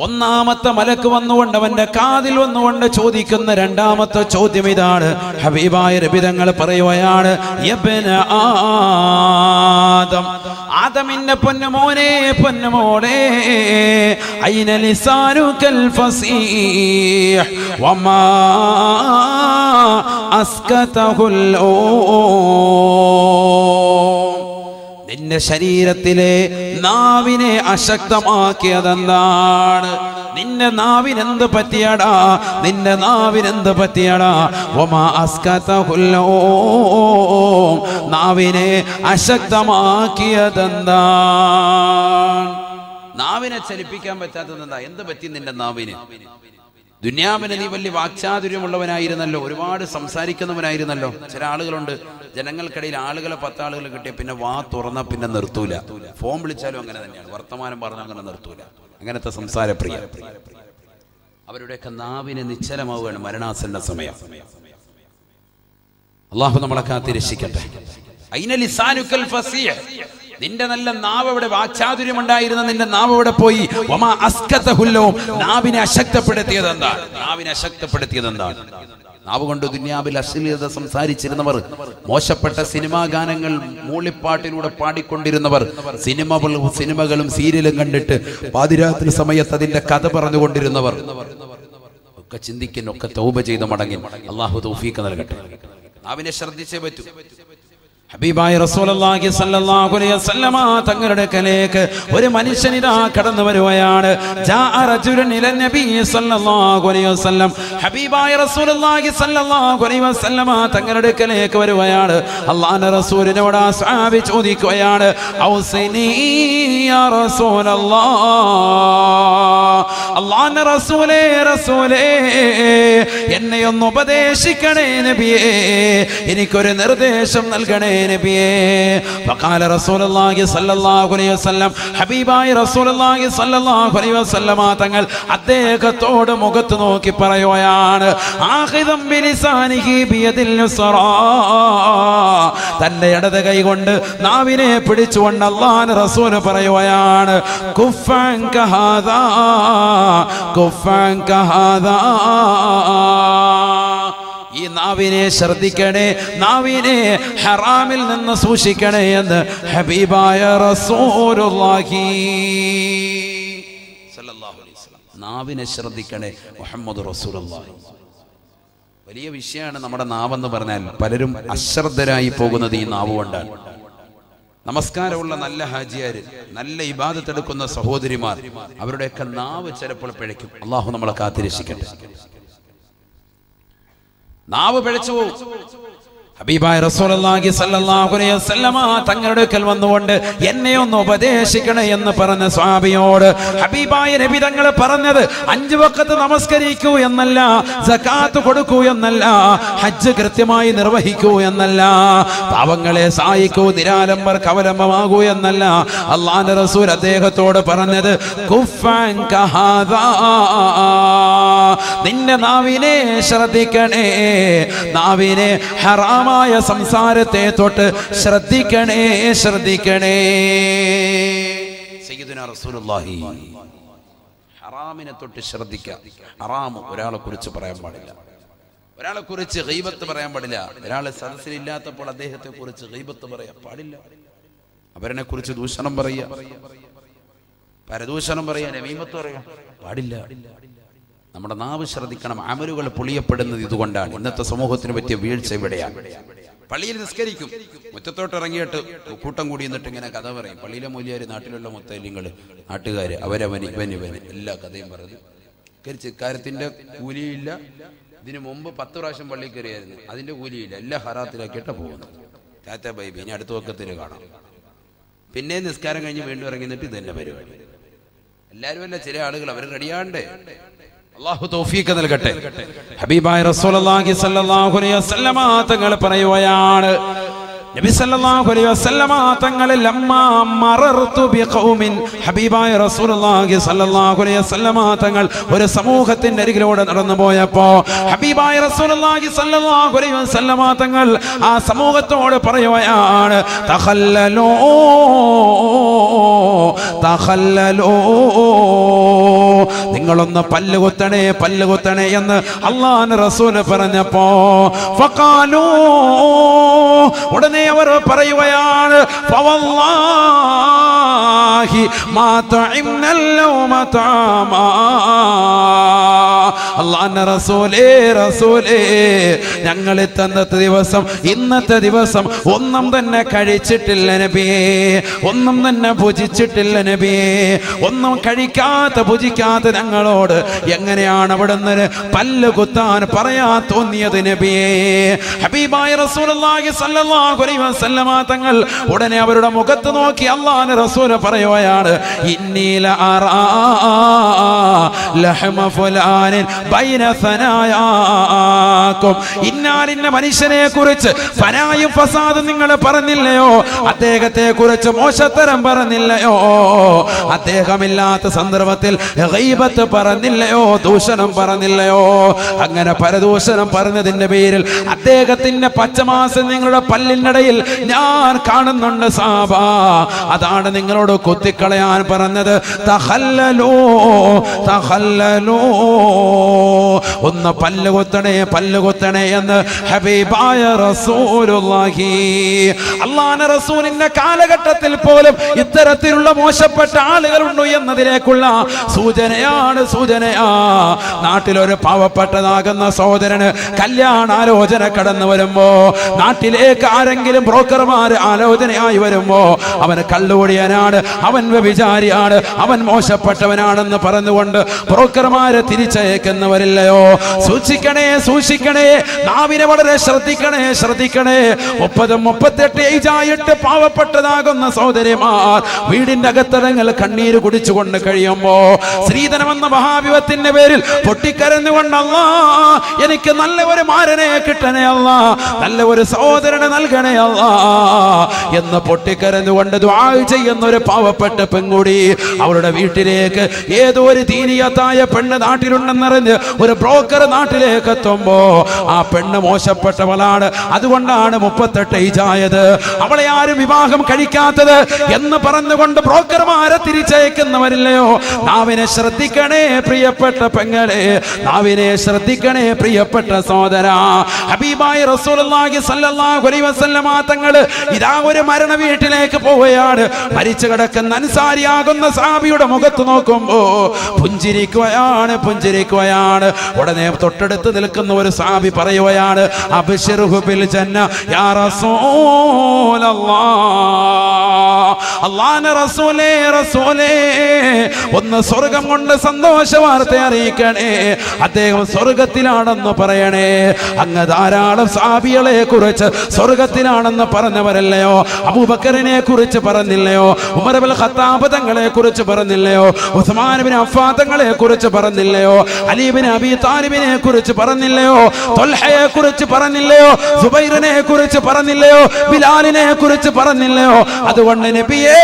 1-ാമത്തെ മലക്ക് വന്നുകൊണ്ട് അവന്റെ കാതിൽ വന്നുകൊണ്ട് ചോദിക്കുന്ന 2-ാമത്തെ ചോദ്യം ഇതാണ്. ഹബീബായ നബി തങ്ങൾ പറയുകയാണ്, യബ്ന ആദം, ആദമിന്റെ പൊന്നുമോനെ പൊന്നുമോളെ, ഐന ലിസാനുകൽ ഫസീഹ് വമാ അസ്കതഹുൽ നിന്റെ ശരീരത്തിലെ നാവിനെ അശക്തമാക്കിയതെന്താണ്? നിന്റെ നാവിനെന്ത് പറ്റിയടാ? നിന്റെ നാവിനെന്ത് പറ്റിയടാ? വമാ അസ്കതഹുൽ നാവിനെ അശക്തമാക്കിയതെന്താണ്? നാവിനെ ചലിപ്പിക്കാൻ പറ്റാത്തതെന്താ? എന്ത് പറ്റി നിന്റെ നാവിന്? ദുനിയാവിന് നീ വലിയ വാക്ചാതുര്യമുള്ളവനായിരുന്നല്ലോ, ഒരുപാട് സംസാരിക്കുന്നവനായിരുന്നല്ലോ. ചില ആളുകളുണ്ട്, ജനങ്ങൾക്കിടയിൽ ആളുകളെ 10 ആളുകൾ കിട്ടിയ പിന്നെ വാ തുറന്ന പിന്നെ നിർത്തൂല. ഫോൺ വിളിച്ചാലും അങ്ങനെ തന്നെയാണ്, വർത്തമാനം പറഞ്ഞാൽ അങ്ങനെ നിർത്തൂല. അങ്ങനത്തെ സംസാരപ്രിയ. അവരുടെയൊക്കെ നാവിനെ നിശ്ചലമാവുകയാണ് മരണാസന്ന സമയം. അല്ലാഹു നമ്മളെ കാത്ത് രക്ഷിക്കട്ടെ. ഐന ലിസാനുകൽ ഫസീഹ്, നിന്റെ നല്ല നാവ് എവിടെ? വാക്ചാതുര്യം ഉണ്ടായിരുന്ന നിന്റെ നാവ് എവിടെ പോയി? വമാ അസ്കതഹുല്ലോ, നാവിനെ അശക്തപ്പെടുത്തിയത് എന്താണ്? നാവിനെ അശക്തപ്പെടുത്തിയത് എന്താണ്? നാവ് കൊണ്ട് ദുനിയാവിൽ അശ്ലീലത സംസാരിച്ചിരുന്നവർ, മോശപ്പെട്ട സിനിമാ ഗാനങ്ങൾ മൂളിപ്പാട്ടിലൂടെ പാടിക്കൊണ്ടിരുന്നവർ, സിനിമകളും സീരിയലും കണ്ടിട്ട് പാതിരാത്രി സമയത്ത് അതിന്റെ കഥ പറഞ്ഞുകൊണ്ടിരുന്നവർ ഒക്കെ ചിന്തിക്കുന്നു, ഒക്കെ തൗബ ചെയ്ത് മടങ്ങി. അള്ളാഹു തൗഫീഖ് നൽകട്ടെ. നാവിനെ ശ്രദ്ധിച്ചേ പറ്റൂ. ഹബീബായ റസൂലുള്ളാഹി സ്വല്ലല്ലാഹു അലൈഹി വസല്ലമ തങ്ങളുടെ അടുക്കലേക്ക് ഒരു മനുഷ്യനിതാ കടന്നു വരുകയാണ്. ജാഅ റജുലുൻ ഇല നബി സ്വല്ലല്ലാഹു അലൈഹി വസല്ലം. ഹബീബായ റസൂലുള്ളാഹി സ്വല്ലല്ലാഹു അലൈഹി വസല്ലമ തങ്ങളുടെ അടുക്കലേക്ക് വരുകയാണ്. അല്ലാഹുവിന്റെ റസൂലിനോട് സ്വഹാബി ചോദിക്കുകയാണ്, ഔസിനി യാ റസൂലല്ലാഹ്, അല്ലാഹുവിന്റെ റസൂലേ എന്നെ ഒന്ന് ഉപദേശിക്കണേ നബിയേ, എനിക്കൊരു നിർദ്ദേശം നൽകണേ നബിയേ. ഫഖാല റസൂലുള്ളാഹി സ്വല്ലല്ലാഹു അലൈഹി വസല്ലം, ഹബീബായ റസൂലുള്ളാഹി സ്വല്ലല്ലാഹു അലൈഹി വസല്ലമ തങ്ങൾ അദ്ദേഹത്തോട് മുഖത്ത് നോക്കി പറയുകയാണ്, ആഖിദം ബിലിസാനിഹി ബിയദിൽ യുസ്റാ, തന്റെ ഇടത് കൈ കൊണ്ട് നാവിനെ പിടിച്ചുകൊണ്ട് അല്ലാഹുവിന്റെ റസൂൽ പറയുകയാണ്, കുഫൻ കഹാദാ കുഫൻ കഹാദാ, ഈ നാവിനെ ശ്രദ്ധിക്കണേ, നാവിനെ ഹറാമിൽ നിന്ന് സൂക്ഷിക്കണേ എന്ന് ഹബീബായ റസൂലുള്ളാഹി സ്വല്ലല്ലാഹു അലൈഹി വസല്ലം. നാവിനെ ശ്രദ്ധിക്കണേ മുഹമ്മദ് റസൂലുള്ളാഹി. വലിയ വിഷയമാണ് നമ്മുടെ നാവെന്ന് പറഞ്ഞാൽ. പലരും അശ്രദ്ധരായി പോകുന്നത് ഈ നാവ് കൊണ്ടാണ്. നമസ്കാരമുള്ള നല്ല ഹാജിയാര്, നല്ല ഇബാദത്ത് എടുക്കുന്ന സഹോദരിമാർ, അവരുടെയൊക്കെ നാവ് ചിലപ്പോൾ പിഴയ്ക്കും. അള്ളാഹു നമ്മളെ കാത്തിരക്ഷിക്കട്ടെ. നാവ് പിഴച്ചു പോകും. ഹബീബായ റസൂലുള്ളാഹി സ്വല്ലല്ലാഹു അലൈഹി വസല്ലമ തങ്ങളുടെ അടുക്കൽ വന്നുകൊണ്ട് എന്നെ ഒന്ന് ഉപദേശിക്കണേ എന്ന് പറഞ്ഞ സ്വഹാബിയോട് ഹബീബായ നബി തങ്ങൾ പറഞ്ഞത് 5 വഖത്ത് നമസ്കരിക്കൂ എന്നല്ല, സകാത്ത് കൊടുക്കൂ എന്നല്ല, ഹജ്ജ് കൃത്യമായി നിർവഹിക്കൂ എന്നല്ല, പാവങ്ങളെ സഹായിക്കൂ, നിരാലംബർ കവലംബമാകൂ എന്നല്ല. അല്ലാഹുവിന്റെ റസൂൽ അദ്ദേഹത്തോട് പറഞ്ഞത് കുഫൻ കഹാദാ, നിന്റെ നാവിനെ ശ്രദ്ധിക്കണേ, നാവിനെ ഹറാം സംസാരത്തെ തൊട്ട് ശ്രദ്ധിക്കണേ. സയ്യിദുനാ റസൂലുള്ളാഹി ഹറാമിനെ തൊട്ട് ശ്രദ്ധിക്കുക. ഹറാം ഒരാളെ കുറിച്ച് പറയാൻ പാടില്ല, ഒരാളെ കുറിച്ച് ഗീബത്ത് പറയാൻ പാടില്ല. ഒരാളെ സദസ്സിലില്ലാത്തപ്പോൾ അദ്ദേഹത്തെ കുറിച്ച് ഗീബത്ത് പറയാൻ പാടില്ല. അവരെ കുറിച്ച് ദൂഷണം പറയുക, പരദൂഷണം പറയുക, നമീമത്ത് പറയുക പാടില്ല. നമ്മുടെ നാവ് ശ്രദ്ധിക്കണം. അമലുകൾ പൊളിയപ്പെടുന്നത് ഇതുകൊണ്ടാണ്. ഇന്നത്തെ സമൂഹത്തിന് പറ്റിയ വീഴ്ച ഇവിടെയാണ്. പള്ളിയിൽ നിസ്കരിക്കും, മുറ്റത്തോട്ട് ഇറങ്ങിയിട്ട് കൂട്ടം കൂടി നിന്നിട്ട് ഇങ്ങനെ കഥ പറയും. പള്ളിയിലെ മൂല്യാര്, നാട്ടിലുള്ള മുത്തലിങ്ങൾ, നാട്ടുകാർ, അവരവന് ഇവന് എല്ലാ കഥയും പറഞ്ഞു കരിച്ച്. കാര്യത്തിന്റെ കൂലിയില്ല. ഇതിനു മുമ്പ് 10 പ്രാവശ്യം പള്ളിയിൽ കയറിയായിരുന്നു, അതിന്റെ കൂലിയില്ല. എല്ലാം ഹറാത്തിലാക്കിയിട്ട് പോകുന്നു. ടാറ്റ ബൈബി, ഇനി അടുത്ത വക്കത്തിൽ കാണാം. പിന്നെ നിസ്കാരം കഴിഞ്ഞ് വീണ്ടും ഇറങ്ങി നിന്നിട്ട് ഇത് തന്നെ പരിപാടി. എല്ലാവരും അല്ല, ചില ആളുകൾ അവർ റെഡിയാണ്ടേ. അല്ലാഹു തൗഫീഖ് നൽകട്ടെ. ഹബീബായ റസൂലുള്ളാഹി സ്വല്ലല്ലാഹു അലൈഹി വസല്ലമ തങ്ങൾ പറയുകയാണ്, നബി സല്ലല്ലാഹു അലൈഹി വസല്ലമ തങ്ങൾ ലമ്മാ മറർതു ബിഖൗമിൻ, ഹബീബായ റസൂലുള്ളാഹി സ്വല്ലല്ലാഹു അലൈഹി വസല്ലമ തങ്ങൾ ഒരു സമൂഹത്തിന്റെ അരികിലൂടെ നടന്നു പോയപ്പോൾ ഹബീബായ റസൂലുള്ളാഹി സ്വല്ലല്ലാഹു അലൈഹി വസല്ലമ തങ്ങൾ ആ സമൂഹത്തോട് പറയുകയാണ്, തഖല്ലലൂ തഖല്ലലൂ, നിങ്ങളൊന്ന് പല്ലുകുത്തണേ എന്ന് അല്ലാഹുവിന്റെ റസൂൽ പറഞ്ഞപ്പോ ഫഖാലൂ, ഉടനെ അവർ പറയുകയാണ്, ഫവല്ലാഹി മാ തഇംനൽ ലൗമ തആമാ, അല്ലാഹുവിന്റെ റസൂലേ ഞങ്ങൾ ഇന്നത്തെ ദിവസം ഒന്നും തന്നെ കഴിച്ചിട്ടില്ല നബിയേ, ഒന്നും തന്നെ ഭുജിച്ചിട്ടില്ല നബിയേ. ഒന്നും കഴിക്കാത്ത ഭുജിക്കാത്ത ഞങ്ങളോട് എങ്ങനെയാണ് അവിടുന്ന് പല്ല് കുത്താൻ പറയാൻ തോന്നിയത് നബിയേ? ഹബീബായ റസൂലുള്ളാഹി സ്വല്ലല്ലാഹു അലൈഹി വസല്ലമ തങ്ങൾ ഉടനെ അവരുടെ മുഖത്ത് നോക്കി അല്ലാഹുവിന്റെ റസൂൽ പറയുകയാണ്, ഇന്നീല അറാ ലഹമ ഫുലാനിൻ ബൈന സനായാകും, ഇന്ന ഇന്നാലിന്ന മനുഷ്യനെ കുറിച്ച് ഫനായും ഫസാദും നിങ്ങൾ പറഞ്ഞില്ലയോ? അദ്ദേഹത്തെ കുറിച്ച് മോശത്തരം പറഞ്ഞില്ലയോ? അദ്ദേഹമില്ലാത്ത സന്ദർഭത്തിൽ ഗീബത്ത് പറഞ്ഞില്ലയോ? ദൂഷണം പറഞ്ഞില്ലയോ? അങ്ങനെ പരദൂഷണം പറഞ്ഞതിന്റെ പേരിൽ അദ്ദേഹത്തിന്റെ പച്ചമാസം നിങ്ങളുടെ പല്ലിനിടയിൽ ഞാൻ കാണുന്നുണ്ട് സാബ. അതാണ് നിങ്ങളോട് കുത്തിക്കളയാൻ പറഞ്ഞത്. തഖല്ലലൂ തഖല്ലലൂ, ഒന്ന് പല്ലുകൊത്തണേ എന്ന് ഹബീബായ റസൂലുള്ളാഹി. അല്ലാഹുവിന്റെ റസൂലിന്റെ കാലഘട്ടത്തിൽ പോലും ഇത്തരത്തിലുള്ള മോശപ്പെട്ട ആളുകളുണ്ട് എന്നതിലേക്കുള്ള സൂചനയാ. നാട്ടിലൊരു പാവപ്പെട്ടതാകുന്ന സഹോദരന് കല്യാണാലോചന കടന്നു വരുമ്പോ, നാട്ടിലേക്ക് ആരെങ്കിലും ബ്രോക്കർമാർ ആലോചനയായി വരുമ്പോ, അവന് കള്ളുകൂടിയനാണ്, അവൻ വ്യഭിചാരിയാണ്, അവൻ മോശപ്പെട്ടവനാണെന്ന് പറഞ്ഞുകൊണ്ട് ബ്രോക്കർമാരെ തിരിച്ചയക്കുന്നവരില്ലയോ? സൂക്ഷിക്കണേ, നാവിനെ വളരെ ശ്രദ്ധിക്കണേ. 30-38 ഏജായിട്ട് പാവപ്പെട്ടതാകുന്ന സഹോദരിമാർ വീടിന്റെ അകത്തടങ്ങൾ കണ്ണീര് കുടിച്ചുകൊണ്ട് കഴിയുമ്പോ, ശ്രീധനമെന്ന മഹാവിപത്തിന്റെ പേരിൽ പൊട്ടിക്കരഞ്ഞുകൊണ്ട് അല്ലാ എനിക്ക് നല്ല ഒരു മാരനെ കിട്ടണേ അല്ലാ, നല്ല ഒരു സഹോദരനെ നൽകണേ അല്ലാ എന്ന് പൊട്ടിക്കരഞ്ഞുകൊണ്ട് ദുആ ചെയ്യുന്ന ഒരു പാവപ്പെട്ട പെൺകുടി അവളുടെ വീട്ടിലേക്ക് ഏതോ ഒരു ദീനിയത്തായ പെണ്ണ് നാട്ടിലുണ്ടെന്നറിഞ്ഞ് ഒരു ബ്രോക്കർ നാട്ടിലേക്ക് എത്തുമ്പോ, ആ പെണ്ണ് മോശപ്പെട്ടവളാണ്, അതുകൊണ്ടാണ് 38 ഏജായത്, അവളെ ആരും വിവാഹം കഴിക്കാത്തത് എന്ന് പറഞ്ഞുകൊണ്ട് ബ്രോക്കർമാരെ തിരിച്ചയക്കുന്നവരില്ലയോ? നാവിനെ ശ്രദ്ധിക്കണേ പ്രിയപ്പെട്ട പെങ്ങളെ, നാവിനെ ശ്രദ്ധിക്കണേ പ്രിയപ്പെട്ട സഹോദര. ഹബീബായ റസൂലുള്ളാഹി സ്വല്ലല്ലാഹു അലൈഹി വസല്ലമ തങ്ങൾ ഇതാ ഒരു മരണ വീട്ടിലേക്ക് പോവുകയാണ്. മരിച്ചു കിടക്കുന്ന അൻസാരിയാകുന്ന സഹാബിയുടെ മുഖത്ത് നോക്കുമ്പോ പുഞ്ചിരിക്കുകയാണ്. ഉടനെ തൊട്ടടുത്ത് നിൽക്കുന്ന ഒരു സഹാബി പറയുകയാണ്, അബ്ശിറുഹു ബിൽ ജന്ന യാ റസൂലല്ലാഹ്. അല്ലാഹുവിന്റെ റസൂലേ ഒന്ന് സ്വർഗം കൊണ്ട് സന്തോഷ വാർത്ത അറിയിക്കണേ, അദ്ദേഹം സ്വർഗത്തിലാണെന്ന് പറയണേ. അങ്ങ് ധാരാളം സഹാബികളെ കുറിച്ച് സ്വർഗത്തിലാണെന്ന് പറഞ്ഞവരല്ലയോ? അബൂബക്കറിനെ കുറിച്ച് പറഞ്ഞില്ലയോ? ഉമർ ഇബ്നുൽ ഖത്താബ് തങ്ങളെ കുറിച്ച് പറഞ്ഞില്ലയോ? ഉസ്മാൻ ഇബ്നു അഫ്ഫാൻ തങ്ങളെ കുറിച്ച് പറഞ്ഞില്ലയോ? അലി ഇബ്നു അബീ താലിബിനെ കുറിച്ച് പറഞ്ഞില്ലയോ? ത്വൽഹയെ കുറിച്ച് പറഞ്ഞില്ലയോ? സുബൈറിനെ കുറിച്ച് പറഞ്ഞില്ലയോ? ബിലാലിനെ കുറിച്ച് പറഞ്ഞില്ലയോ? അതുകൊണ്ട് നബിയേ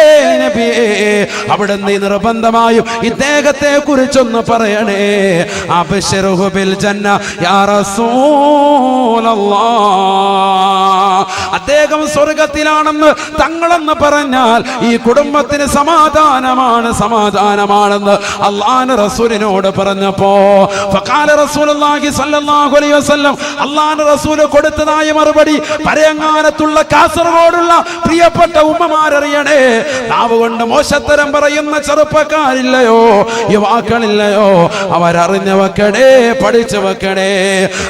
അവിടുന്ന് നിർബന്ധമായും ഇദ്ദേഹത്തെ കുറിച്ചൊന്ന് പറയണേ. അബ്ശിറുഹു ബിൽ ജന്ന യാ റസൂലല്ലാഹ്. അദ്ദേഹം സ്വർഗത്തിലാണെന്ന് തങ്ങളെന്ന് പറഞ്ഞാൽ ഈ കുടുംബത്തിന് സമാധാനമാണെന്ന് അല്ലാഹുവിന്റെ റസൂലിനോട് പറഞ്ഞപ്പോ, ഫഖാല റസൂലുള്ളാഹി സ്വല്ലല്ലാഹു അലൈഹി വസല്ലം, അല്ലാഹുവിന്റെ റസൂൽ കൊടുത്തതായ മറുപടി പരയങ്ങാനത്തുള്ള കാസർഗോഡുള്ള പ്രിയപ്പെട്ട ഉമ്മമാരറിയണേ. നാവ് കൊണ്ട് മോശത്തരം പറയുന്ന ചെറുപ്പക്കാരില്ലയോ, യുവാക്കളില്ലയോ? അവരറിഞ്ഞു വെക്കണേ, പഠിച്ചു വെക്കണേ.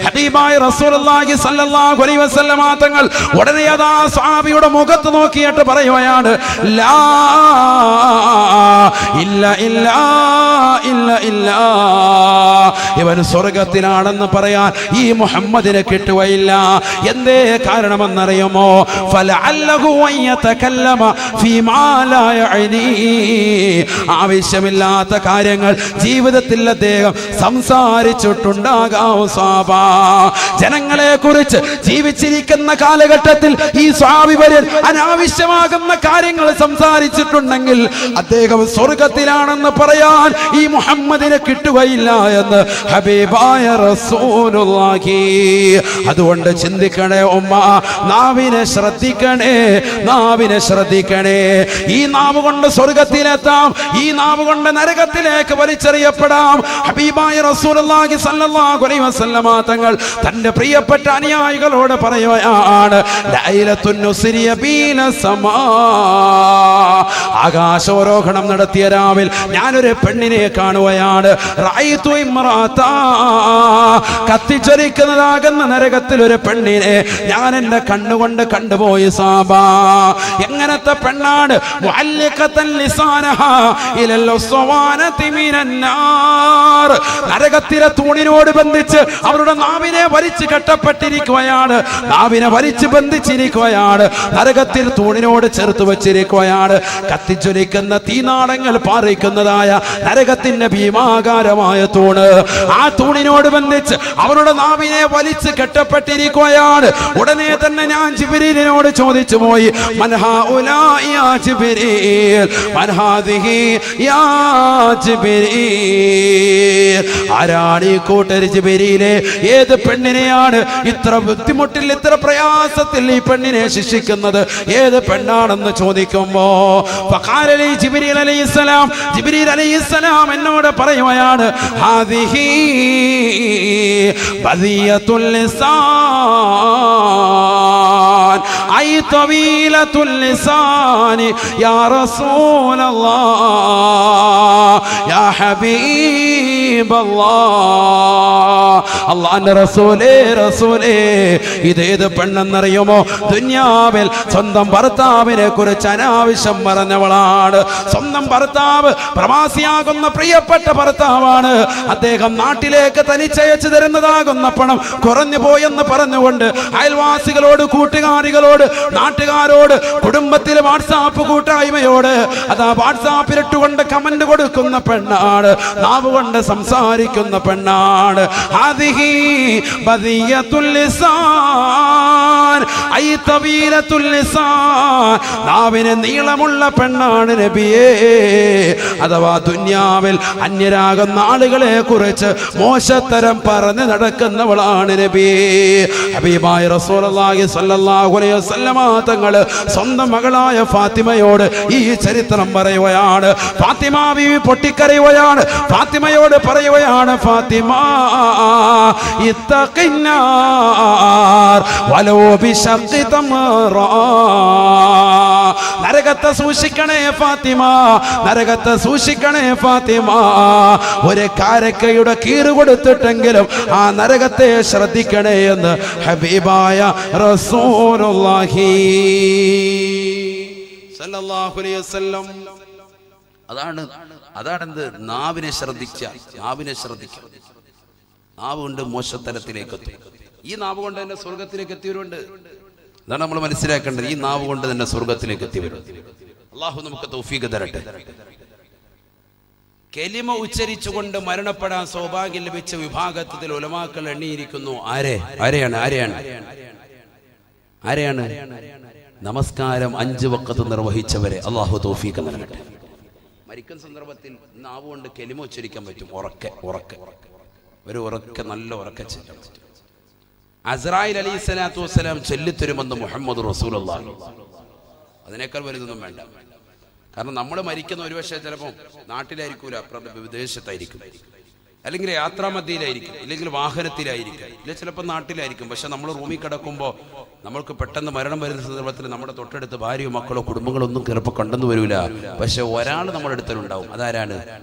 ഹബീബായ റസൂലുള്ളാഹി സ്വല്ലല്ലാഹു അലൈഹി വസല്ലം തങ്ങൾ ഉടനെ അതാ സ്വഹാബിയുടെ മുഖത്ത് നോക്കിയിട്ട് പറയുകയാണ്, ലാ ഇല്ല ഇവൻ സ്വർഗത്തിലാണെന്ന് പറയാൻ ഈ മുഹമ്മദിനെ കിട്ടുകയില്ല. എന്തേ കാരണമെന്നറിയുമോ? ഫലഅല്ലഹു യതകല്ലമ ഫീമാ ലാ യഅനി. ആവശ്യമില്ലാത്ത കാര്യങ്ങൾ ജീവിതത്തിൽ അദ്ദേഹം സംസാരിച്ചിട്ടുണ്ടാകാം. സ്വഹാബാ, ജനങ്ങളെ കുറിച്ച് ജീവിച്ചിരിക്കുന്ന കാലഘട്ടത്തിൽ ഈ സ്വഹാബി വര്യൻ അനാവശ്യമാകുന്ന കാര്യങ്ങൾ സംസാരിച്ചിട്ടുണ്ടെങ്കിൽ അദ്ദേഹം സ്വർഗത്തിലാണെന്ന് പറയാൻ ഈ മുഹമ്മദിനെ കിട്ടുകയില്ല എന്ന് ഹബീബായ റസൂലുള്ളാഹി. അതുകൊണ്ട് ചിന്തിക്കണേ ഉമ്മ, നാവിനെ ശ്രദ്ധിക്കണേ. ഈ നാവ് കൊണ്ട് സ്വർഗത്തിലെത്താം, ഈ നാവ് കൊണ്ട് നരകത്തിലേക്ക് വലിച്ചെറിയപ്പെടാം. ഹബീബായ റസൂലുള്ളാഹി സ്വല്ലല്ലാഹു അലൈഹി വസല്ലമ തങ്ങൾ തന്റെ പ്രിയപ്പെട്ട അനുയായികളോട് പറയുകയാണ്, ലൈലത്തുൻ നുസ്രിയ ബീന സമാ. ആകാശാരോഹണം നടത്തിയ രാവിൽ ഞാനൊരു പെണ്ണിനെ കാണുകയാണ്. റഅയ്തു ഇംറാതാ, കത്തിച്ചൊരിക്കുന്നതാകുന്ന നരകത്തിൽ ഒരു പെണ്ണിനെ ഞാൻ എന്റെ കണ്ണുകൊണ്ട് കണ്ടുപോയി. സാബാ, എങ്ങനത്തെ പെണ്ണാണ്? മുഅല്ലിഖതൻ ലിസാനഹാ ഇലൽ ഉസ്വാനതി മിനന്നാർ. നരകത്തിലെ തൂണിനോട് ബന്ധിച്ച് അവരുടെ നാവിനെ വലിച്ചു കെട്ടപ്പെട്ടിരിക്കുകയാണ്. നാവിനെ വലിച്ചു അനുബന്ധിച്ചിരിക്കുകയാണ്, നരകത്തിൽ തൂണിനോട് ചേർത്ത് വെച്ചിരിക്കുകയാണ്. കത്തിജ്വലിക്കുന്ന തീനാളങ്ങൾ പാറിക്കുന്നതായ നരകത്തിന്റെ ഭീമാകാരമായ തൂണ്, ആ തൂണിനോട് ബന്ധിച്ച് അവരുടെ നാവിനെ വലിച്ച് കെട്ടപ്പെട്ടിരിക്കുകയാണ്. ഉടനെ തന്നെ ഞാൻ ജിബ്രീലിനോട് ചോദിച്ചു പോയി, മൻഹാ ഉലാഇ യാ ജിബ്രീൽ, മൻഹാദിഹി യാ ജിബ്രീൽ, ആരാണ് ഈ കൂട്ടർ ജിബ്രീലേ? ഏത് പെണ്ണിനെയാണ് ഇത്ര ബുദ്ധിമുട്ടിൽ ഇത്ര പ്രയാസത്തിൽ ഈ പെണ്ണിനെ ശിക്ഷിക്കുന്നത്? ഏത് പെണ്ണാണെന്ന് ചോദിക്കുമ്പോ ഫഖാലലി ജിബ്രീൽ അലൈഹിസ്സലാം, ജിബ്രീൽ അലൈഹിസ്സലാം എന്നോട് പറയുകയാണ്, ഹാദിഹി ബദിയത്തുൽ ലിസാൻ ഐ തവീലത്തുൽ ലിസാൻ യാ റസൂലല്ലാഹ് യാ ഹബീബല്ലാഹ്. അല്ലാഹുവിന്റെ റസൂലേ, റസൂലേ, ഇതേത് പെണ്ണെന്നറിയുമോ? ദുനിയാവിൽ സ്വന്തം ഭർത്താവിനെ കുറിച്ച് അനാവശ്യം പറഞ്ഞവളാണ്. സ്വന്തം ഭർത്താവ് പ്രവാസിയാകുന്ന പ്രിയപ്പെട്ട ഭർത്താവാണ്. അദ്ദേഹം നാട്ടിലേക്ക് തനിച്ചയച്ചു തരുന്നതാകുന്ന പണം കുറഞ്ഞു പോയെന്ന് പറഞ്ഞുകൊണ്ട് അയൽവാസികളോട്, കൂട്ടുകാരികളോട്, നാട്ടുകാരോട്, കുടുംബത്തിലെ വാട്സാപ്പ് കൂട്ടായ്മയോട് അതാ വാട്സാപ്പിലിട്ടുകൊണ്ട് കമന്റ് കൊടുക്കുന്ന പെണ്ണാണ്, നാവ് കൊണ്ട് സംസാരിക്കുന്ന പെണ്ണാണ്. ഹാദിഹി ബദിയത്തുൽ ലിസാൻ ഐ തവീലത്തുൽ ലിസാൻ, നാവിന് നീളമുള്ള പെണ്ണാണ് നബിയേ. അഥവാ ദുനിയാവിൽ അന്യരാകുന്ന ആളുകളെ കുറിച്ച് മോശത്തരം പറഞ്ഞ് നടക്കുന്നവളാണ് നബി. ഹബീബായ റസൂലുള്ളാഹി സ്വല്ലല്ലാഹു അലൈഹി വസല്ലമ തങ്ങൾ സ്വന്തം മകളായ ഫാത്തിമയോട് ഈ ചരിത്രം പറയുകയാണ്. ഫാത്തിമ ബീവി പൊട്ടിക്കരയുകയാണ്. ഫാത്തിമയോട് പറയുകയാണ്, ഫാത്തിമ ഇത്തഖിന്നാർ വലോ ബിശഖി തംറ, നരകത്തെ സൂക്ഷിക്കണേ ഫാത്തിമ, നരകത്തെ സൂക്ഷിക്കണേ ഫാത്തിമ. ഒരു കാരക്കയുടെ കീറ് കൊടുത്തിട്ടെങ്കിലും ആ നരകത്തെ ശ്രദ്ധിക്കണേ എന്ന് ഹബീബായ റസൂലുള്ളാഹി സ്വല്ലല്ലാഹു അലൈഹി വസല്ലം. അതാണെന്ത്? നാവിനെ ശ്രദ്ധിക്കുക, നാവിനെ ശ്രദ്ധിക്കുക. നാവ് കൊണ്ട് മോശത്തരത്തിലേക്ക് എത്തും. ഈ നാവ് കൊണ്ട് തന്നെ സ്വർഗത്തിലേക്ക് എത്തിയവരുണ്ട്. അതാണ് നമ്മൾ മനസ്സിലാക്കേണ്ടത്. ഈ നാവ് കൊണ്ട് തന്നെ സ്വർഗത്തിലേക്ക് എത്തിയവരുണ്ട്. അള്ളാഹു നമുക്ക് തൗഫീഖ് തരട്ടെ. കലിമ ഉച്ചരിച്ചുകൊണ്ട് മരണപ്പെടാൻ സൗഭാഗ്യം ലഭിച്ച വിഭാഗത്തിൽ ഉലമാക്കൾ എണ്ണിയിരിക്കുന്നു. ആരെയാണ്? നമസ്കാരം 5 വഖത്ത് നിർവഹിച്ചവരെ അള്ളാഹു തൗഫീഖ് നൽകട്ടെ. മരിക്കുന്ന സന്ദർഭത്തിൽ നാവ് കൊണ്ട് കലിമ ഉച്ചരിക്കാൻ പറ്റും. ഉറക്കെ നല്ല ഉറക്കെ ചെല്ലാൻ പറ്റും. അസ്രായിൽ അലൈഹിസ്സലാത്തു വസ്സലാം ചൊല്ലിത്തരുമെന്ന് മുഹമ്മദ് റസൂലുള്ളാഹി. അതിനേക്കാൾ വലുതൊന്നും വേണ്ട. കാരണം നമ്മൾ മരിക്കുന്ന ഒരു പക്ഷേ ചിലപ്പോൾ നാട്ടിലായിരിക്കൂല, വിദേശത്തായിരിക്കും, അല്ലെങ്കിൽ യാത്രാമധ്യയിലായിരിക്കും, ഇല്ലെങ്കിൽ വാഹനത്തിലായിരിക്കും, ഇല്ലെങ്കിൽ ചിലപ്പോൾ നാട്ടിലായിരിക്കും. പക്ഷെ നമ്മൾ റൂമിൽ കിടക്കുമ്പോൾ നമ്മൾക്ക് പെട്ടെന്ന് മരണം വരുന്ന സന്ദർഭത്തിൽ നമ്മുടെ തൊട്ടടുത്ത് ഭാര്യയോ മക്കളോ കുടുംബങ്ങളോ ഒന്നും ചിലപ്പോൾ കണ്ടെന്ന് വരില്ല. പക്ഷെ ഒരാൾ നമ്മുടെ അടുത്തുണ്ടാവും. അതാരാണ്?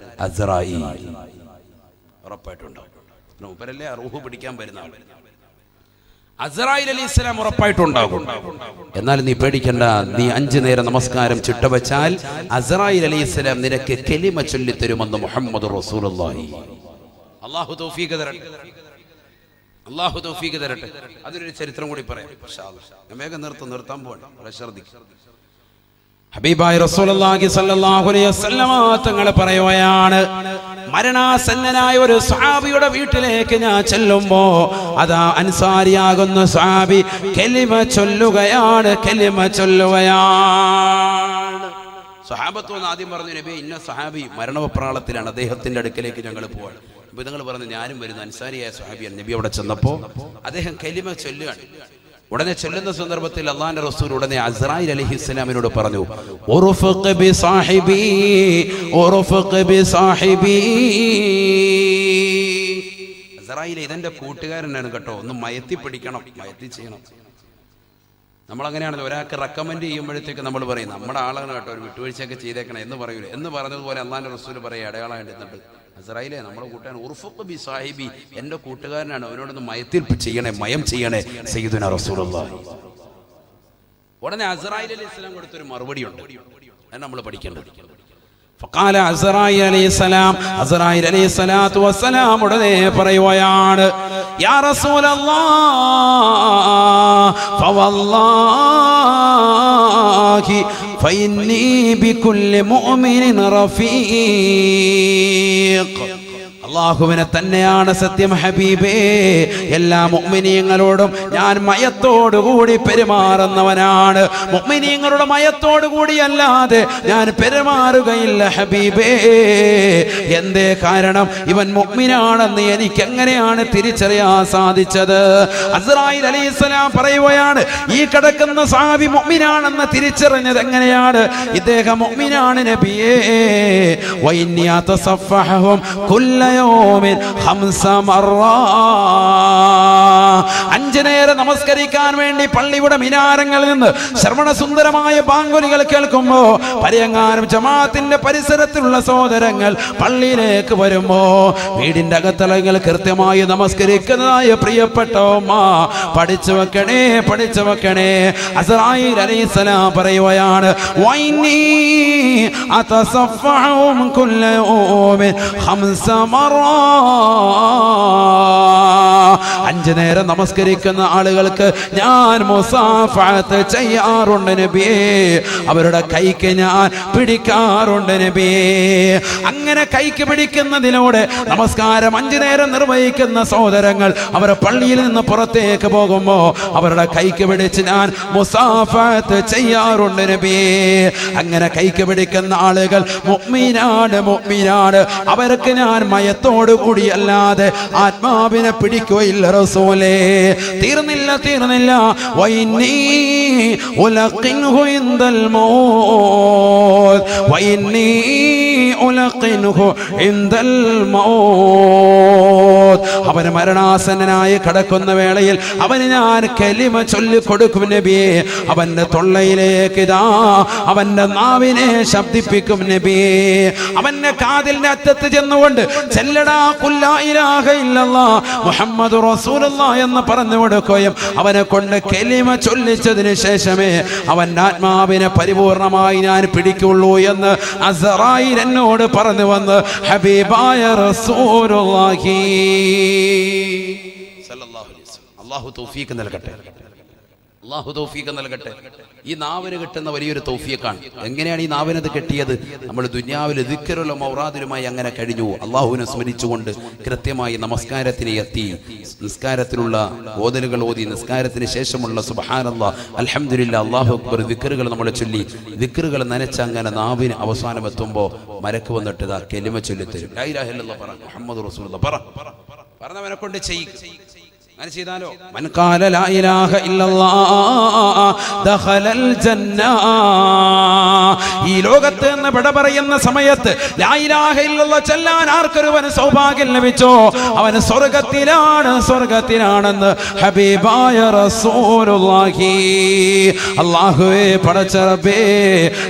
അസ്രായീൽ. ഉറപ്പായിട്ടുണ്ടാവും. മൂപ്പരല്ലേ റൂഹ് പിടിക്കാൻ വരുന്ന ആൾ. അസ്രായീൽ അലൈഹിസ്സലാം ഉറപ്പായിട്ടുണ്ടാകും. എന്നാൽ നീ പേടിക്കണ്ട. നീ 5 നേരം നമസ്കാരം ചിട്ടവച്ചാൽ അസ്രായീൽ അലൈഹിസ്സലാം നിനക്ക് കലിമ ചൊല്ലിത്തരുമെന്ന് മുഹമ്മദ് റസൂലുള്ളാഹി. അല്ലാഹു തൗഫീഖ് തരട്ടെ, അല്ലാഹു തൗഫീഖ് തരട്ടെ. അതിനൊരു ചരിത്രം കൂടി പറയാം ഇൻഷാ അല്ലാഹ്. ഞാൻ വേഗം നിർത്താൻ പോവാണ്. വളരെ ശ്രദ്ധിക്കുക. ഹബീബായ റസൂലുള്ളാഹി സ്വല്ലല്ലാഹു അലൈഹി വസല്ലമ തങ്ങൾ പറയുകയാണ്, മരണാസന്നനായ ഒരു സ്വഹാബിയുടെ വീട്ടിലേക്ക് ഞാൻ ചെല്ലുമ്പോ അതാ അൻസാരിയാകുന്ന സ്വഹാബി കലിമ ചൊല്ലുകയാണ്. സ്വഹാബത്ത് വന്ന് ആദ്യം പറഞ്ഞു, നബി ഇന്ന സ്വഹാബി മരണവപ്രാളത്തിലാണ്, അദ്ദേഹത്തിന്റെ അടുക്കലേക്ക് ഞങ്ങൾ പോവാണ്. അപ്പൊ നിങ്ങൾ പറഞ്ഞു ഞാനും വരുന്നു, അൻസാരിയായ സ്വഹാബിയാണ്. നബി അവിടെ ചെന്നപ്പോ അദ്ദേഹം കലിമ ചൊല്ലുകയാണ്. ഉടനെ ചൊല്ലുന്ന സന്ദർഭത്തിൽ അല്ലാഹുവിന്റെ റസൂൽ ഉടനെ അസ്രായീൽ അലൈഹിസ്സലാമിനോട് പറഞ്ഞു, ഉർഫഖ് ബി സാഹിബി, ഉർഫഖ് ബി സാഹിബി. അസ്രായീൽ ഇതെന്റെ കൂട്ടുകാരനാണ് കേട്ടോ, ഒന്ന് മയത്തി പിടിക്കണം, മയത്തി ചെയ്യണം. നമ്മളങ്ങനെയാണല്ലോ, ഒരാൾക്ക് റെക്കമെൻഡ് ചെയ്യുമ്പോഴത്തേക്ക് നമ്മൾ പറയും നമ്മുടെ ആളാണ് കേട്ടോ, ഒരു വിട്ടുവീഴ്ചയൊക്കെ ചെയ്തേക്കണം എന്ന് പറയൂലേ. എന്ന് പറഞ്ഞതുപോലെ അല്ലാഹുവിന്റെ റസൂൽ പറയുക അടയാളമായിട്ട് അസ്രായീലേ നമ്മുടെ കൂട്ടുകാരൻ ഉർഫഖ് ബി സാഹിബി, എന്റെ കൂട്ടുകാരനാണ്, അവനോടൊന്ന് മയത്തിൽ ചെയ്യണേ, മയം ചെയ്യണേ സയ്യിദുനാ റസൂലുള്ളാഹി. ഉടനെ അസ്രായീൽ അലൈഹിസ്സലാം കൊടുത്തൊരു മറുപടി ഉണ്ട്, അത് നമ്മൾ പഠിക്കേണ്ടത്. ഫഖാല അസ്റായീൽ അലൈഹിസ്സലാം, അസ്റായീൽ അലൈഹിസ്സലാത്തു വസ്സലാം ഉടനെ പറയുകയാണ്, യാ റസൂലല്ലാഹ് ഫവല്ലാഹി ഫഇന്നി ബികുല്ലി മുഅ്മിനിൻ റഫീഖ്. അല്ലാഹുവിനെ തന്നെയാണ് സത്യം ഹബീബേ, എല്ലാ മുഅ്മിനീങ്ങളോടും ഞാൻ മയത്തോടുകൂടി പെരുമാറുന്നവനാണ്. മുഅ്മിനീങ്ങളുടെ മയത്തോടുകൂടി അല്ലാതെ ഞാൻ പെരുമാറുകയില്ല ഹബീബേ. എന്തേ കാരണം? ഇവൻ മുഅ്മിനാണെന്ന് എനിക്ക് എങ്ങനെയാണ് തിരിച്ചറിയാൻ സാധിച്ചത്? അസ്റായീൽ അലൈഹിസ്സലാം പറയുകയാണ്, ഈ കിടക്കുന്ന സഹാബി മുഅ്മിനാണെന്ന് തിരിച്ചറിഞ്ഞത് എങ്ങനെയാണ്? ഇദ്ദേഹം മുഅ്മിനാണ് നബിയേ. വഇന്നി അതസഫഹും കുല്ല യൗമിൻ 5 മർറാ. 5 നേരം നമസ്കരിക്കാൻ വേണ്ടി പള്ളിയുടെ മിനാരങ്ങളിൽ നിന്ന് ശ്രവണസുന്ദരമായ ബാങ്കുലികൾ കേൾക്കുമ്പോ പരിയങ്ങാനും ജമാഅത്തിന്റെ പരിസരത്തിലുള്ള സഹോദരങ്ങൾ പള്ളിയിലേക്ക് വരുമ്പോ വീടിന്റെ അകത്തളങ്ങൾ കൃത്യമായി നമസ്കരിക്കുന്നതായ പ്രിയപ്പെട്ട ഉമ്മ പഠിച്ചു വെക്കണേ, പഠിച്ചു വെക്കണേ. അസ്റായീൽ അലൈഹിസ്സലാം പറയുകയാണ്, വഇന്നി അതസഫഹും കുല്ല യൗമിൻ 5 മർറാ. 5 നേരം നമസ്കരിക്കുന്ന ആളുകൾക്ക് ഞാൻ മുസാഫഹത്ത് ചെയ്യാറുണ്ട് നബിയേ. അവരുടെ കൈക്ക് ഞാൻ പിടിക്കാറുണ്ട് നബിയേ. അങ്ങനെ കൈക്ക് പിടിക്കുന്നതിലൂടെ നമസ്കാരം 5 നേരം നിർവഹിക്കുന്ന സഹോദരങ്ങൾ അവർ പള്ളിയിൽ നിന്ന് പുറത്തേക്ക് പോകുമ്പോ അവരുടെ കൈക്ക് പിടിച്ച് ഞാൻ മുസാഫഹത്ത് ചെയ്യാറുണ്ട് നബിയേ. അങ്ങനെ കൈക്ക് പിടിക്കുന്ന ആളുകൾ മുഅ്മിനാണ്, മുഅ്മിനാണ്. അവർക്ക് ഞാൻ മയത്തോടു കൂടി അല്ലാതെ ആത്മാവിനെ പിടിക്കുകയില്ല റസൂലേ. തീർന്നില്ല, തീർന്നില്ല. വഇന്നി ഉലഖിൻഹു ഇൻദൽ മൗത്ത്, വഇന്നി ഉലഖിൻഹു ഇൻദൽ മൗത്ത്. അവന് മരണാസന്നനായി കിടക്കുന്ന വേളയിൽ അവന് ഞാൻ കലിമ ചൊല്ലിക്കൊടുക്കും നബിയേ. അവന്റെ തൊള്ളയിലേക്ക് ഇതാ അവന്റെ നാവിനെ ശബ്ദിപ്പിക്കും നബിയേ. അവന്റെ കാതിലിന്റെ അറ്റത്ത് ചെന്നുകൊണ്ട് ചെല്ലടാ ഖുൽ ലാ ഇലാഹ ഇല്ലല്ലാഹ് മുഹമ്മദു റസൂലുള്ളാഹ് എന്ന് പറഞ്ഞു കൊടുക്കുകയും അവനെ കൊണ്ട് കലിമ ചൊല്ലിച്ചതിന് ശേഷമേ അവന്റെ ആത്മാവിനെ പരിപൂർണമായി ഞാൻ പിടിക്കുള്ളൂ എന്ന് അസ്റായീൽ എന്നോട് പറഞ്ഞു വന്ന് ഹബീബായ റസൂലുള്ളാഹി സല്ലല്ലാഹു അലൈഹി വസല്ലം. അല്ലാഹു തൗഫീഖ് നൽകട്ടെ, അല്ലാഹു തൗഫീഖ് നൽകട്ടെ. ഈ നാവിന് കിട്ടുന്ന വലിയൊരു തൗഫീഖാണ്. എങ്ങനെയാണ് ഈ നാവിനത് കിട്ടിയത്? നമ്മൾ ദുനിയാവിൽ ദിക്റുള്ള മൗറാദിലുമായി അങ്ങനെ കഴിഞ്ഞു. അള്ളാഹുവിനെ സ്മരിച്ചുകൊണ്ട് കൃത്യമായി നമസ്കാരത്തിന് എത്തി, നിസ്കാരത്തിലുള്ള ഓതലുകൾ ഓതി, നിസ്കാരത്തിന് ശേഷമുള്ള സുബ്ഹാനല്ലാഹ്, അൽഹംദുലില്ലാഹ്, അല്ലാഹു അക്ബർ ദിക്റുകൾ നമ്മൾ ചൊല്ലി, ദിക്റുകൾ നനച്ച് അങ്ങനെ നാവിന് അവസാനം എത്തുമ്പോൾ മലക്ക് വന്നിട്ട് ഇതാ കലിമ ചൊല്ലിത്തരും. ലാ ഇലാഹ ഇല്ലല്ലാഹ് പറ, മുഹമ്മദ് റസൂലുള്ളാഹ് പറ, പറഞ്ഞവനെ കൊണ്ട് ചെയ്യും. അങ്ങനെ ചെയ്താലോ? മൻ ഖാല ലാ ഇലാഹ ഇല്ലല്ലാഹ് ദഖലൽ ജന്ന. ഈ ലോകത്ത് നിന്ന് വിട പറയുന്ന സമയത്ത് ലാ ഇലാഹ ഇല്ലല്ലാഹ് ചൊല്ലാൻ ആർക്കൊരുവന് സൗഭാഗ്യം ലഭിച്ചോ അവന് സ്വർഗ്ഗത്തിലാണ്, സ്വർഗ്ഗത്തിലാണെന്ന് ഹബീബായ റസൂലുള്ളാഹി. അല്ലാഹുവേ, പടച്ച റബ്ബേ,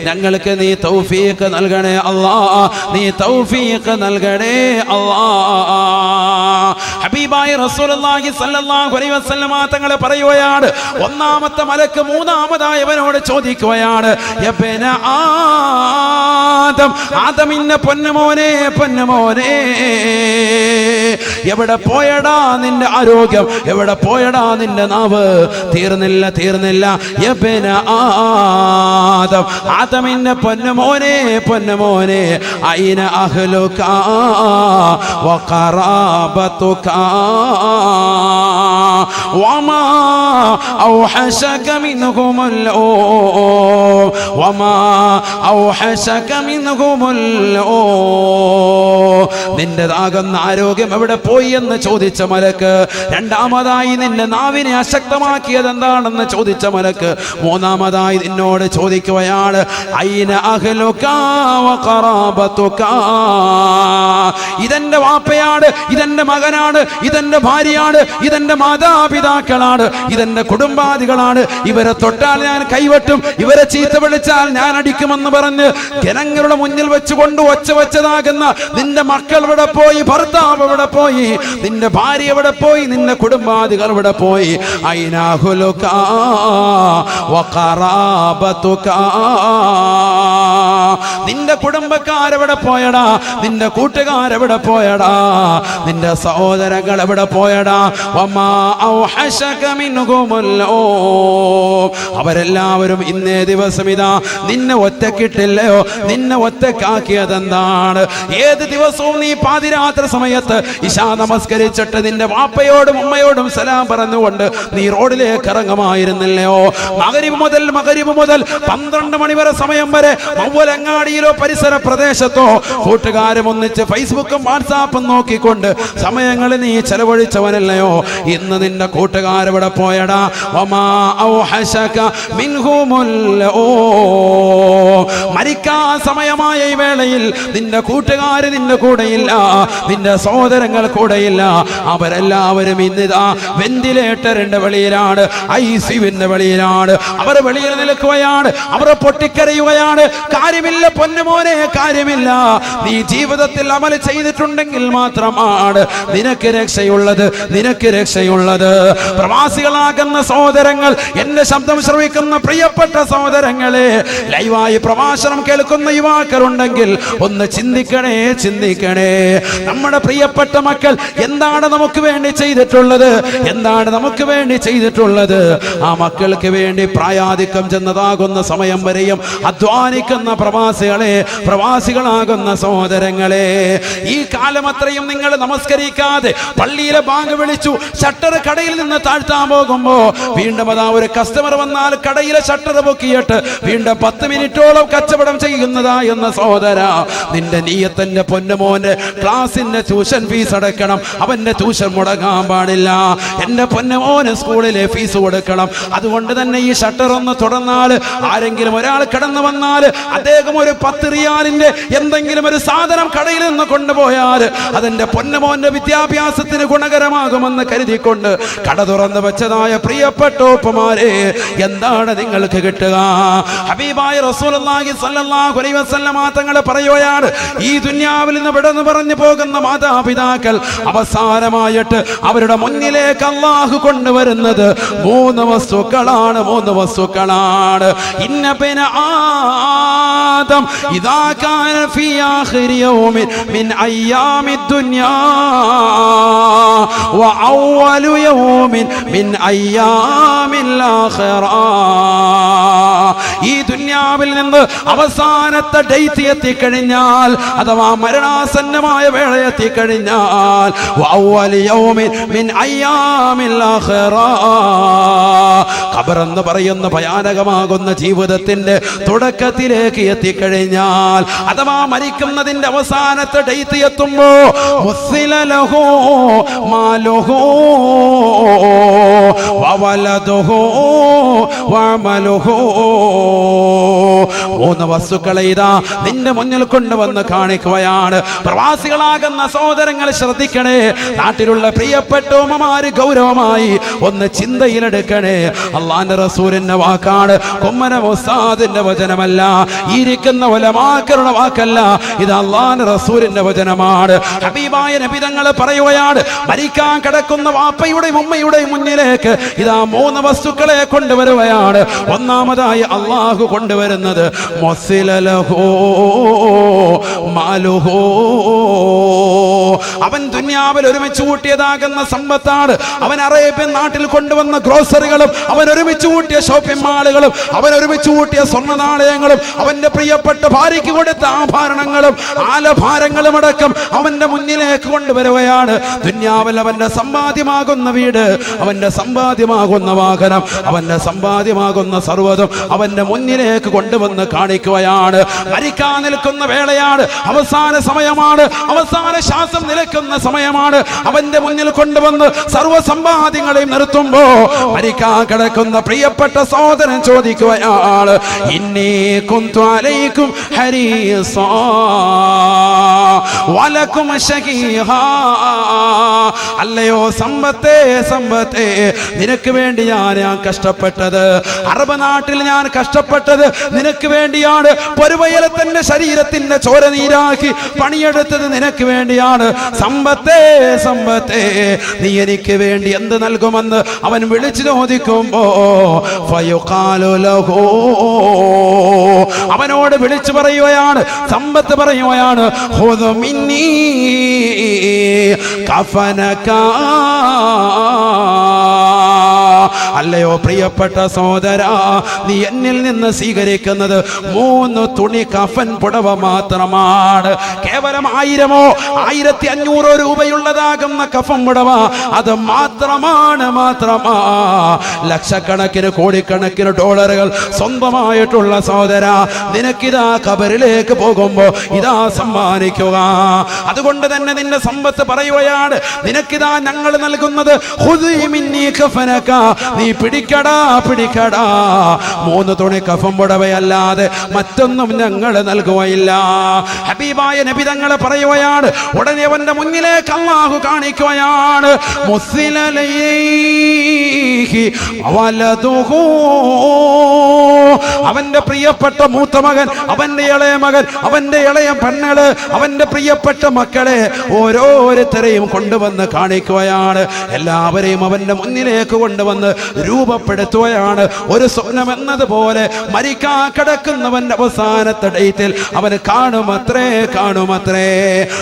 ഞങ്ങൾക്ക് നീ തൗഫീഖ് നൽകണേ അല്ലാഹ്, നീ തൗഫീഖ് നൽകണേ അല്ലാഹ്. ഹബീബായ റസൂലുള്ളാഹി സല്ലല്ലാഹു അലൈഹി വസല്ലമ തങ്ങൾ പറയുകയാണ്, ഒന്നാമത്തെ മലക്ക് മൂന്നാമതായവനോട് ചോദിക്കുകയാണ്, യബ്ന ആദം, ആദമിന്റെ പൊന്നുമോനെ, പൊന്നുമോനെ, എവിടെ പോയടാ നിന്റെ ആരോഗ്യം, എവിടെ പോയടാ നിന്റെ നാവ്? തീർന്നില്ല, തീർന്നില്ല. യബ്ന ആദം, ആദമിന്റെ പൊന്നുമോനെ, പൊന്നുമോനെ, ഐന അഹ്ലുക വഖറാബതുക وما أوحشك منهم الأوم، وما أوحشك منهم الأوم. നിന്റേതാകുന്ന ആരോഗ്യം എവിടെ പോയി എന്ന് ചോദിച്ച മലക്ക്. രണ്ടാമതായി നിന്റെ നാവിനെ അശക്തമാക്കിയത് എന്താണെന്ന് ചോദിച്ച മലക്ക്. മൂന്നാമതായി നിന്നോട് ചോദിക്കുകയാണ്, ഐന അഹ്ലുക വഖറാബതുക. ഇതെന്റെ വാപ്പയാണ്, ഇതെന്റെ മകനാണ്, ഇതെന്റെ ഭാര്യയാണ്, ഇതെന്റെ മാതാപിതാക്കളാണ്, ഇതെന്റെ കുടുംബാദികളാണ്. ഇവരെ തൊട്ടാൽ ഞാൻ കൈവെട്ടും, ഇവരെ ചീത്ത വിളിച്ചാൽ ഞാൻ അടിക്കുമെന്ന് പറഞ്ഞ് ജനങ്ങളുടെ മുന്നിൽ വെച്ചുകൊണ്ട് ഒച്ച വെച്ചതാകുന്ന നിന്റെ മക്കൾ എവിടെ പോയി? ഭർത്താവ് എവിടെ പോയി? നിന്റെ ഭാര്യ എവിടെ പോയി? നിന്റെ കുടുംബാദികൾ എവിടെ പോയി? ഐന അഹ്ലുക വഖറാബതുക. നിന്റെ കുടുംബക്കാരെവിടെ പോയടാ? നിന്റെ കൂട്ടുകാരെവിടെ പോയടാ? നിന്റെ സഹോദരങ്ങൾ എവിടെ പോയടാ? വമാ ഔഹശക മിൻഹുമുല്ലോ. അവരെല്ലാവരും ഇന്നേ ദിവസം ഇതാ നിന്നെ ഒറ്റക്കിട്ടില്ലയോ? നിന്നെ ഒറ്റക്കാക്കിയതെന്താണ്? ഏത് ദിവസവും നീ പാതിരാത്രി സമയത്ത് ഇശാ നമസ്കരിച്ചിട്ട് നിന്റെ വാപ്പയോടും ഉമ്മയോടും സലാം പറഞ്ഞുകൊണ്ട് നീ റോഡിലേക്ക് ഇറങ്ങുമായിരുന്നില്ലയോ? മഗ്‌രിബ് മുതൽ 12 മണി വരെ സമയം വരെ മൗലങ്ങാടിയിലോ പരിസര പ്രദേശത്തോ കൂട്ടുകാരും ഒന്നിച്ച് ഫേസ്ബുക്കും വാട്സാപ്പും നോക്കിക്കൊണ്ട് സമയങ്ങളിൽ നീ ചെലവഴിച്ചവനല്ലയോ? ഇന്ന് നിന്റെ കൂട്ടുകാരെവിടെ പോയടാ? വമാ ഔഹശക മിൻഹുമുല്ലോ. മരിക്കാൻ സമയമായ ഈ വേളയിൽ നിന്റെ കൂട്ടുകാര് നിന്റെ കൂടെയില്ല, നിന്റെ സഹോദരങ്ങൾ കൂടെയില്ല. അവരെല്ലാവരും ഇന്നിതാ വെന്റിലേറ്ററിന്റെ വെളിയിലാണ്, ICUവിന്റെ വെളിയിലാണ്. അവർ വെളിയിൽ നിൽക്കുകയാണ്, അവർ പൊട്ടിക്കരയുകയാണ്. കാര്യമില്ല പൊന്നുമോനെ, കാര്യമില്ല. നീ ജീവിതത്തിൽ അമൽ ചെയ്തിട്ടുണ്ടെങ്കിൽ മാത്രമാണ് നിനക്ക് രക്ഷയുള്ളത്, നിനക്ക് രക്ഷയുള്ളത്. പ്രവാസികളാകുന്ന സഹോദരങ്ങൾ, എന്റെ ശബ്ദം ശ്രവിക്കുന്ന പ്രിയപ്പെട്ട സഹോദരങ്ങളെ, ലൈവായി പ്രഭാഷണം കേൾക്കുന്ന യുവാക്കളുണ്ടെങ്കിൽ ഒന്ന് ചിന്തിക്കണേ, ചിന്തിക്കണേ. നമ്മുടെ പ്രിയപ്പെട്ട മക്കൾ എന്താണ് നമുക്ക് വേണ്ടി ചെയ്തിട്ടുള്ളത്? എന്താണ് നമുക്ക് വേണ്ടി ചെയ്തിട്ടുള്ളത്? ആ മക്കൾക്ക് വേണ്ടി പ്രായാധിക്യം ചെന്നതാകുന്ന സമയം വരെയും അധ്വാനിക്കുന്ന പ്രവാസികളെ, പ്രവാസികളാകുന്ന സഹോദരങ്ങളെ, ഈ കാലം അത്രയും നിങ്ങൾ നമസ്കരിക്കാതെ പള്ളിയിലെ ബാങ്ക് വിളിച്ചു ഷട്ടർ കടയിൽ നിന്ന് താഴ്ത്താൻ പോകുമ്പോ വീണ്ടും അതാ ഒരു കസ്റ്റമർ വന്നാൽ കടയിലെ ഷട്ടർ പൊക്കിയിട്ട് വീണ്ടും 10 മിനിറ്റോളം കച്ചവടം ചെയ്യുന്നതാ എന്ന സഹോദര, നിന്റെ നീയത്തിന്റെ പൊന്നുമോന്റെ ക്ലാസിന്റെ ട്യൂഷൻ ഫീസ് അടക്കണം. അവന്റെ ട്യൂഷൻ മുടങ്ങാൻ പാടില്ല. എന്റെ പൊന്നുമോന് സ്കൂളിലെ ഫീസ് കൊടുക്കണം. അതുകൊണ്ട് തന്നെ ഈ ഷട്ടർ ഒന്ന് തുറന്നാൽ ആരെങ്കിലും ഒരാൾ കടന്നു വന്നാൽ അദ്ദേഹം ഒരു 10 റിയാലിന്റെ എന്തെങ്കിലും ഒരു സാധനം കടയിൽ നിന്ന് കൊണ്ടുപോയാൽ അതെന്റെ പൊന്നുമോന്റെ വിദ്യാഭ്യാസത്തിന് ഗുണകരമാകുമെന്ന് കരുതിക്കൊണ്ട് കട തുറന്നു വെച്ചതായ പ്രിയപ്പെട്ട ഉപ്പമാരെ, എന്താണ് നിങ്ങൾക്ക് കിട്ടുക? ഹബീബായ റസൂലുള്ളാഹി സ്വല്ലല്ലാഹു അലൈഹി വസല്ലമ തങ്ങൾ പറയുകയാണ്, ഈ ദുനിയാവിൽ നിന്ന് വിടന്നു പറഞ്ഞു പോകുന്ന മാതാപിതാക്കൾ അവസാനമായിട്ട് അവരുടെ മുന്നിലേക്ക് അല്ലാഹു കൊണ്ടുവരുന്നത് 3 വസ്തുക്കളാണ്, 3 വസ്തുക്കളാണ്. ഇന്ന ബിന ആദം ഇദാ കാന ഫീ ആഖിരി യൗമിൻ മിൻ അയ്യാമി ദുനിയാ വ അവ്വലു യൗമിൻ മിൻ അയ്യാമിൽ ആഖിറ. ഈ ദുനിയാവിൽ നിന്ന് അവസാനത്തെ ഡേറ്റ് എത്തിക്കഴിഞ്ഞാൽ, അഥവാ മരണാസന്നമായ വേള എത്തിക്കഴിഞ്ഞാൽ, ഖബർ എന്ന് പറയുന്ന ഭയാനകമാകുന്ന ജീവിതത്തിന്റെ തുടക്കത്തിലേക്ക് എത്തിക്കഴിഞ്ഞാൽ, അഥവാ മരിക്കുന്നതിന്റെ അവസാനത്തെ ഡേറ്റ് എത്തുമ്പോ മൂന്ന് വസ്തുക്കളെ ഇതാ നിന്റെ മുന്നിൽ കൊണ്ടുവന്ന് കാണിക്കുകയാണ്. പ്രവാസികളാകുന്ന സഹോദരങ്ങൾ ശ്രദ്ധിക്കണേ. നാട്ടിലുള്ള പ്രിയപ്പെട്ട ഉമ്മമാര് ഗൗരവമായി ഒന്ന് ചിന്തയിലെടുക്കണേ. അള്ളാന്റെ റസൂലിന്റെ വാക്കാണ്, കുമ്മന ഉസ്താദിന്റെ വചനമല്ല, ഇരിക്കുന്ന ഉലമാക്കളുടെ വാക്കല്ല. ഇത് അള്ളാന്റെ റസൂലിന്റെ വചനമാണ്. ഹബീബായ നബി തങ്ങൾ പറയുകയാണ്, മരിക്കാൻ കിടക്കുന്ന വാപ്പയുടെയും ഉമ്മയുടെയും മുന്നിലേക്ക് ഇതാ 3 വസ്തുക്കളെ കൊണ്ടുവരുകയാണ്. ഒന്നാമതായി അള്ളാഹു കൊണ്ടുവരുന്നത് അവൻ ദുനിയാവിൽ ഒരുമിച്ച് കൂട്ടിയതാകുന്ന സമ്പത്താണ്. അവൻ അറേബ്യൻ നാട്ടിൽ കൊണ്ടുവന്ന ഗ്രോസറികളും, അവൻ ഒരുമിച്ച് കൂട്ടിയ ഷോപ്പിംഗ് മാളുകളും, അവൻ ഒരുമിച്ച് കൂട്ടിയ സ്വർണ്ണ നാണയങ്ങളും, അവന്റെ പ്രിയപ്പെട്ട ഭാര്യയ്ക്ക് കൊടുത്ത ആഭരണങ്ങളും ആലഭാരങ്ങളും അടക്കം അവന്റെ മുന്നിലേക്ക് കൊണ്ടുവരുകയാണ്. ദുനിയാവിൽ അവന്റെ സമ്പാദ്യമാകുന്ന വീട്, അവന്റെ സമ്പാദ്യമാകുന്ന വാഹനം, അവന്റെ സമ്പാദ്യമാകുന്ന സർവ്വതും അവന്റെ മുന്നിലേക്ക് കൊണ്ടുവന്ന് കാണിക്കുകയാണ്. മരിക്കാൻ നിൽക്കുന്ന വേളയാണ്, അവസാന സമയമാണ്, അവസാന ശ്വാസം നിലയ്ക്കുന്ന സമയമാണ്. അവന്റെ മുന്നിൽ കൊണ്ടുവന്ന് സർവ്വ സമ്പാദ്യങ്ങളെയും നിർത്തുമ്പോ മരിക്കാൻ കിടക്കുന്ന പ്രിയപ്പെട്ട സഹോദരൻ ചോദിക്കുകയാണ്, ഇന്നീ കുന്തു അലൈക്കും ഹരീസാ വലക്കും ശകീഹാ. അല്ലയോ സമ്പത്തേ, സമ്പത്തേ, നിനക്ക് വേണ്ടി ഞാൻ കഷ്ടപ്പെട്ടത്, അറബ് നാട്ടിൽ ഞാൻ കഷ്ടപ്പെട്ടത് നിനക്ക് വേണ്ടി വേണ്ടിയാണ് പൊരുവയലത്തിന്റെ ശരീരത്തിന്റെ ചോര നീരാക്കി പണിയെടുത്തത് നിനക്ക് വേണ്ടിയാണ്. സമ്പത്തേ സമ്പത്തേ നീ എനിക്ക് വേണ്ടി എന്ത് നൽകുമെന്ന് അവൻ വിളിച്ചു ചോദിക്കുമ്പോ ഫയുഖാലു ലഹു, അവനോട് വിളിച്ചു പറയുകയാണ്, സമ്പത്ത് പറയുകയാണ്, ഖുദ് മിന്നീ കഫനക. അല്ലയോ പ്രിയപ്പെട്ട സഹോദരാ, നീ എന്നിൽ നിന്ന് സ്വീകരിക്കുന്നത് 3 തുണി കഫൻ പുടവ മാത്രമാണ്. കേവലം 1000 1500 രൂപയുള്ളതാകുന്ന കഫൻ പുടവ അത് മാത്രമാണ്. ലക്ഷക്കണക്കിന് കോടിക്കണക്കിന് ഡോളറുകൾ സ്വന്തമായിട്ടുള്ള സഹോദര, നിനക്കിതാ ഖബറിലേക്ക് പോകുമ്പോ ഇതാ സമ്മാനിക്കുക. അതുകൊണ്ട് തന്നെ നിന്റെ സമ്പത്ത് പറയുകയാണ്, നിനക്കിതാ ഞങ്ങൾ നൽകുന്നത് ഖുദി മിന്നീ കഫനക, നീ പിടിക്കടാ 3 തുണി കഫൻ പുടവയല്ലാതെ മറ്റൊന്നും ഞങ്ങൾ നൽകുകയില്ല. ഹബീബായ നബി തങ്ങൾ പറയുകയാണ്. ഉടനെ അവന്റെ മുന്നിലേക്ക് അല്ലാഹു കാണിക്കുകയാണ്, മുസ്ലിലൈഹി വലദുഹു, അവന്റെ പ്രിയപ്പെട്ട മൂത്ത മകൻ, അവന്റെ ഇളയ മകൻ, അവന്റെ ഇളയ പെണ്ണുകള്, അവന്റെ പ്രിയപ്പെട്ട മക്കളെ ഓരോരുത്തരെയും കൊണ്ടുവന്ന് കാണിക്കുകയാണ്. എല്ലാവരെയും അവന്റെ മുന്നിലേക്ക് കൊണ്ടുവന്ന് രൂപപ്പെടുത്തുകയാണ്. ഒരു സ്വപ്നം എന്നതുപോലെ മരിക്കാ കിടക്കുന്നവന്റെ അവസാനത്തെ ഡേറ്റിൽ അവന് കാണുമത്രേ.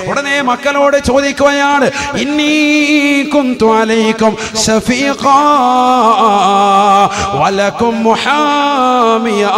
ഉടനെ മക്കളോട് ചോദിക്കുകയാണ്, ഇന്നീ കുന്തു അലൈക്കും ശഫീഖാ വലക്കും മുഹാമിയാ.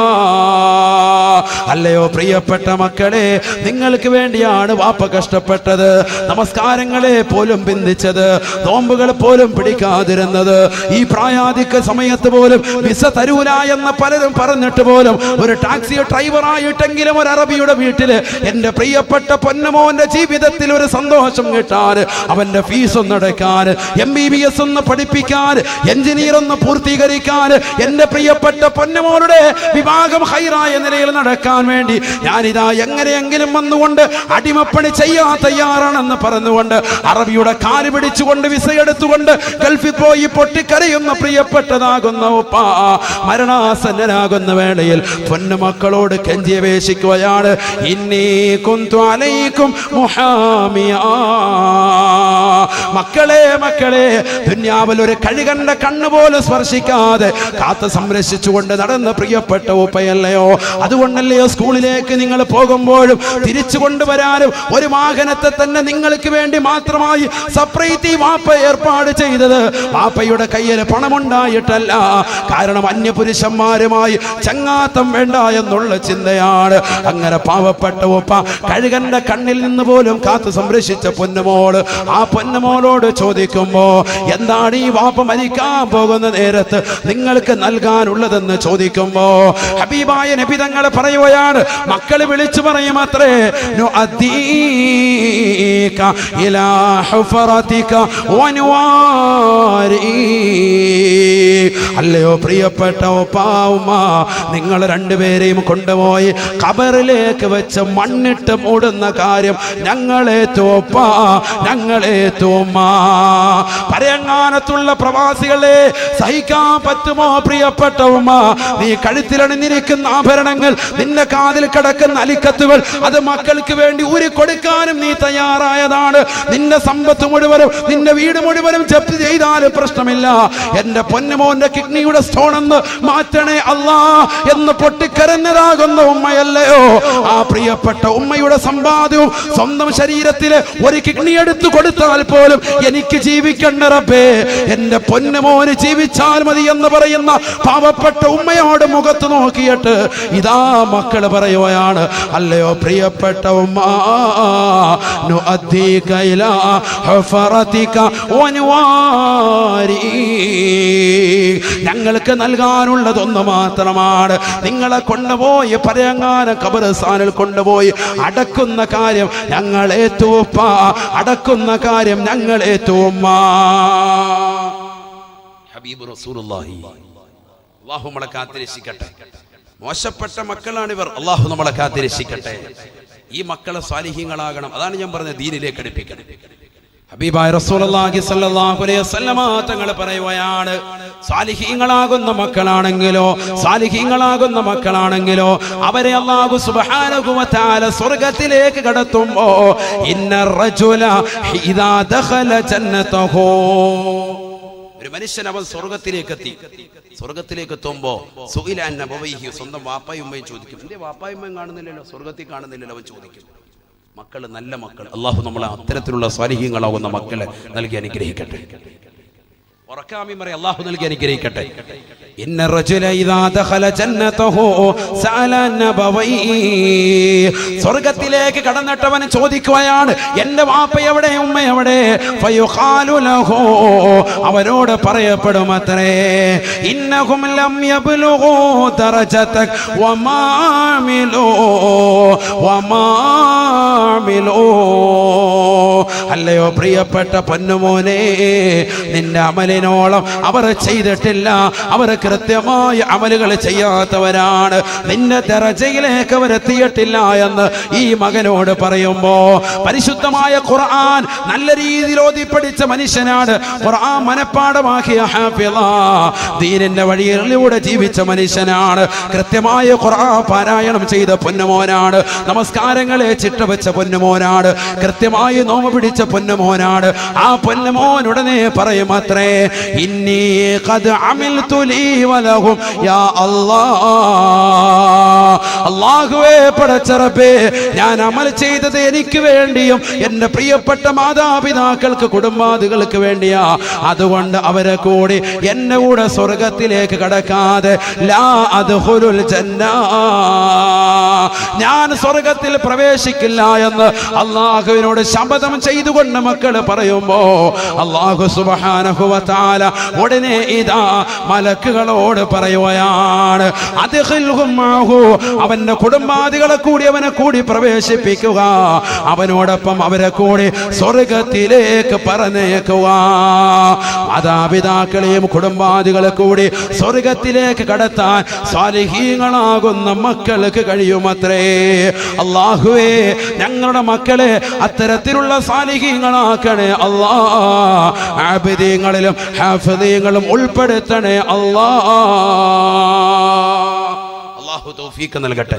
അല്ലയോ പ്രിയപ്പെട്ട മക്കളെ, നിങ്ങൾക്ക് വേണ്ടിയാണ് വാപ്പ കഷ്ടപ്പെട്ടത്, നമസ്കാരങ്ങളെ പോലും ബന്ധിച്ചത്, നോമ്പുകൾ പോലും പിടിക്കാതിരുന്നത്, ഈ പ്രായാധിക സമയത്ത് പോലും വിസ തരൂല എന്ന് പലരും പറഞ്ഞിട്ട് പോലും ഒരു ടാക്സി ഡ്രൈവറായിട്ടെങ്കിലും ഒരു അറബിയുടെ വീട്ടില് എന്റെ പ്രിയപ്പെട്ട പൊന്നമോന്റെ ജീവിതത്തിൽ ഒരു സന്തോഷം കിട്ടാൻ, അവന്റെ ഫീസ് ഒന്ന് അടയ്ക്കാൻ, MBBS ഒന്ന് പഠിപ്പിക്കാൻ, എഞ്ചിനീയർ ഒന്ന് പൂർത്തീകരിക്കാൻ, എന്റെ പ്രിയപ്പെട്ട പൊന്നമോളുടെ വിവാഹം ഹൈറായ നിലയിൽ നടക്കാൻ വേണ്ടി ഞാനിതാ എങ്ങനെയെങ്കിലും വന്നുകൊണ്ട് അടിമപ്പണി ചെയ്യാൻ തയ്യാറാണെന്ന് പറഞ്ഞുകൊണ്ട് അറബിയുടെ കാല് പിടിച്ചുകൊണ്ട് വിസ എടുത്തുകൊണ്ട് ഗൾഫിൽ പോയി പൊട്ടിക്കരയുന്ന പ്രിയപ്പെട്ടതാകുന്ന ഉപ്പ മരണാസന്നനാകുന്ന വേളയിൽ പൊന്നുമക്കളോട് കെഞ്ചിയപേക്ഷിക്കുകയാണ്, ഇന്നീ കുന്തു അലൈക്കും മുഹാമിയാ. മക്കളെ ദുനിയാവിൽ ഒരു കഴുകന്റെ കണ്ണുപോലും സ്പർശിക്കാതെ കാത്ത് സംരക്ഷിച്ചുകൊണ്ട് നടന്ന പ്രിയപ്പെട്ട ഉപ്പയല്ലയോ. അതുകൊണ്ടല്ലയോ സ്കൂളിലേക്ക് നിങ്ങൾ പോകുമ്പോഴും തിരിച്ചു കൊണ്ടുവരാനും ഒരു വാഹനത്തെ തന്നെ നിങ്ങൾക്ക് വേണ്ടി മാത്രമായി സെപ്പറേറ്റ് വാപ്പ ഏർപ്പാട് ചെയ്തത്. വാപ്പയുടെ കയ്യിൽ പണമുണ്ടായിട്ടല്ല, കാരണം അന്യപുരുഷന്മാരുമായി ചങ്ങാത്തം വേണ്ട എന്നുള്ള ചിന്തയാണ്. അങ്ങനെ പാവപ്പെട്ട ഉപ്പ കഴുകന്റെ കണ്ണിൽ നിന്ന് പോലും കാത്തു സംരക്ഷിച്ച പൊന്നുമോള് ആ പൊന്നുമോളോട് ചോദിക്കുമ്പോ, എന്താണ് ഈ വാപ്പ മരിക്കാൻ പോകുന്ന നേരത്ത് നിങ്ങൾക്ക് നൽകാനുള്ളതെന്ന് ചോദിക്കുമ്പോ ഹബീബായ നബി തങ്ങൾ പറയുകയാണ്, മക്കള് വിളിച്ചു പറയും അത്രേ, നുഅദ്ദീക ഇലാ ഹുഫറതിക വനുവാരി. അല്ലയോ പ്രിയപ്പെട്ട ഉപ്പാ ഉമ്മ, നിങ്ങൾ രണ്ടുപേരെയും കൊണ്ടുപോയി ഖബറിലേക്ക് വെച്ച് മണ്ണിട്ട് മൂടുന്ന കാര്യം ഞങ്ങളെ തോപ്പാ, ഞങ്ങളെ തോമ്മ. പരങ്ങാനത്തുള്ള പ്രവാസികളെ സഹിക്കാൻ പറ്റുമോ പ്രിയപ്പെട്ട ഉമ്മ? നീ കഴുത്തിലണിഞ്ഞിരിക്കുന്ന ആഭരണങ്ങൾ, നിന്റെ കാതിൽ കിടക്കുന്ന അലിക്കത്തുകൾ, അത് മക്കൾക്ക് വേണ്ടി ഊരി കൊടുക്കാനും നീ തയ്യാറായതാണ്. നിന്റെ സമ്പത്ത് മുഴുവനും നിന്റെ വീട് മുഴുവനും ജപ്തി ചെയ്താലും പ്രശ്നമില്ല, എന്റെ പൊന്നുമോന്റെ കിഡ്നിയുടെ സ്റ്റോൺ എന്ന് മാറ്റണേ അല്ലാ എന്ന് പൊട്ടിക്കരഞ്ഞതാകുന്ന ഉമ്മയല്ലയോ. ആ പ്രിയപ്പെട്ട ഉമ്മയുടെ സമ്പാദ്യവും സ്വന്തം ശരീരത്തിലെ ഒരു കിഡ്നി എടുത്തു കൊടുത്താൽ പോലും എനിക്ക് ജീവിക്കണ്ട റബ്ബേ, എന്റെ പൊന്നുമോന് ജീവിച്ചാൽ മതി എന്ന് പറയുന്ന പാവപ്പെട്ട ഉമ്മയോട് മുഖത്ത് നോക്കിയിട്ട് ഇതാ മക്കൾ പറയുകയാണ്, അല്ലയോ പ്രിയപ്പെട്ട ഉമ്മ, നുഅദ്ദീക ഇലാ ഹുഫറതിക വനുവാരി. ഞങ്ങൾക്ക് നൽകാനുള്ളതൊന്നു മാത്രമാണ്. നിങ്ങളെ കൊണ്ടുപോയി പരങ്ങാനം ഖബർസ്ഥാനിൽ കൊണ്ടുപോയി അടക്കുന്ന കാര്യം ഞങ്ങളെ തൂപ്പ, അടക്കുന്ന കാര്യം ഞങ്ങളെ തൂമ്മ. ഹബീബ് റസൂലുള്ളാഹി അല്ലാഹു നമ്മളെ കാത്തിരക്ഷിക്കട്ടെ. മോശപ്പെട്ട മക്കളാണിവർ, അല്ലാഹു നമ്മളെ കാത്തിരക്ഷിക്കട്ടെ. ഈ മക്കളെ സാലിഹീങ്ങളാകണം. അതാണ് ഞാൻ പറഞ്ഞത്, ദീനിലേക്ക് അടുപ്പിക്കണം. ഹബീബായ റസൂലുള്ളാഹി സ്വല്ലല്ലാഹു അലൈഹി വസല്ലമ തങ്ങൾ പറയുകയാണ്, സാലിഹീങ്ങളാകുന്ന മക്കളാണെങ്കിലോ അവരെ അല്ലാഹു സുബ്ഹാനഹു വ തആല സ്വർഗ്ഗത്തിലേക്ക് കടത്തുമ്പോ ഇന്ന റജുല ഇദാ ദഖല ജന്നതഹു, ഒരു മനുഷ്യൻ അവൻ സ്വർഗത്തിലേക്ക് എത്തുമ്പോ സുഇല അൻ അബവൈഹി, സ്വന്തം വാപ്പായും ഉമ്മയും ചോദിക്കും, എന്റെ വാപ്പായും ഉമ്മയും കാണുന്നില്ലല്ലോ, സ്വർഗത്തിൽ കാണുന്നില്ലല്ലോ. അവൻ ചോദിക്കും. മക്കള് നല്ല മക്കൾ, അല്ലാഹു നമ്മളെ അത്തരത്തിലുള്ള സ്വാലിഹീങ്ങളാകുന്ന മക്കളെ നൽകി അനുഗ്രഹിക്കട്ടെ. ഉറക്കാമി പറ, അല്ലാഹു നൽകി അനുഗ്രഹിക്കട്ടെ. ഇന്ന റജുല ഇദാ ദഖല ജന്നതഹു സഅല നബവൈഹി, സ്വർഗ്ഗത്തിലേക്ക് കടന്നിട്ടവൻ ചോദിക്കുകയാണ്, എന്റെ വാപ്പ എവിടെ, ഉമ്മ എവിടെ? ഫയുഖാലു ലഹു, അവരോട് പറയപ്പെടുമത്രേ, ഇന്നഹും ലം യബ്ലുഗു ദറജതക വമാമിലു. അല്ലയോ പ്രിയപ്പെട്ട പൊന്നുമോനെ, നിന്റെ അമലിനോളം അവർ ചെയ്തിട്ടില്ല, അവർ കൃത്യമായ അമലുകൾ ചെയ്യാത്തവരാണ്, നിന്റെ ദറജയിലേക്ക് അവർ എത്തിയിട്ടില്ല എന്ന് ഈ മകനോട് പറയുമ്പോ, പരിശുദ്ധമായ ഖുർആൻ നല്ല രീതിയിൽ ഓതി പഠിച്ച മനുഷ്യനാണ്, ഖുർആൻ മനപ്പാഠമാക്കിയ ഹാഫിള, ദീനിന്റെ വഴിയിലൂടെ ജീവിച്ച മനുഷ്യനാണ്, കൃത്യമായ ഖുർആൻ പാരായണം ചെയ്ത പൊന്നുമോനാണ്, നമസ്കാരങ്ങളെ ചിട്ടവെച്ച പൊന്നുമോനാണ്, കൃത്യമായി നോമ്പ് പിടിച്ച പൊന്നുമോനാണ്. ആ പൊന്നുമോൻ ഉടനെ പറയും അത്രേ, ഇന്നി ഖദ് അമിൽതു ലീ വലഹും യാ അല്ലാഹ്, അല്ലാഹുവേ പടച്ച റബ്ബേ, ഞാൻ അമൽ ചെയ്തത് എനിക്ക് വേണ്ടിയും എന്റെ പ്രിയപ്പെട്ട മാതാപിതാക്കൾക്ക് കുടുംബാദികൾക്ക് വേണ്ടിയാ, അതുകൊണ്ട് അവരെ കൂടി എന്നെ കൂടെ സ്വർഗത്തിലേക്ക് കടക്കാതെ ലാ അദ്ഖുലുൽ ജന്ന, ഞാൻ സ്വർഗത്തിൽ പ്രവേശിക്കില്ല എന്ന് അല്ലാഹുവിനോട് ശപഥം ചെയ്തുകൊണ്ട് മക്കൾ പറയുമ്പോ അല്ലാഹു സുബ്ഹാനഹു വ തആല ഉടനെ ഇതാ മലക്കുകളോട് പറയുകയാണ്, അദ്ഖിൽഹും മഅഹു, അവന്റെ കുടുംബാദികളെ കൂടി അവനെ കൂടി പ്രവേശിപ്പിക്കുക, അവനോടൊപ്പം അവരെ കൂടി സ്വർഗത്തിലേക്ക് പറഞ്ഞേക്കുക. മാതാപിതാക്കളെയും കുടുംബാദികളെ കൂടി സ്വർഗത്തിലേക്ക് കടത്താൻ സാലിഹീങ്ങളാകുന്ന മക്കൾക്ക് കഴിയുമത്രേ. അല്ലാഹുവേ, ഞങ്ങളുടെ മക്കളെ അത്തരത്തിലുള്ള സാലിഹീങ്ങളാക്കണേ അല്ലാഹ്, ആബിദീങ്ങളിലും ഹാഫിദീങ്ങളും ഉൾപ്പെടുത്തണേ അല്ലാഹ്. അല്ലാഹു തൗഫീഖ് നൽകട്ടെ.